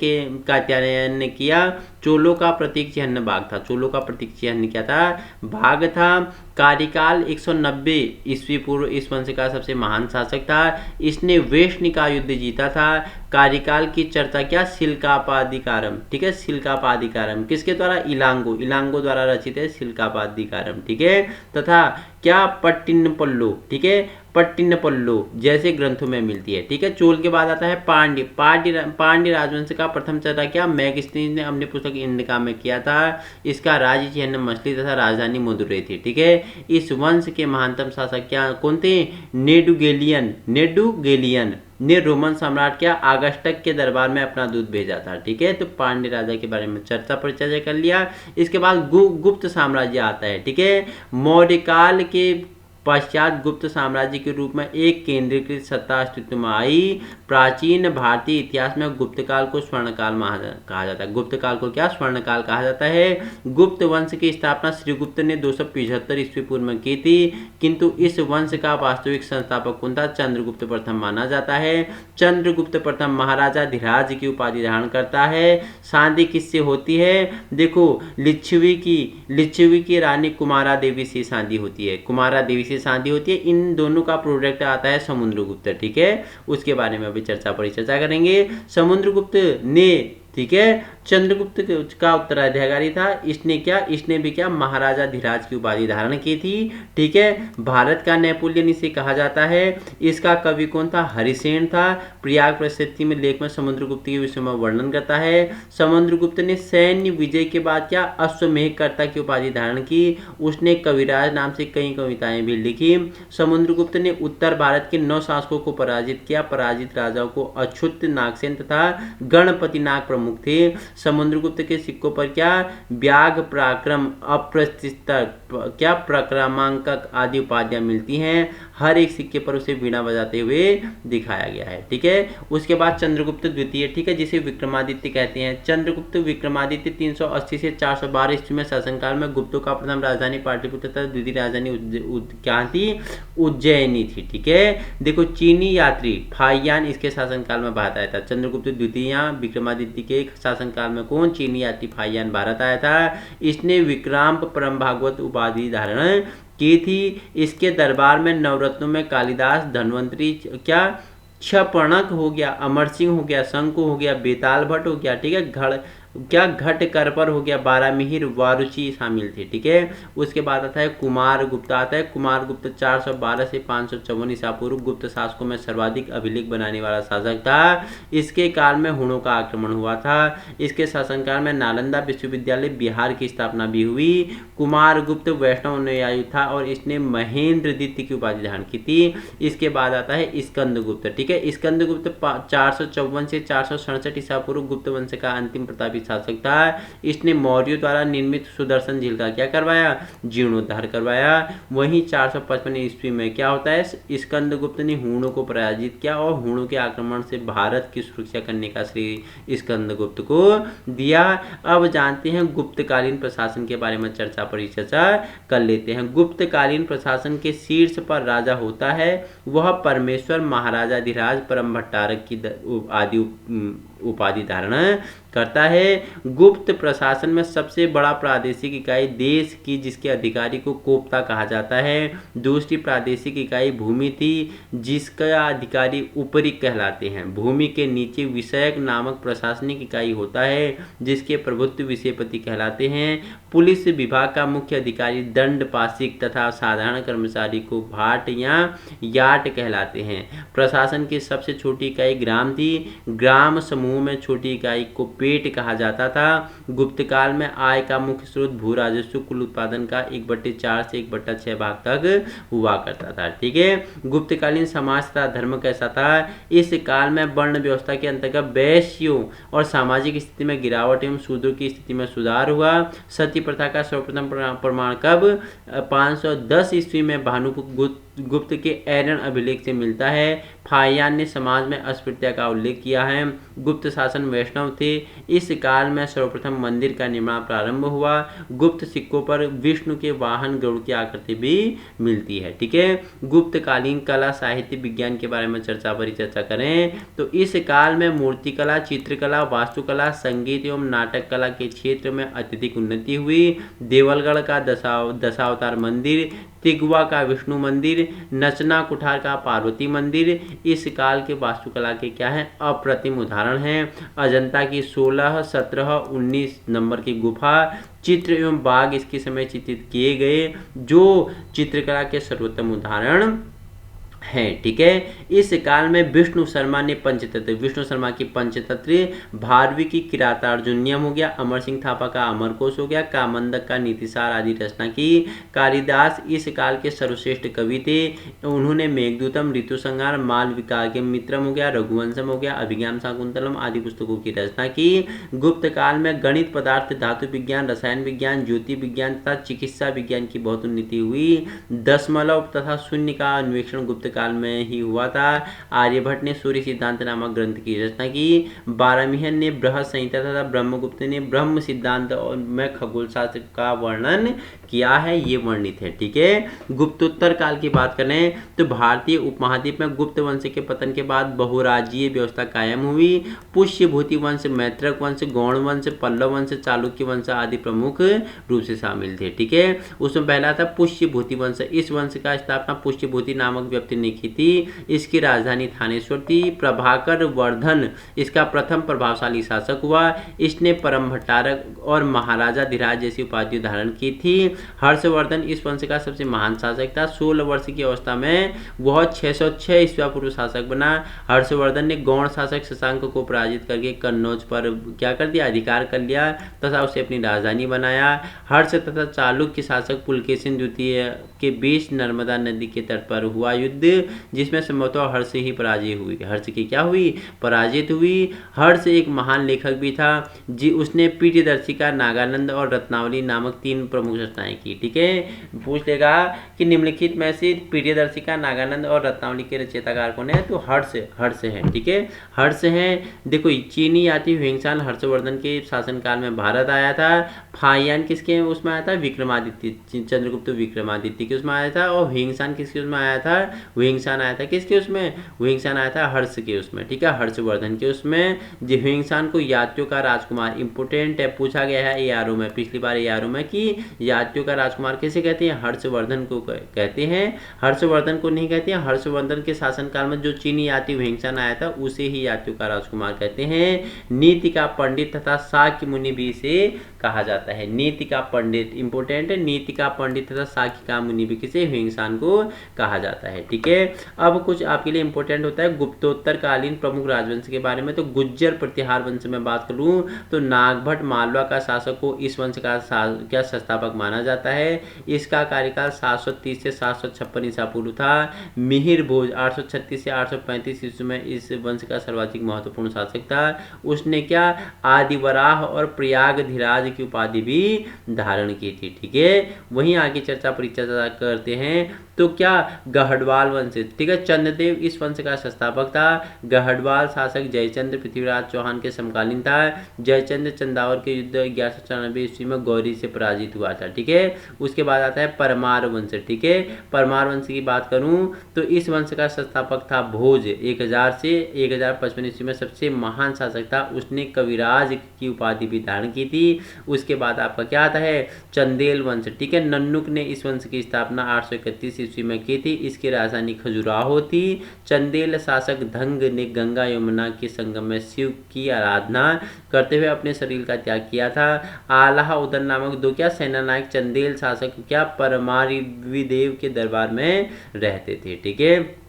ने किया। चोलों का प्रतीक चिन्ह बाघ था। चोलों का प्रतीक चिन्ह क्या था, बाघ था। कार्यकाल 190 ईस्वी पूर्व इस वंश का सबसे महान शासक था। इसने वेश्नि का युद्ध जीता था। कार्यकाल की चर्चा क्या, सिलकापादिकारम। ठीक है, सिलकापादिकारम किसके द्वारा, इलांगो द्वारा रचित है सिलकापादिकारम। ठीक है, तथा क्या, पट्टिनपल्लो। ठीक है, पट्टिनपल्लो जैसे ग्रंथों में मिलती है। ठीक है, चोल के बाद आता है पांड्य राजवंश का प्रथम चर्चा क्या, मैगस्थनीज ने अपनी पुस्तक इंडिका में किया था। इसका राज्य चिन्ह मछली तथा राजधानी मदुरै थी। ठीक है, इस वंश के महानतम शासक क्या, कौन थे, नेडुगेलियन ने रोमन सम्राट क्या, आगस्टक के दरबार में अपना दूध भेजा था। ठीक है, तो पांड्य राजा के बारे में चर्चा परिचर्चा कर लिया। इसके बाद गुप्त साम्राज्य आता है। ठीक है, मौर्य काल के पश्चात गुप्त साम्राज्य के रूप में एक केंद्रीकृत सत्ता अस्तित्व में आई। प्राचीन भारतीय इतिहास में गुप्त काल को स्वर्णकाल कहा जाता है। गुप्त काल को क्या, स्वर्णकाल कहा जाता है। गुप्त वंश की स्थापना श्रीगुप्त ने 275 ईस्वी पूर्व में की थी, किंतु इस वंश का वास्तविक संस्थापक कौन था, चंद्रगुप्त प्रथम माना जाता है। चंद्रगुप्त प्रथम महाराजा धीराज की उपाधि धारण करता है। शादी किससे होती है, देखो लिच्छवी की रानी कुमारा देवी से शादी होती है। कुमारा देवी शादी होती है। इन दोनों का प्रोडक्ट आता है समुद्रगुप्त। ठीक है, उसके बारे में अभी चर्चा परिचर्चा करेंगे। समुद्रगुप्त ने, ठीक है, चंद्रगुप्त का उत्तराधिकारी था। इसने भी क्या, महाराजा धीराज की उपाधि धारण की थी। ठीक है, भारत का नेपोलियन इसे कहा जाता है। इसका कवि कौन था, हरिसेन था। प्रयाग प्रसिद्धि में लेख में समुद्रगुप्त के विषय में वर्णन करता है। समुद्रगुप्त ने सैन्य विजय के बाद क्या, अश्वमेधकर्ता की उपाधि धारण की। उसने कविराज नाम से कई कविताएं भी लिखी। समुद्रगुप्त ने उत्तर भारत के 9 शासकों को पराजित किया। पराजित राजाओं को अछूत, नागसेन तथा गणपति नाग प्रमुख थे। समुद्रगुप्त के सिक्कों पर क्या, व्याघ्र, पराक्रम, अप्रतिष्ठ, क्या, प्रक्रमांकक आदि उपाधियां मिलती हैं। हर एक सिक्के पर उसे वीणा बजाते हुए दिखाया गया है। ठीक है, उसके बाद चंद्रगुप्त द्वितीय, ठीक है, जिसे विक्रमादित्य कहते हैं। चंद्रगुप्त विक्रमादित्य 380 से 412 ईस्वी में शासनकाल में गुप्तों का प्रथम राजधानी पाटलिपुत्र तथा द्वितीय राजधानी क्या थी, उज्जैनी थी। ठीक है, देखो चीनी यात्री फाहियान इसके शासनकाल में भारत आया था। चंद्रगुप्त द्वितीय विक्रमादित्य के शासनकाल में कौन, चीनी यात्री फाहियान भारत आया था। इसने विक्रांत परम भागवत उपाधि धारण की थी। इसके दरबार में नवरत्नों में कालिदास, धन्वंतरी, क्या, क्षपणक हो गया, अमर सिंह हो गया, शंकु हो गया, बेताल भट्ट हो गया। ठीक है, क्या घट करपर हो गया, बारामिहिर, वारुची शामिल थे। ठीक है, उसके बाद आता है कुमार गुप्त आता है। कुमार गुप्त 412 से 554 ईसा पूर्व गुप्त शासकों में सर्वाधिक अभिलेख बनाने वाला शासक था। इसके काल में हुणों का आक्रमण हुआ था। इसके शासनकाल में नालंदा विश्वविद्यालय बिहार की स्थापना भी हुई। कुमार गुप्त वैष्णव अनुयायी था और इसने महेंद्र द्वितीय की उपाधि धारण की थी। इसके बाद आता है स्कंदगुप्त। ठीक है, स्कंदगुप्त 454 से 467 ईसा पूर्व गुप्त वंश का अंतिम प्रतापी शासक था। इसने मौर्यों द्वारा निर्मित सुदर्शन झील का क्या करवाया, जीर्णोद्धार करवाया। वहीं 455 ईस्वी में क्या होता है, स्कंदगुप्त ने हुणों को पराजित किया और हुणों के आक्रमण से भारत की सुरक्षा करने का श्रेय स्कंदगुप्त को दिया। अब जानते हैं गुप्तकालीन प्रशासन के बारे में, चर्चा कर लेते हैं। गुप्तकालीन प्रशासन के शीर्ष पर राजा होता है, वह परमेश्वर, महाराजाधिराज, परम भट्टारक की आदि उपाधि धारण करता है। गुप्त प्रशासन में सबसे बड़ा प्रादेशिक इकाई देश की जिसके अधिकारी को कोप्ता कहा जाता है। दूसरी प्रादेशिक इकाई भूमि थी जिसका अधिकारी उपरिक कहलाते हैं। भूमि के नीचे विषयक नामक प्रशासनिक इकाई होता है जिसके प्रभुत्व विषयपति कहलाते हैं। पुलिस विभाग का मुख्य अधिकारी दंडपाशिक तथा साधारण कर्मचारी को भाट या याट कहलाते हैं। प्रशासन की सबसे छोटी इकाई ग्राम थी। ग्राम समूह में छोटी इकाई को पेट कहा जाता था। गुप्त काल में आय का मुख्य स्रोत भू राजस्व कुल उत्पादन का 1/4 से 1/6 भाग तक हुआ करता था। ठीक है, गुप्तकालीन समाज तथा धर्म कैसा था, इस काल में वर्ण व्यवस्था के अंतर्गत वैश्यों और सामाजिक स्थिति में गिरावट एवं शूद्रों की स्थिति में सुधार हुआ। सती प्रथा का सर्वप्रथम प्रमाण कब, 510 ईस्वी में भानुगुप्त के ऐरन अभिलेख से मिलता है। फाहियान ने समाज में अस्पृश्यता का उल्लेख किया है। गुप्त शासन वैष्णव थे। इस काल में सर्वप्रथम मंदिर का निर्माण प्रारंभ हुआ। गुप्त सिक्कों पर विष्णु के वाहन गरुड़ की आकृति भी मिलती है। ठीक है, गुप्तकालीन कला, साहित्य, विज्ञान के बारे में चर्चा करें तो इस काल में मूर्तिकला, चित्रकला, वास्तुकला, संगीत एवं नाटक कला के क्षेत्र में अत्यधिक उन्नति हुई। देवलगढ़ का दशावतार मंदिर, तिगवा का विष्णु मंदिर, नचना कुठार का पार्वती मंदिर इस काल के वास्तुकला के क्या है, अप्रतिम उदाहरण हैं। अजंता की 16, 17, 19 नंबर की गुफा, चित्र एवं बाग इसके समय चित्रित किए गए जो चित्रकला के सर्वोत्तम उदाहरण हैं। ठीक है, इस काल में विष्णु शर्मा की पंचतत्व, भारवी की किरातार्जुनीयम हो गया, अमर सिंह थापा का अमरकोश हो गया, कामंदक का नीतिसार आदि रचना की। कालिदास इस काल के सर्वश्रेष्ठ कवि थे। उन्होंने मेघदूतम, ऋतुसंहार, मालविकाग्निमित्रम हो गया, रघुवंशम हो गया, अभिज्ञान शाकुंतलम आदि पुस्तकों की रचना की। गुप्त काल में गणित, पदार्थ, धातु विज्ञान, रसायन विज्ञान, ज्योति विज्ञान तथा चिकित्सा विज्ञान की बहुत उन्नति हुई। दशमलव तथा शून्य का अन्वेषण गुप्त काल में ही हुआ था। आर्यभट्ट ने सूर्य सिद्धांत नामक ग्रंथ की रचना की। बारामिहन ने बृहद संहिता तथा ब्रह्मगुप्त ने ब्रह्म सिद्धांत और में खगोल शास्त्र का वर्णन किया है, ये वर्णित है। ठीक है, गुप्तोत्तर काल की बात करें तो भारतीय उपमहाद्वीप में गुप्त वंश के पतन के बाद बहुराज्यीय व्यवस्था कायम हुई। पुष्यभूति वंश, मैत्रक वंश, गौड़ वंश, पल्लव वंश, चालुक्य वंश आदि प्रमुख रूप से शामिल थे। ठीक है, उसमें पहला था पुष्यभूति वंश। इस वंश का स्थापना पुष्यभूति नामक व्यक्ति ने की थी। इसकी राजधानी थानेश्वर थी। प्रभाकर वर्धन इसका प्रथम प्रभावशाली शासक हुआ। इसने परम भट्टारक और महाराजाधिराज जैसी उपाधि धारण की थी। हर्षवर्धन इस वंश का सबसे महान शासक था। 16 वर्ष की अवस्था में वह 606 ईस्वी पूर्व शासक बना। हर्षवर्धन ने गौड़ शासक शशांक को पराजित करके कन्नौज पर क्या कर दिया, अधिकार कर लिया तथा उसे अपनी राजधानी बनाया। हर्ष तथा चालुक्य शासक पुलकेशिन द्वितीय के बीच नर्मदा नदी के तट पर हुआ युद्ध जिसमें संभवतः हर्ष ही पराजय हुई। हर्ष की क्या हुई, पराजित हुई। हर्ष एक महान लेखक भी था जी, उसने पीठदर्शिका, नागानंद और रत्नावली नामक 3 प्रमुख रचनाएं की। ठीक है, पूछ लेगा कि निम्नलिखित में से पीठदर्शिका, नागानंद और रत्नावली के रचयिताकार कौन है, तो हर्ष है। ठीक है, हर्ष है। देखो चीनी यात्री ह्वेंसान हर्षवर्धन के शासनकाल में भारत आया था। फाहियान किसके उसमें आया था, विक्रमादित्य, चंद्रगुप्त विक्रमादित्य के की उसमें आया था, और हुइंगसान किसकी उसमें आया था, हुइंगसान आया था किसके उसमें, हुइंगसान आया था हर्ष के उसमें, ठीक है, हर्षवर्धन के उसमें। जी हुइंगसान को यात्रियों का राजकुमार, इंपोर्टेंट है, पूछा गया है एआरओ में, पिछली बार एआरओ में कि यात्रियों का राजकुमार किसे कहते हैं, हर्षवर्धन को कहते हैं, हर्षवर्धन को नहीं कहते हैं। हर्षवर्धन के शासनकाल में जो चीनी यात्री हुइंगसान आया था उसे ही यात्रियों का राजकुमार कहते हैं। नीति का पंडित तथा शाक्य मुनि भी इसे कहा जाता है। नीति का पंडित इंपोर्टेंट है, नीति का पंडित तथा शाक्य का मुनि भी किसे, हुइंगसान को कहा जाता है, ठीक है। अब कुछ आपके लिए इंपोर्टेंट होता है गुप्तोत्तर कालीन प्रमुख राजवंश के बारे में। तो गुज्जर प्रतिहार वंश में बात करूं तो नागभट्ट मालवा का शासक को इस वंश का क्या संस्थापक माना जाता है। इसका कार्यकाल 730 से 756 ईसा पूर्व था। मिहिर भोज 836 से 835 ईस्वी में इस वंश का सर्वाधिक महत्वपूर्ण शासक था। उसने क्या, आदिवराह और प्रयागधिराज की उपाधि भी धारण की थी, ठीक है। वहीं आगे चर्चा परिचर्चा करते हैं। तो क्या, गहडवाल वंश, ठीक है, चंद्रदेव इस वंश का संस्थापक था। गहडवाल शासक जयचंद्र पृथ्वीराज चौहान के समकालीन था। जयचंद्र चंदावर के युद्ध 1194 ईस्वी में गौरी से पराजित हुआ था, ठीक है। उसके बाद आता है परमार वंश, ठीक है। परमार वंश की बात करूं तो इस वंश का संस्थापक था भोज, 1000 से 1055 ईस्वी में सबसे महान शासक था। उसने कविराज की उपाधि भी धारण की थी। उसके बाद आपका क्या आता है, चंदेल वंश, ठीक है। नन्नुक ने इस वंश की स्थापना 831 ईस्वी में की थी। इसकी राजधानी खजुराहो थी। चंदेल शासक धंग ने गंगा यमुना के संगम में शिव की आराधना करते हुए अपने शरीर का त्याग किया था। आलाह उदन नामक दो क्या सेनानायक चंदेल शासक क्या परमारिविदेव के दरबार में रहते थे, ठीक है।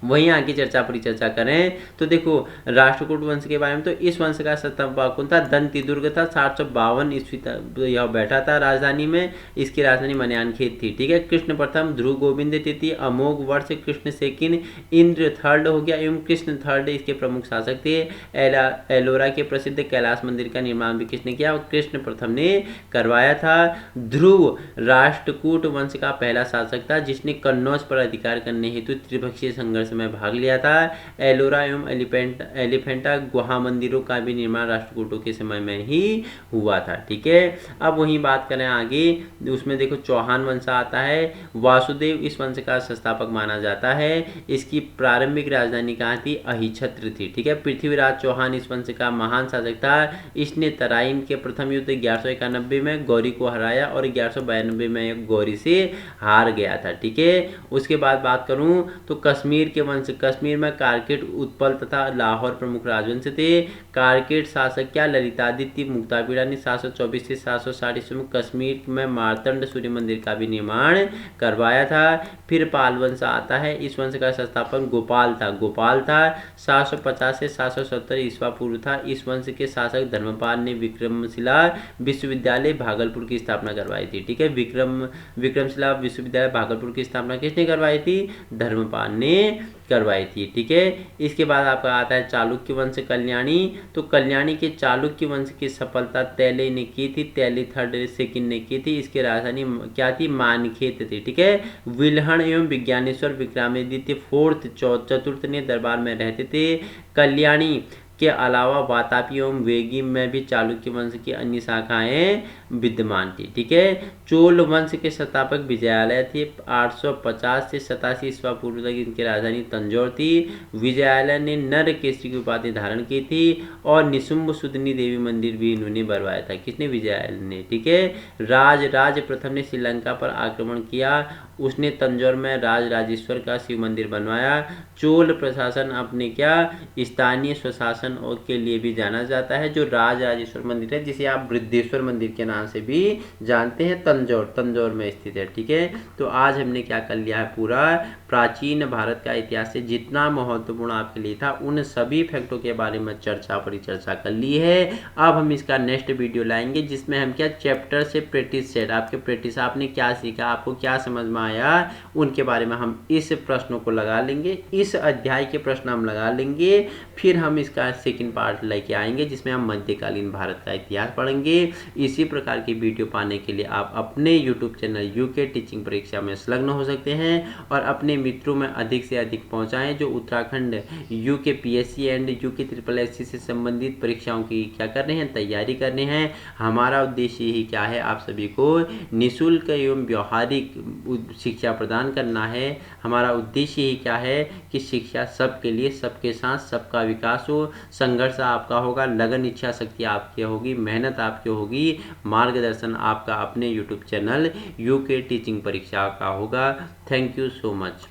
वहीं आगे चर्चा परिचर्चा करें तो देखो राष्ट्रकूट वंश के बारे में। तो इस वंश का संस्थापक कौन था, दंतिदुर्ग था। 752 ईस्वी तक यह बैठा था राजधानी में। इसकी राजधानी मन्यानखेत थी, ठीक है। कृष्ण प्रथम, ध्रुव गोविंद तृतीय, अमोघ वर्ष, कृष्ण सेकिन, इंद्र थर्ड हो गया एवं कृष्ण थर्ड इसके प्रमुख शासक थे। एलोरा के प्रसिद्ध कैलाश मंदिर का निर्माण भी किसने किया, कृष्ण प्रथम ने करवाया था। ध्रुव राष्ट्रकूट वंश का पहला शासक था जिसने कन्नौज पर अधिकार करने हेतु त्रिपक्षीय संघर्ष में भाग लिया था। एलोरा एवं एलिफेंटा गुहा मंदिरों का भी निर्माण राष्ट्रकूटों के समय में ही हुआ था, ठीक है। अब वहीं बात करें आगे, उसमें देखो चौहान वंश आता है। वासुदेव इस वंश का संस्थापक माना जाता है। इसकी प्रारंभिक राजधानी कहाँ थी, अहिछत्र थी, ठीक है। पृथ्वीराज चौहान इस वंश का महान शासक था। इसने तराइन के प्रथम युद्ध 1191 में गौरी को हराया और 1192 में गौरी से हार गया था, ठीक है। उसके बाद बात करूं तो कश्मीर के वंश, कश्मीर में कारकेट, उत्पल तथा लाहौर प्रमुख राजवंश थे। कारकेट शासक क्या, ललितादित्य मुक्तापीड़ा ने 724 से 760 ईस्वी में कश्मीर में मार्तंड सूर्य मंदिर का भी निर्माण करवाया था। फिर पाल वंश आता है। इस वंश का संस्थापक गोपाल था। 750 से 770 ईस्वा पूर्व था। इस वंश के शासक धर्मपाल ने विक्रमशिला विश्वविद्यालय भागलपुर की स्थापना करवाई थी, ठीक है। विक्रमशिला विश्वविद्यालय भागलपुर की स्थापना किसने करवाई थी, धर्मपाल ने करवाई थी, ठीक है। इसके बाद आपका आता है चालुक्य वंश, कल्याणी। तो कल्याणी के चालुक्य वंश की सफलता तैले ने की थी। तैले थर्ड सेकंड ने की थी। इसकी राजधानी क्या थी, मानखेत थी, ठीक है। विल्हण एवं विज्ञानेश्वर विक्रमादित्य फोर्थ चतुर्थ ने दरबार में रहते थे। कल्याणी के अलावा वातापी एवं वेगी में भी चालुक्य वंश की अन्य शाखाएं विद्यमान थी, ठीक है। चोल वंश के संस्थापक विजयालय थे। 850 से 87 ईस्वा पूर्व तक इनकी राजधानी तंजौर थी। विजयालय ने नर केसरी की उपाधि धारण की थी और निशुंभ सुदनी देवी मंदिर भी इन्होंने बनवाया था। किसने, विजयालय ने, ठीक है। राज प्रथम ने श्रीलंका पर आक्रमण किया। उसने तंजौर में राजराजेश्वर का शिव मंदिर बनवाया। चोल प्रशासन अपने क्या, स्थानीय स्वशासन के लिए भी जाना जाता है। जो राजराजेश्वर मंदिर है जिसे आप बृद्धेश्वर मंदिर के नाम से भी जानते हैं, तंजौर में स्थित है, ठीक है। तो आज हमने क्या कर लिया है, पूरा प्राचीन भारत का इतिहास से जितना महत्वपूर्ण आपके लिए था उन सभी फैक्टों के बारे में परिचर्चा कर ली है। अब हम इसका नेक्स्ट वीडियो लाएंगे जिसमें हम क्या चैप्टर से प्रैक्टिस सेट, आपके प्रैक्टिस आपने क्या सीखा, आपको क्या समझ में आया, उनके बारे में हम इस प्रश्नों को लगा लेंगे। इस अध्याय के प्रश्न हम लगा लेंगे। फिर हम इसका सेकंड पार्ट लेके आएंगे जिसमें हम मध्यकालीन भारत का इतिहास पढ़ेंगे। इसी प्रकार की वीडियो पाने के लिए आप अपने यूट्यूब चैनल यूके टीचिंग परीक्षा में संलग्न हो सकते हैं और अपने मित्रों में अधिक से अधिक पहुंचाएं जो Uttarakhand UK PSC and UK SSSC से संबंधित परीक्षाओं की क्या कर रहे हैं, तैयारी कर रहे हैं। हमारा उद्देश्य ही क्या है, आप सभी को निःशुल्क एवं व्यवहारिक शिक्षा प्रदान करना है। हमारा उद्देश्य ही क्या है कि शिक्षा सबके लिए, सबके साथ सबका विकास हो। संघर्ष आपका होगा, लगन इच्छा शक्ति आपकी होगी, मेहनत आपकी होगी, मार्गदर्शन आपका अपने यूट्यूब चैनल यूके टीचिंग परीक्षा का होगा। Thank you so much.